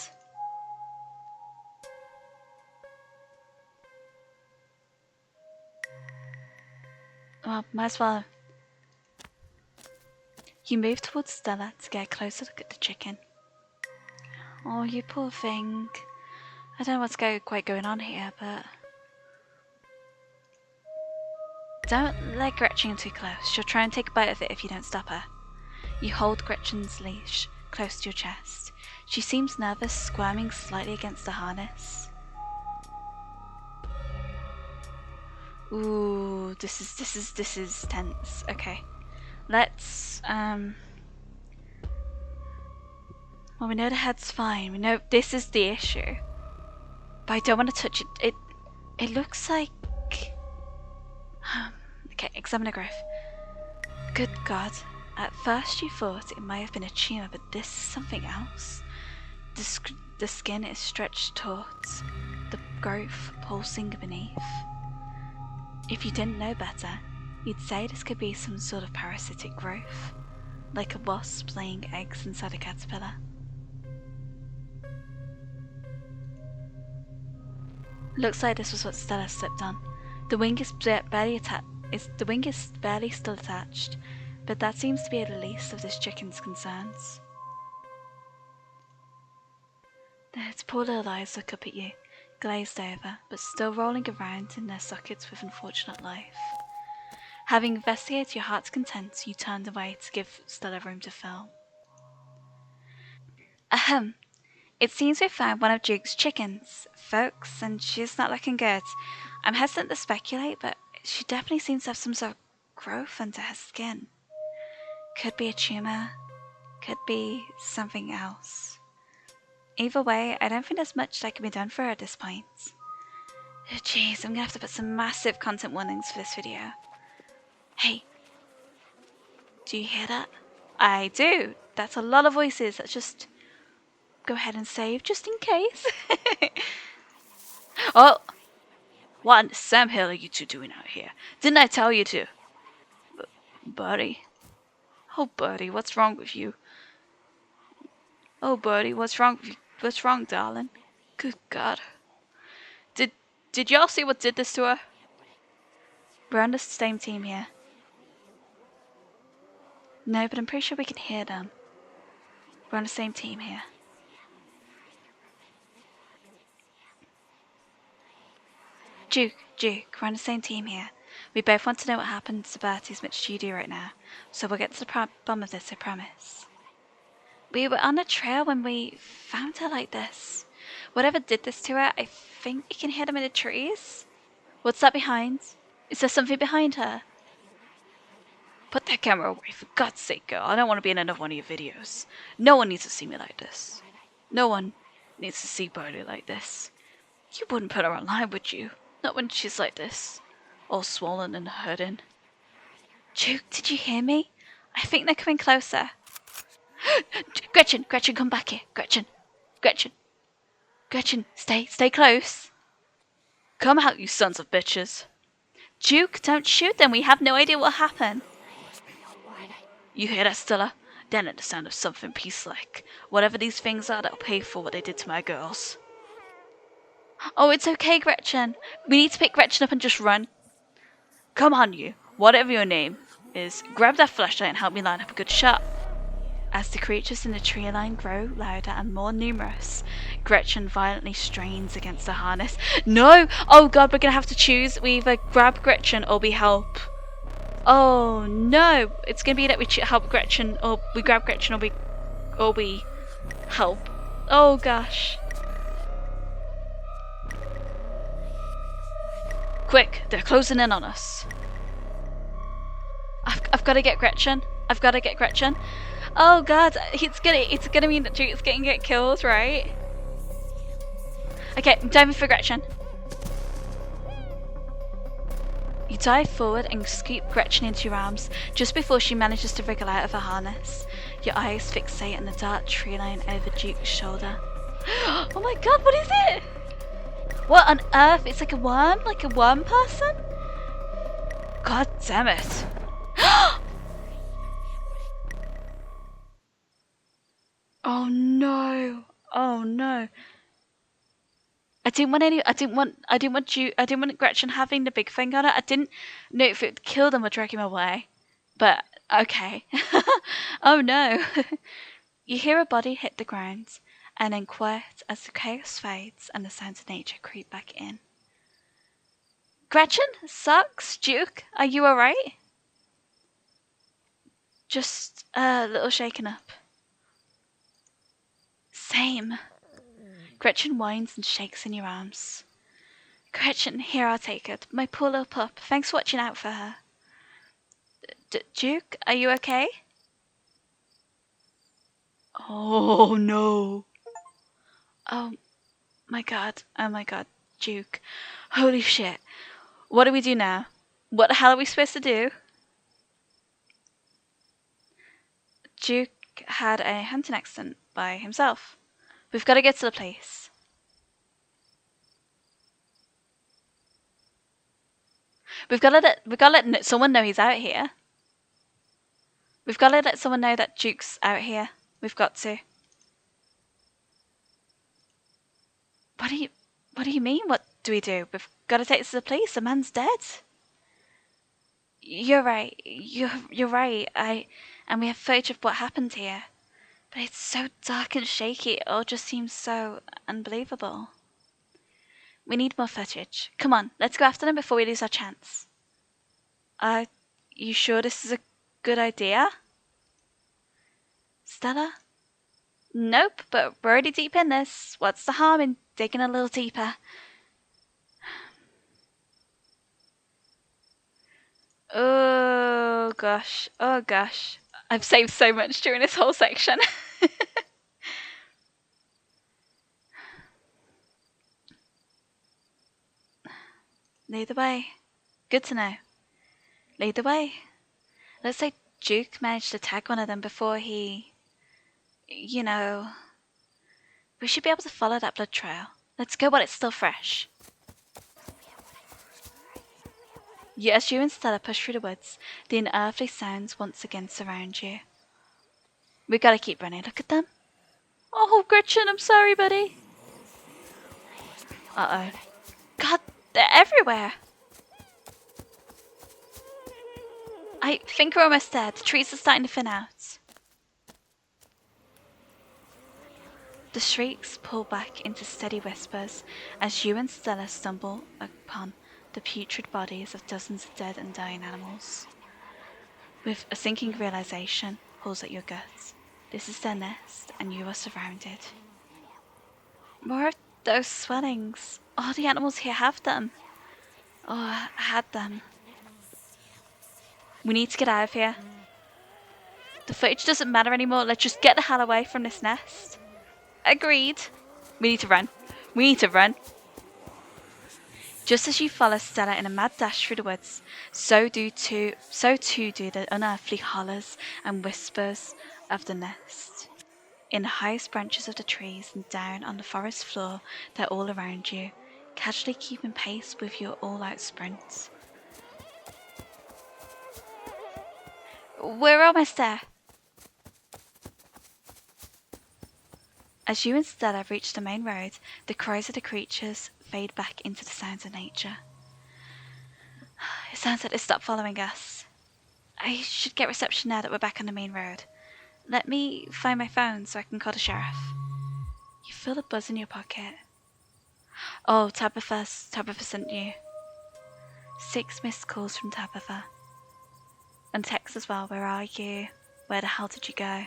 A: Well, might as well. You move towards Stella to get a closer look at the chicken. Oh, you poor thing. I don't know what's quite going on here, but... Don't let Gretchen in too close. She'll try and take a bite of it if you don't stop her. You hold Gretchen's leash close to your chest. She seems nervous, squirming slightly against the harness. Ooh, this is tense. Okay. Let's well, we know the head's fine. We know this is the issue. But I don't want to touch it. It looks like okay, examine the growth. Good God. At first you thought it might have been a tumor, but this is something else. The skin is stretched taut, the growth pulsing beneath. If you didn't know better, you'd say this could be some sort of parasitic growth, like a wasp laying eggs inside a caterpillar. Looks like this was what Stella slipped on. The wing is barely still attached, but that seems to be the least of this chicken's concerns. Its poor little eyes look up at you, glazed over, but still rolling around in their sockets with unfortunate life. Having investigated your heart's content, you turned away to give Stella room to fill. Ahem. It seems we found one of Juke's chickens, folks, and she's not looking good. I'm hesitant to speculate, but she definitely seems to have some sort of growth under her skin. Could be a tumor, could be something else. Either way, I don't think there's much that can be done for her at this point. Oh, jeez, I'm gonna have to put some massive content warnings for this video. Hey, do you hear that? I do. That's a lot of voices. Let's just go ahead and save just in case. Oh, what in Sam Hill are you two doing out here? Didn't I tell you to? Buddy. Oh, buddy, what's wrong with you? Oh, buddy, what's wrong with you? What's wrong, darling? Good God. Did y'all see what did this to her? We're on the same team here. No, but I'm pretty sure we can hear them. We're on the same team here. Juke, we're on the same team here. We both want to know what happened to Bertie as much as you do right now, so we'll get to the bottom of this, I promise. We were on a trail when we found her like this. Whatever did this to her, I think we can hear them in the trees. What's that behind? Is there something behind her? Put that camera away, for God's sake, girl. I don't want to be in another one of your videos. No one needs to see me like this. No one needs to see Bodhi like this. You wouldn't put her online, would you? Not when she's like this. All swollen and hurting. Juke, did you hear me? I think they're coming closer. Gretchen, come back here. Gretchen, stay close. Come out, you sons of bitches. Juke, don't shoot them. We have no idea what happened. You hear that, Stella? Then at the sound of something peace-like. Whatever these things are, they'll pay for what they did to my girls. Oh, it's okay, Gretchen. We need to pick Gretchen up and just run. Come on, you. Whatever your name is, grab that flashlight and help me line up a good shot. As the creatures in the tree line grow louder and more numerous, Gretchen violently strains against the harness. No! Oh god, we're gonna have to choose. We either grab Gretchen or we help. Oh no! It's gonna be that we help Gretchen, or we grab Gretchen, or we help. Oh gosh. Quick, they're closing in on us. I've got to get Gretchen. Oh god, it's gonna mean that Juke's gonna get killed, right? Okay, I'm diving for Gretchen. You dive forward and scoop Gretchen into your arms just before she manages to wriggle out of her harness. Your eyes fixate on the dark tree line over Juke's shoulder. Oh my god, what is it? What on earth? It's like a worm person? God damn it. Oh no. I didn't want Gretchen having the big thing on her. I didn't know if it would kill them or drag him away. But okay. Oh no. You hear a body hit the ground, and then quiet as the chaos fades and the sounds of nature creep back in. Gretchen? Socks? Juke? Are you alright? Just a little shaken up. Same. Gretchen whines and shakes in your arms. Gretchen, here, I'll take it. My poor little pup. Thanks for watching out for her. Juke, are you okay? Oh no. Oh my god, Juke. Holy shit. What do we do now? What the hell are we supposed to do? Juke had a hunting accident by himself. We've got to get to the place. We've got to let someone know he's out here. We've got to let someone know that Juke's out here. We've got to. What do you mean? What do we do? We've got to take this to the police. The man's dead. You're right. You're right. And we have footage of what happened here. But it's so dark and shaky. It all just seems so unbelievable. We need more footage. Come on, let's go after them before we lose our chance. You sure this is a good idea? Stella? Nope, but we're already deep in this. What's the harm in digging a little deeper? Oh gosh. I've saved so much during this whole section. Lead the way. Good to know. Lead the way. Looks like Juke managed to tag one of them before he... You know... We should be able to follow that blood trail. Let's go while it's still fresh. As you and Stella push through the woods, the unearthly sounds once again surround you. We gotta keep running. Look at them. Oh, Gretchen, I'm sorry, buddy. Uh-oh. God, they're everywhere. I think we're almost there. The trees are starting to thin out. The shrieks pull back into steady whispers as you and Stella stumble upon the putrid bodies of dozens of dead and dying animals. With a sinking realization pulls at your guts. This is their nest, and you are surrounded. More of those swellings. All the animals here have them. Or had them. We need to get out of here. The footage doesn't matter anymore. Let's just get the hell away from this nest. Agreed. We need to run. We need to run. Just as you follow Stella in a mad dash through the woods, so too do the unearthly hollers and whispers of the nest. In the highest branches of the trees and down on the forest floor, they're all around you, casually keeping pace with your all-out sprint. We're almost there. As you and Stella reach the main road, the cries of the creatures fade back into the sounds of nature. It sounds like they stopped following us. I should get reception now that we're back on the main road. Let me find my phone so I can call the sheriff. You feel a buzz in your pocket. Oh, Tabitha sent you. 6 missed calls from Tabitha. And text as well. Where are you? Where the hell did you go?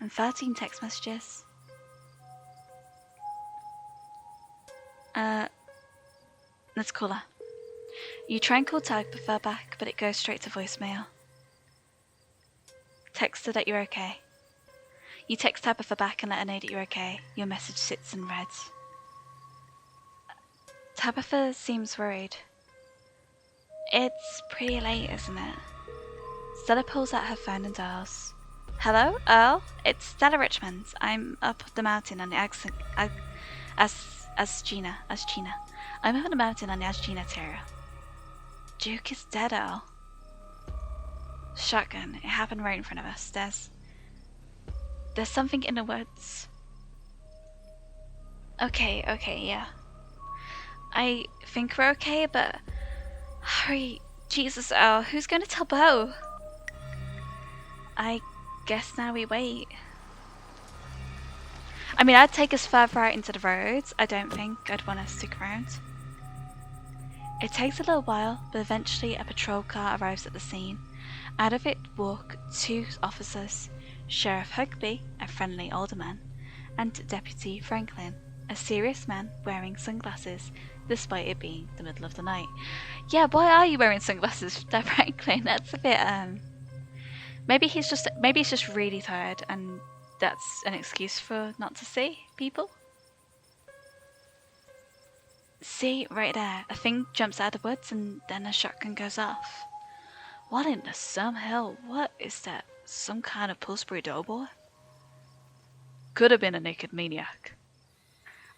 A: And 13 text messages. Let's call her. You try and call Tabitha back, but it goes straight to voicemail. Text her that you're okay. You text Tabitha back and let her know that you're okay. Your message sits and reads. Tabitha seems worried. It's pretty late, isn't it? Stella pulls out her phone and dials. Hello, Earl? It's Stella Richmond. I'm up the mountain on the Asgina. I'm up on the mountain on the Asgina Terra. Juke is dead, Earl. Shotgun. It happened right in front of us. There's something in the woods. Okay, yeah. I think we're okay, but hurry. Jesus, Earl, who's going to tell Bo? I guess now we wait. I mean, I'd take us further out into the roads. I don't think I'd want to stick around. It takes a little while, but eventually a patrol car arrives at the scene. Out of it walk 2 officers, Sheriff Hugby, a friendly older man, and Deputy Franklin, a serious man wearing sunglasses, despite it being the middle of the night. Yeah, why are you wearing sunglasses, Franklin? That's a bit, maybe it's just really tired, and that's an excuse for not to see people. See, right there, a thing jumps out of the woods and then a shotgun goes off. What in the some hell? What is that? Some kind of Pillsbury Doughboy? Could have been a naked maniac.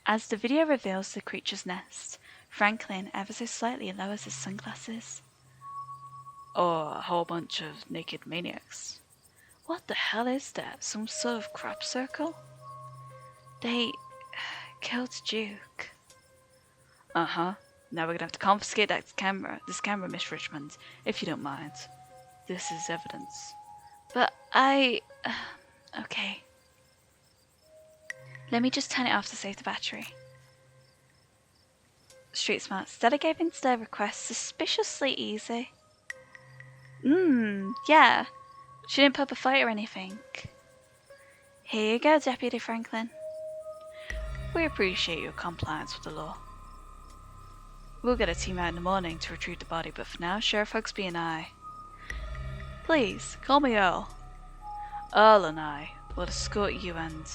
A: As the video reveals the creature's nest, Franklin ever so slightly lowers his sunglasses. Or a whole bunch of naked maniacs. What the hell is that? Some sort of crop circle? They killed Juke. Uh-huh. Now we're gonna have to confiscate this camera, Miss Richmond, if you don't mind. This is evidence. But okay. Let me just turn it off to save the battery. Street smart. Stella gave in to their request suspiciously easy. Yeah. She didn't put up a fight or anything. Here you go, Deputy Franklin. We appreciate your compliance with the law. We'll get a team out in the morning to retrieve the body, but for now, Sheriff Huxby and I... Please, call me Earl. Earl and I will escort you and...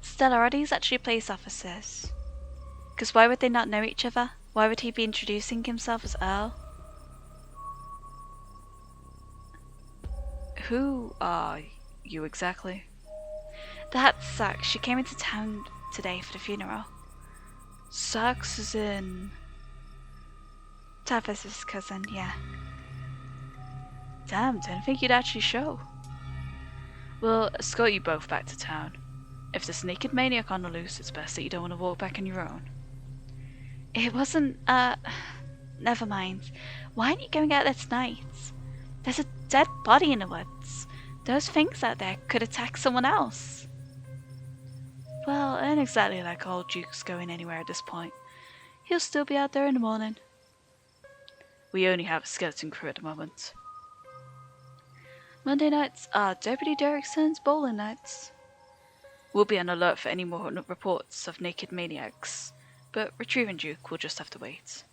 A: Stella, are these actually police officers? Because why would they not know each other? Why would he be introducing himself as Earl? Who are you exactly? That's Socks. She came into town today for the funeral. Socks is in... Tabitha's cousin, yeah. Damn, didn't think you'd actually show. We'll escort you both back to town. If there's a naked maniac on the loose, it's best that you don't want to walk back on your own. It wasn't, never mind. Why aren't you going out there tonight? There's a dead body in the woods. Those things out there could attack someone else. Well, it ain't exactly like old Juke's going anywhere at this point. He'll still be out there in the morning. We only have a skeleton crew at the moment. Monday nights are Deputy Derrickson's bowling nights. We'll be on alert for any more reports of naked maniacs, but retrieving Juke will just have to wait.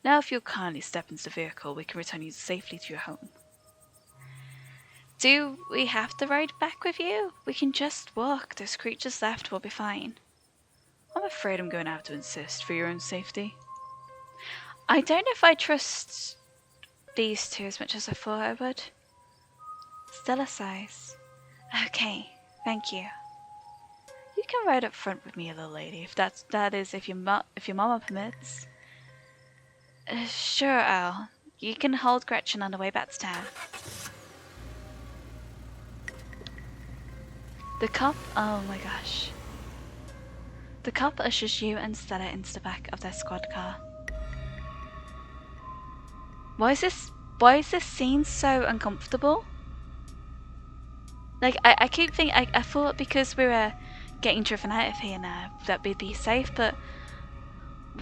A: Now if you'll kindly step into the vehicle, we can return you safely to your home. Do we have to ride back with you? We can just walk. There's creatures left, we'll be fine. I'm afraid I'm going to have to insist for your own safety. I don't know if I trust these two as much as I thought I would. Stella sighs. Okay, thank you. You can ride up front with me, little lady, if your mama permits. Sure, Al. You can hold Gretchen on the way back to town. The cop, oh my gosh. The cop ushers you and Stella into the back of their squad car. Why is this scene so uncomfortable? Like, I keep thinking, I thought because we were getting driven out of here now that we'd be safe, but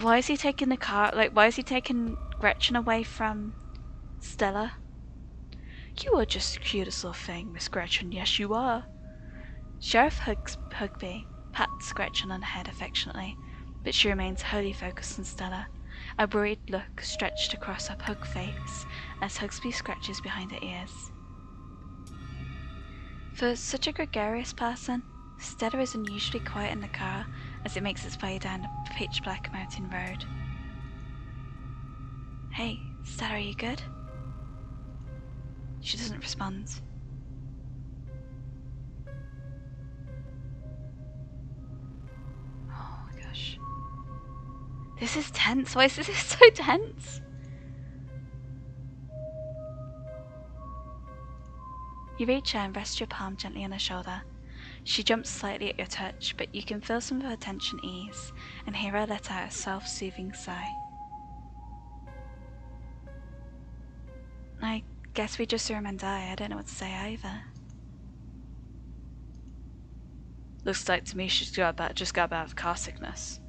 A: why is he taking the car, like, why is he taking Gretchen away from Stella? You are just the cutest little thing, Miss Gretchen, yes you are. Sheriff Hugby pats Gretchen on the head affectionately, but she remains wholly focused on Stella. A worried look stretched across her pug face as Hugsby scratches behind her ears. For such a gregarious person, Stella is unusually quiet in the car as it makes its way down a pitch-black mountain road. Hey, Stella, are you good? She doesn't respond. Oh my gosh. This is tense. Why is this so tense? You reach her and rest your palm gently on her shoulder. She jumps slightly at your touch, but you can feel some of her tension ease and hear her let out a self-soothing sigh. I guess we just saw him and die. I don't know what to say either. Looks like to me she's just got about car sickness.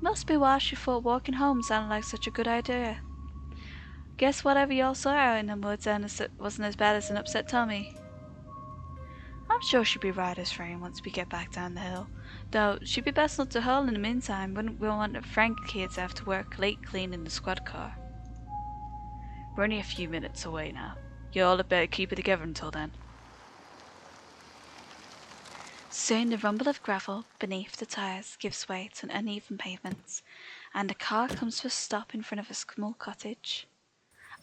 A: Must be why she thought walking home sounded like such a good idea. Guess whatever y'all saw out in the woods wasn't as bad as an upset tummy. I'm sure she'll be right as rain once we get back down the hill. Though she'd be best not to hurl in the meantime. Wouldn't we want the Frank kids to have to work late cleaning the squad car? We're only a few minutes away now. You all had better keep it together until then. Soon the rumble of gravel beneath the tires gives way to an uneven pavement, and the car comes to a stop in front of a small cottage.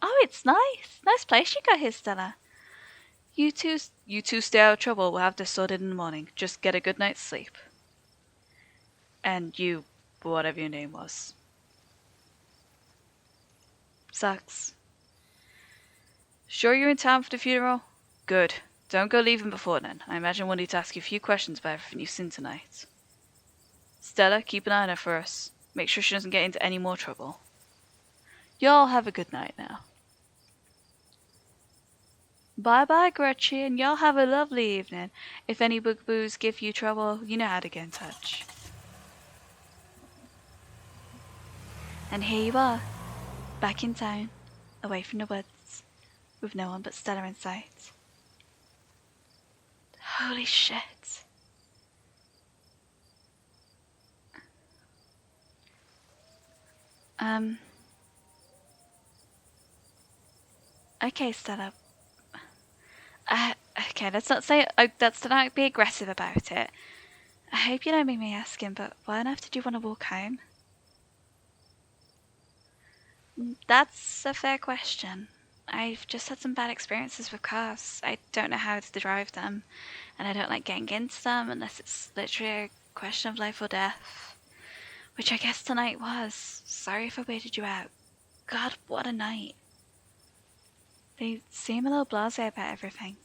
A: Oh, it's nice. Nice place you got here, Stella. You two stay out of trouble. We'll have this sorted in the morning. Just get a good night's sleep. And you, whatever your name was. Socks. Sure you're in town for the funeral? Good. Don't go leaving before then. I imagine we'll need to ask you a few questions about everything you've seen tonight. Stella, keep an eye on her for us. Make sure she doesn't get into any more trouble. Y'all have a good night now. Bye-bye, Gretchen. Y'all have a lovely evening. If any bugaboos give you trouble, you know how to get in touch. And here you are, back in town, away from the woods, with no one but Stella in sight. Holy shit. Okay, Stella. Okay, let's not be aggressive about it. I hope you don't mind me asking, but why on earth did you want to walk home? That's a fair question. I've just had some bad experiences with cars. I don't know how to drive them, and I don't like getting into them unless it's literally a question of life or death. Which I guess tonight was. Sorry if I waited you out. God, what a night. They seem a little blasé about everything.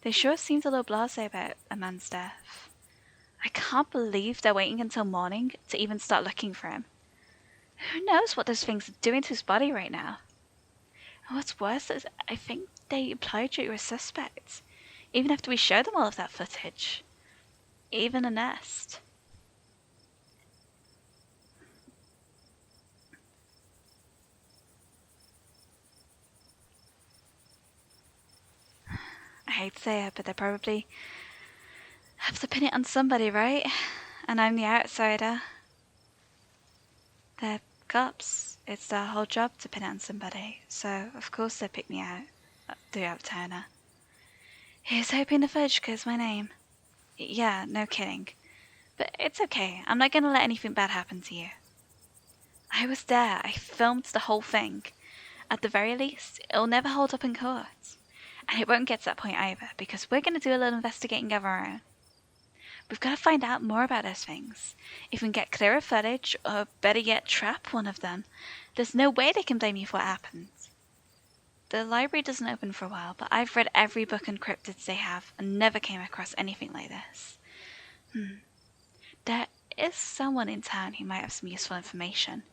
A: They sure seemed a little blasé about a man's death. I can't believe they're waiting until morning to even start looking for him. Who knows what those things are doing to his body right now? And what's worse is I think they implied you were a suspect, even after we showed them all of that footage. Even a nest. I hate to say it, but they probably have to pin it on somebody, right? And I'm the outsider. They're cops. It's their whole job to pin it on somebody, so of course they pick me out. The out-of-towner. Here's hoping the fudge cause my name. Yeah, no kidding. But it's okay. I'm not gonna let anything bad happen to you. I was there. I filmed the whole thing. At the very least, it'll never hold up in court. And it won't get to that point either, because we're gonna do a little investigating of our own. We've got to find out more about those things. If we can get clearer footage, or better yet, trap one of them, there's no way they can blame you for what happened. The library doesn't open for a while, but I've read every book on cryptids they have and never came across anything like this. There is someone in town who might have some useful information.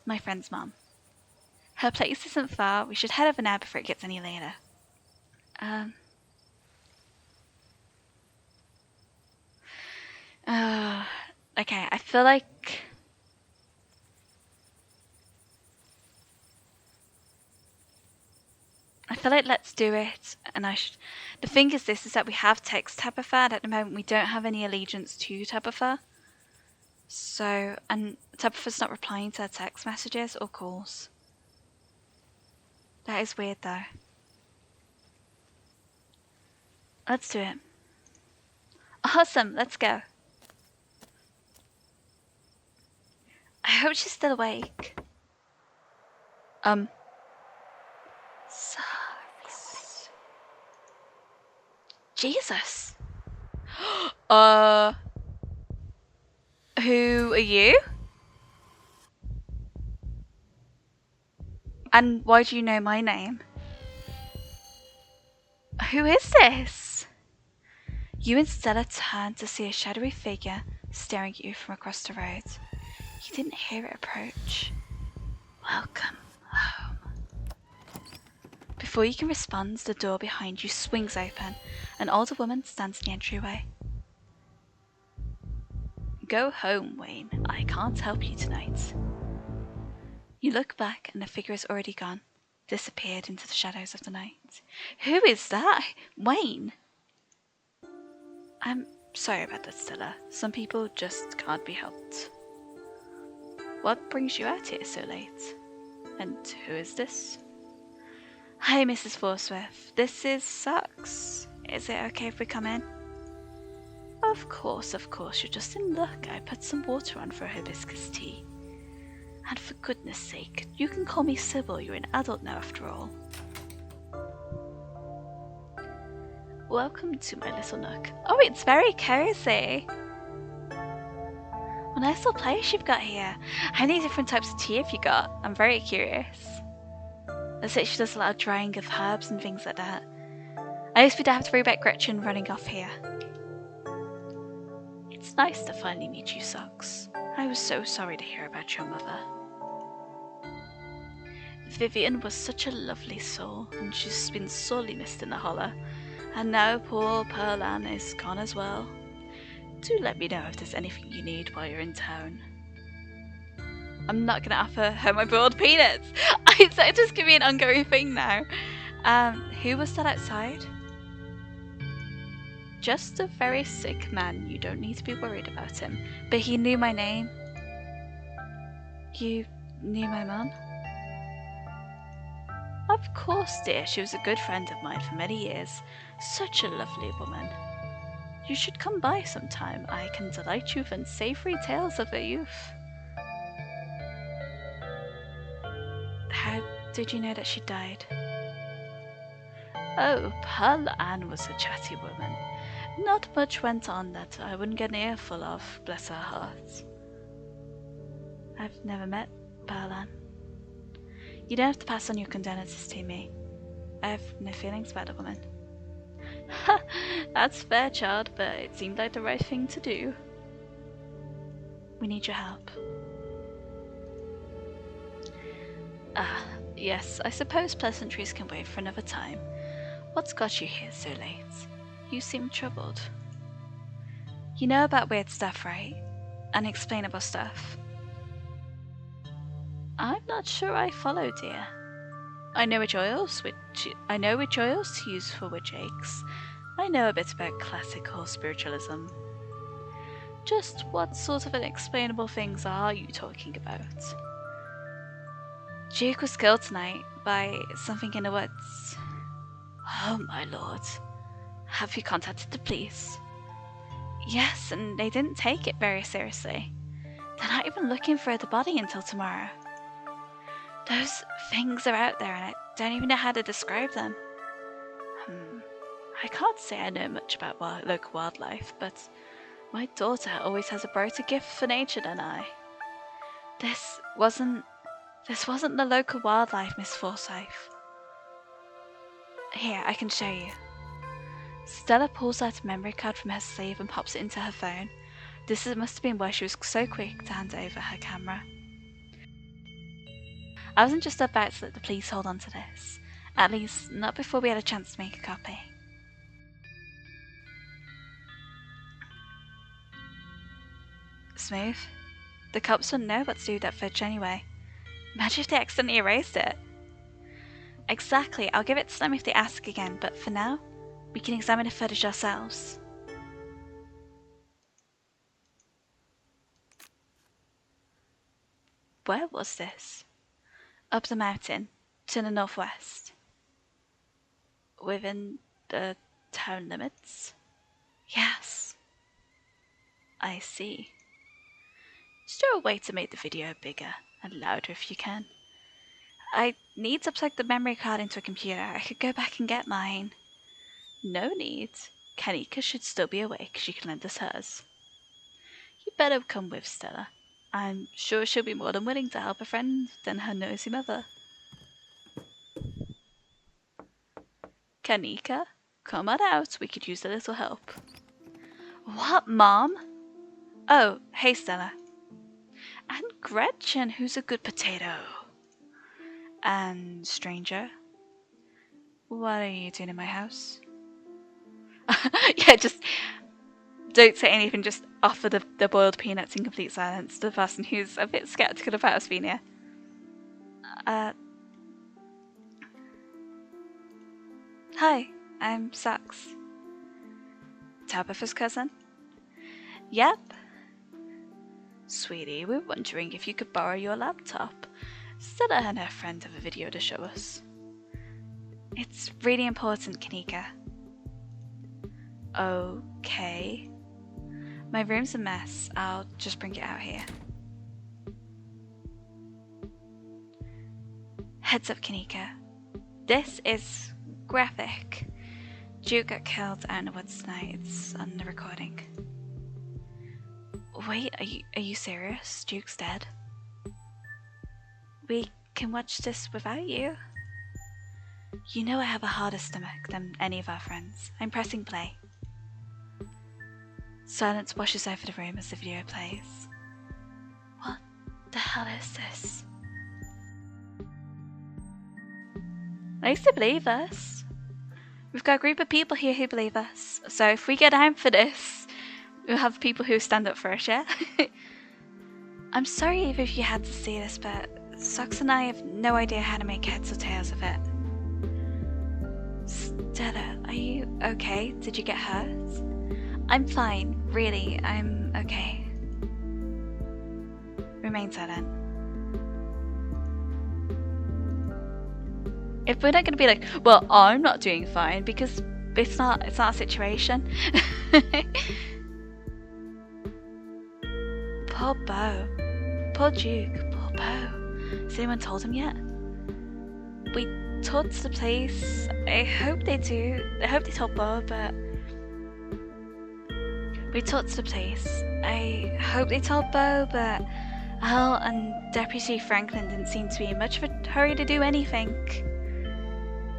A: My friend's mom. Her place isn't far. We should head over now before it gets any later. Okay, I feel like let's do it, and the thing is that we have text Tabitha, and at the moment we don't have any allegiance to Tabitha. So, and Tabitha's not replying to her text messages or calls. That is weird though. Let's do it. Awesome, let's go. I hope she's still awake. Sucks. Jesus. Who are you? And why do you know my name? Who is this? You and Stella turned to see a shadowy figure staring at you from across the road. You didn't hear it approach. Welcome home. Before you can respond, the door behind you swings open. An older woman stands in the entryway. Go home, Wayne. I can't help you tonight. You look back and the figure is already gone, disappeared into the shadows of the night. Who is that? Wayne? I'm sorry about that, Stella. Some people just can't be helped. What brings you out here so late? And who is this? Hi, Mrs. Forthworth. This is Socks. Is it okay if we come in? Of course. You're just in luck. I put some water on for hibiscus tea. And for goodness sake, you can call me Sybil. You're an adult now, after all. Welcome to my little nook. Oh, it's very cozy. What nice little place you've got here. How many different types of tea have you got? I'm very curious. Looks like she does a lot of drying of herbs and things like that. I guess we don't have to worry about Gretchen running off here. It's nice to finally meet you, Socks. I was so sorry to hear about your mother. Vivian was such a lovely soul, and she's been sorely missed in the Hollow. And now poor Pearl Ann is gone as well. Do let me know if there's anything you need while you're in town. I'm not going to offer her my boiled peanuts. It's just going to be an ongoing thing now. Who was that outside? Just a very sick man. You don't need to be worried about him. But he knew my name. You knew my mum? Of course, dear. She was a good friend of mine for many years. Such a lovely woman. You should come by sometime. I can delight you with unsavory tales of her youth. How did you know that she died? Oh, Pearl Ann was a chatty woman. Not much went on that I wouldn't get an earful of, bless her heart. I've never met Pearl Ann. You don't have to pass on your condolences to me. I have no feelings about the woman. Ha! That's fair, child, but it seemed like the right thing to do. We need your help. Yes, I suppose pleasantries can wait for another time. What's got you here so late? You seem troubled. You know about weird stuff, right? Unexplainable stuff. I'm not sure I follow, dear. I know which oils to use for witch aches. I know a bit about classical spiritualism. Just what sort of unexplainable things are you talking about? Juke was killed tonight by something in the woods. Oh my lord. Have you contacted the police? Yes, and they didn't take it very seriously. They're not even looking for the body until tomorrow. Those things are out there and I don't even know how to describe them. I can't say I know much about local wildlife, but my daughter always has a brighter gift for nature than I. This wasn't the local wildlife, Miss Forsyth. Here, I can show you. Stella pulls out a memory card from her sleeve and pops it into her phone. Must have been why she was so quick to hand over her camera. I wasn't just about to let the police hold on to this. At least, not before we had a chance to make a copy. Smooth. The cops wouldn't know what to do with that footage anyway. Imagine if they accidentally erased it. Exactly, I'll give it to them if they ask again, but for now, we can examine the footage ourselves. Where was this? Up the mountain, to the northwest. Within the town limits? Yes. I see. Is there a way to make the video bigger and louder if you can? I need to plug the memory card into a computer. I could go back and get mine. No need. Kanika should still be awake. She can lend us hers. You better come with, Stella. I'm sure she'll be more than willing to help a friend than her nosy mother. Kanika, come on out. We could use a little help. What, Mom? Oh, hey, Stella. And Gretchen, who's a good potato. And stranger, what are you doing in my house? Yeah, just don't say anything, just offer the boiled peanuts in complete silence to the person who's a bit skeptical about us being here. Hi, I'm Socks. Tabitha's cousin? Yep. Sweetie, we're wondering if you could borrow your laptop. Stella and her friend have a video to show us. It's really important, Kanika. Okay. My room's a mess. I'll just bring it out here. Heads up, Kanika. This is graphic. Juke got killed out in the woods tonight. It's on the recording. Wait, are you serious? Juke's dead? We can watch this without you. You know I have a harder stomach than any of our friends. I'm pressing play. Silence washes over the room as the video plays. What the hell is this? Nice to believe us. We've got a group of people here who believe us. So if we get down for this, we'll have people who stand up for us, yeah? I'm sorry if you had to see this, but Socks and I have no idea how to make heads or tails of it. Stella, are you okay? Did you get hurt? I'm fine, really, I'm okay. Remain silent. If we're not gonna be like, well, I'm not doing fine, because it's not a situation. Poor Beau. Poor Juke. Poor Beau. Has anyone told him yet? We talked to the police. I hope they do. I hope they told Beau, but... We talked to the police. I hope they told Beau, but Al and Deputy Franklin didn't seem to be in much of a hurry to do anything.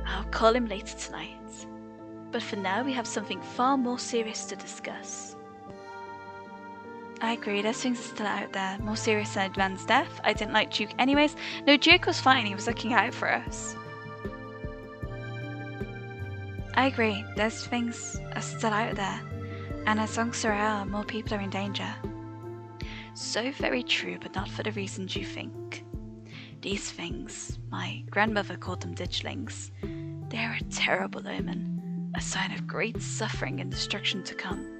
A: I'll call him later tonight. But for now, we have something far more serious to discuss. I agree, there's things still out there, more serious than a man's death. I didn't like Juke anyways. No, Juke was fine, he was looking out for us. I agree, those things are still out there. And as songs are out, more people are in danger. So very true, but not for the reasons you think. These things, my grandmother called them ditchlings, they are a terrible omen, a sign of great suffering and destruction to come.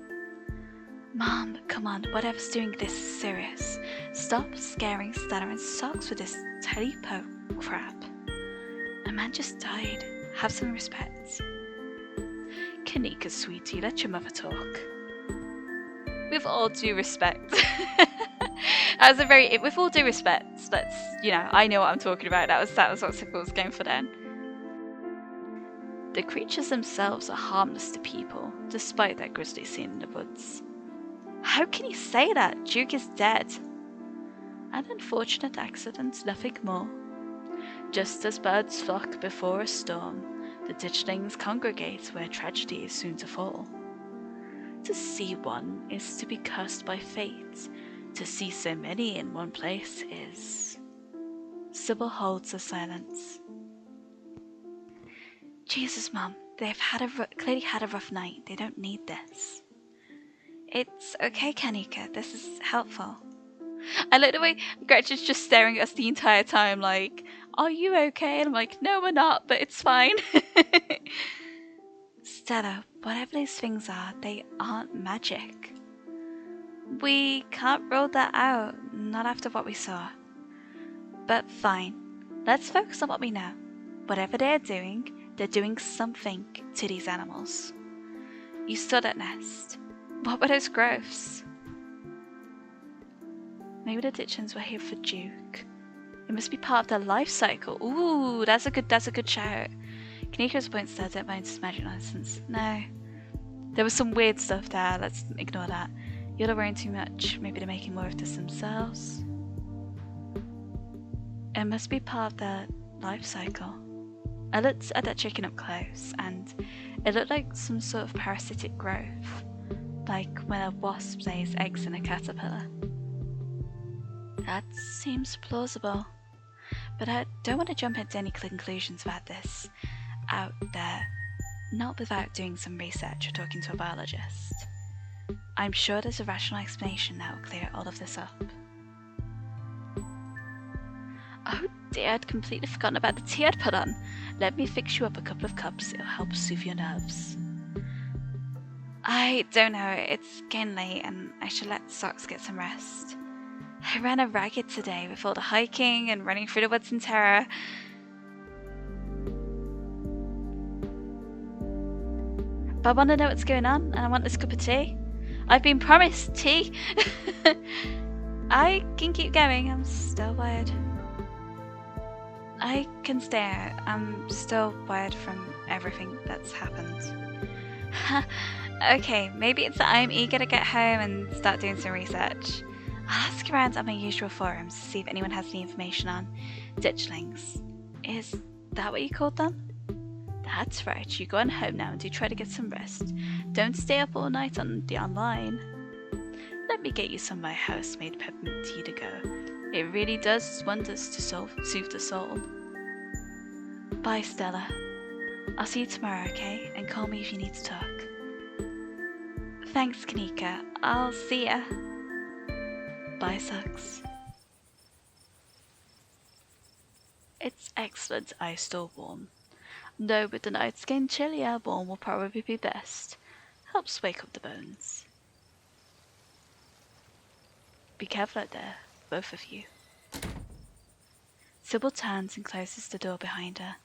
A: Mom, come on, whatever's doing this is serious. Stop scaring Stella and Socks with this telepo crap. A man just died. Have some respect. Kanika, sweetie, let your mother talk. With all due respect. With all due respect, I know what I'm talking about. That was what Sybil was going for then. The creatures themselves are harmless to people, despite that grisly scene in the woods. How can you say that? Juke is dead. An unfortunate accident, nothing more. Just as birds flock before a storm, the ditchlings congregate where tragedy is soon to fall. To see one is to be cursed by fate. To see so many in one place is... Sybil holds a silence. Jesus, Mum, they've clearly had a rough night. They don't need this. It's okay, Kanika. This is helpful. I like the way Gretchen's just staring at us the entire time, like, are you okay? And I'm like, no, we're not, but it's fine. Stella, whatever those things are, they aren't magic. We can't rule that out, not after what we saw. But fine, let's focus on what we know. Whatever they're doing something to these animals. You saw that nest. What were those growths? Maybe the ditchins were here for Juke. It must be part of their life cycle. Ooh, that's a good shout. Kanika's point said don't mind this magic nonsense. No. There was some weird stuff there, let's ignore that. You're not worrying too much. Maybe they're making more of this themselves. It must be part of their life cycle. I looked at that chicken up close, and it looked like some sort of parasitic growth. Like when a wasp lays eggs in a caterpillar. That seems plausible. But I don't want to jump into any conclusions about this out there. Not without doing some research or talking to a biologist. I'm sure there's a rational explanation that will clear all of this up. Oh dear, I'd completely forgotten about the tea I'd put on. Let me fix you up a couple of cups, it'll help soothe your nerves. I don't know, it's getting late and I should let Socks get some rest. I ran a ragged today with all the hiking and running through the woods in terror. But I want to know what's going on and I want this cup of tea. I've been promised tea. I can keep going, I'm still wired. I can stay out, I'm still wired from everything that's happened. Okay, maybe it's that I'm eager to get home and start doing some research. I'll ask around on my usual forums to see if anyone has any information on ditchlings. Is that what you called them? That's right, you go on home now and do try to get some rest. Don't stay up all night on the online. Let me get you some of my house-made peppermint tea to go. It really does wonders to soothe the soul. Bye, Stella. I'll see you tomorrow, okay? And call me if you need to talk. Thanks, Kanika. I'll see ya. Bye, Socks. It's excellent iced or warm. Though with the nights getting chillier, warm will probably be best. Helps wake up the bones. Be careful out there, both of you. Sybil turns and closes the door behind her.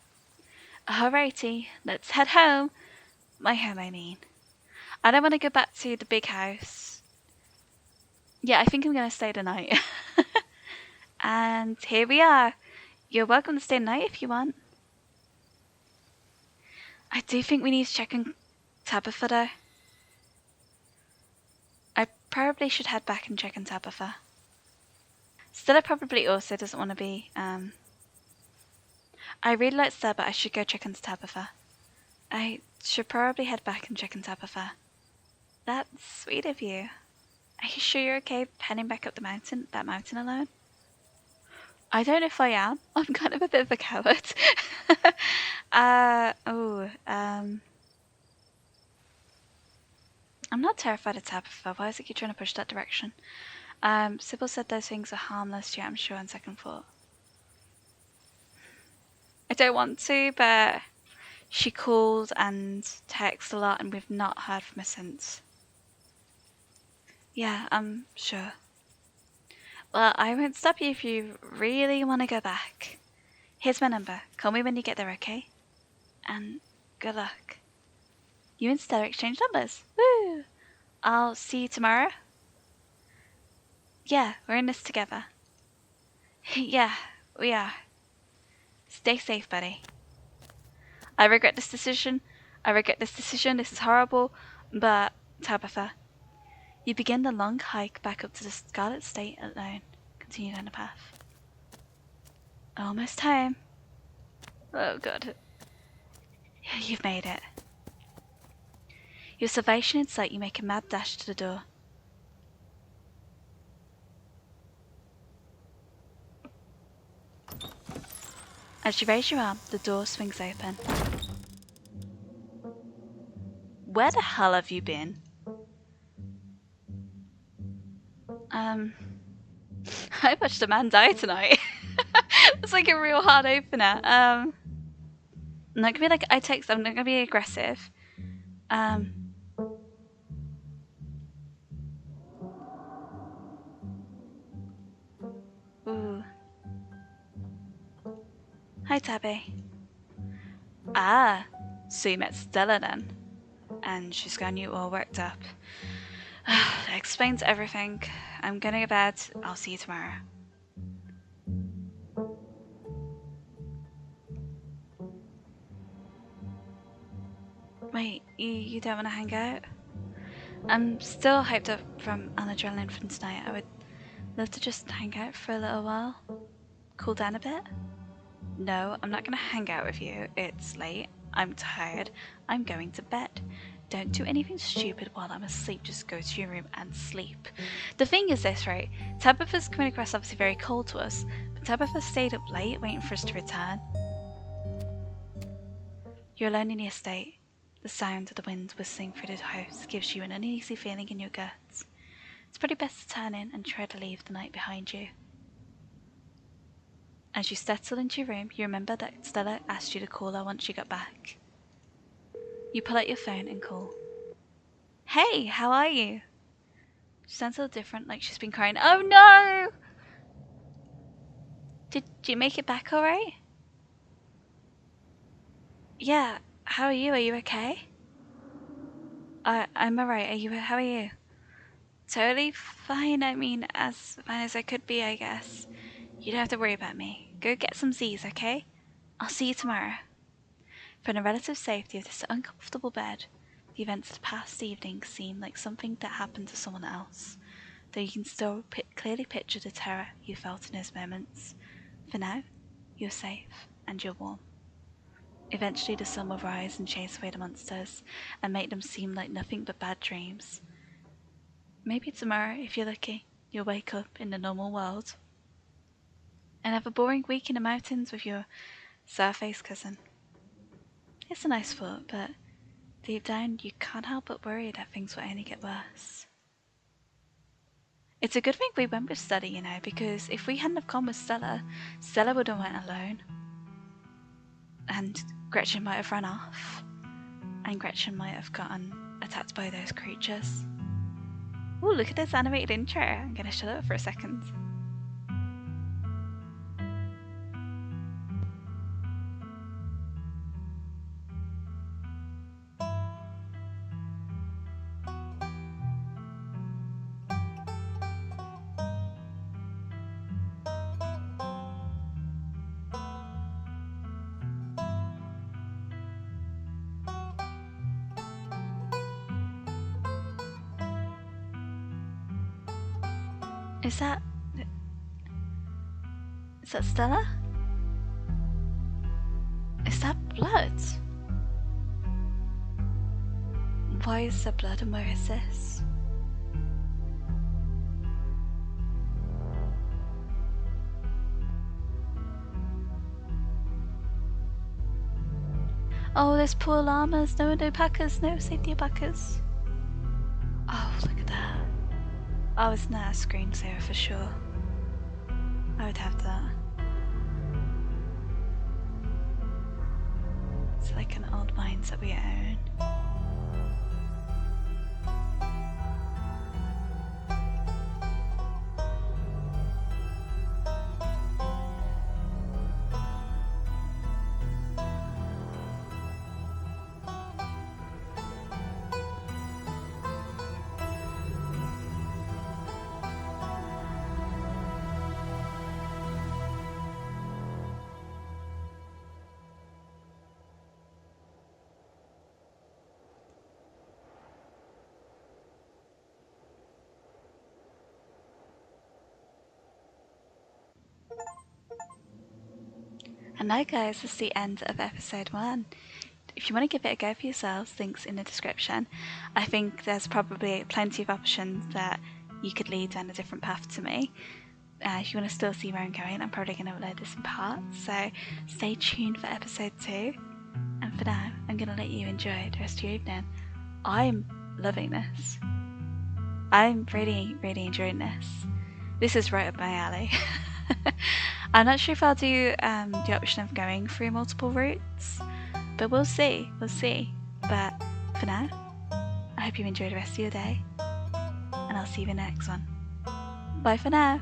A: Alrighty, let's head home. My home, I mean. I don't want to go back to the big house. Yeah, I think I'm going to stay the night. And here we are. You're welcome to stay the night if you want. I do think we need to check on Tabitha though. I probably should head back and check on Tabitha. Stella probably also doesn't want to be, I really like Stella, but I should go check on Tabitha. I should probably head back and check on Tabitha. That's sweet of you. Are you sure you're okay heading back up that mountain alone? I don't know if I am. I'm kind of a bit of a coward. I'm not terrified of Tabitha. Why is it keep trying to push that direction? Sybil said those things are harmless, yeah, I'm sure on second thought. I don't want to, but she called and texted a lot and we've not heard from her since. Yeah, I'm sure. Well, I won't stop you if you really want to go back. Here's my number. Call me when you get there, okay? And good luck. You and Stella exchange numbers. Woo! I'll see you tomorrow. Yeah, we're in this together. Yeah, we are. Stay safe, buddy. I regret this decision. This is horrible. But, Tabitha, you begin the long hike back up to the Scarlet State alone. Continue down the path. Almost home. Oh, God. You've made it. Your salvation in sight, you make a mad dash to the door. As you raise your arm, the door swings open. Where the hell have you been? I watched a man die tonight. It's like a real hard opener. I'm not gonna be like I'm not gonna be aggressive. Ooh. Hi, Tabby. Ah, so you met Stella then? And she's got you all worked up. That explains everything. I'm gonna go to bed. I'll see you tomorrow. Wait, you don't want to hang out? I'm still hyped up from an adrenaline from tonight. I would love to just hang out for a little while. Cool down a bit? No, I'm not gonna hang out with you. It's late. I'm tired. I'm going to bed. Don't do anything stupid while I'm asleep. Just go to your room and sleep. The thing is this, right? Tabitha's coming across obviously very cold to us, but Tabitha stayed up late waiting for us to return. You're alone in the estate. The sound of the wind whistling through the house gives you an uneasy feeling in your guts. It's probably best to turn in and try to leave the night behind you. As you settle into your room, you remember that Stella asked you to call her once you got back. You pull out your phone and call. Hey, how are you? She sounds a little different, like she's been crying. Oh no! Did you make it back alright? Yeah, how are you? Are you okay? I'm alright. How are you? Totally fine. I mean, as fine as I could be, I guess. You don't have to worry about me. Go get some Z's, okay? I'll see you tomorrow. From the relative safety of this uncomfortable bed, the events of the past evening seem like something that happened to someone else, though you can still clearly picture the terror you felt in those moments. For now, you're safe and you're warm. Eventually the sun will rise and chase away the monsters, and make them seem like nothing but bad dreams. Maybe tomorrow, if you're lucky, you'll wake up in the normal world and have a boring week in the mountains with your sour-faced cousin. It's a nice thought, but deep down you can't help but worry that things will only get worse. It's a good thing we went with Stella, you know, because if we hadn't have gone with Stella, Stella would have went alone. And Gretchen might have run off. And Gretchen might have gotten attacked by those creatures. Ooh, look at this animated intro. I'm gonna shut up for a second. Is that Stella? Is that blood? Why is there blood and where is this? Oh, there's poor llamas. No alpacas. No safety alpacas. Oh, look at that. Oh, isn't that a screensaver for sure? I would have that. It's like an old mines that we own. And now, guys, this is the end of episode 1. If you want to give it a go for yourselves, links in the description. I think there's probably plenty of options that you could lead down a different path to me. If you want to still see where I'm going, I'm probably going to upload this in parts, so stay tuned for episode 2. And for now, I'm going to let you enjoy the rest of your evening. I'm loving this. I'm really, really enjoying this. This is right up my alley. I'm not sure if I'll do the option of going through multiple routes, but we'll see. But for now, I hope you enjoy the rest of your day, and I'll see you in the next one. Bye for now.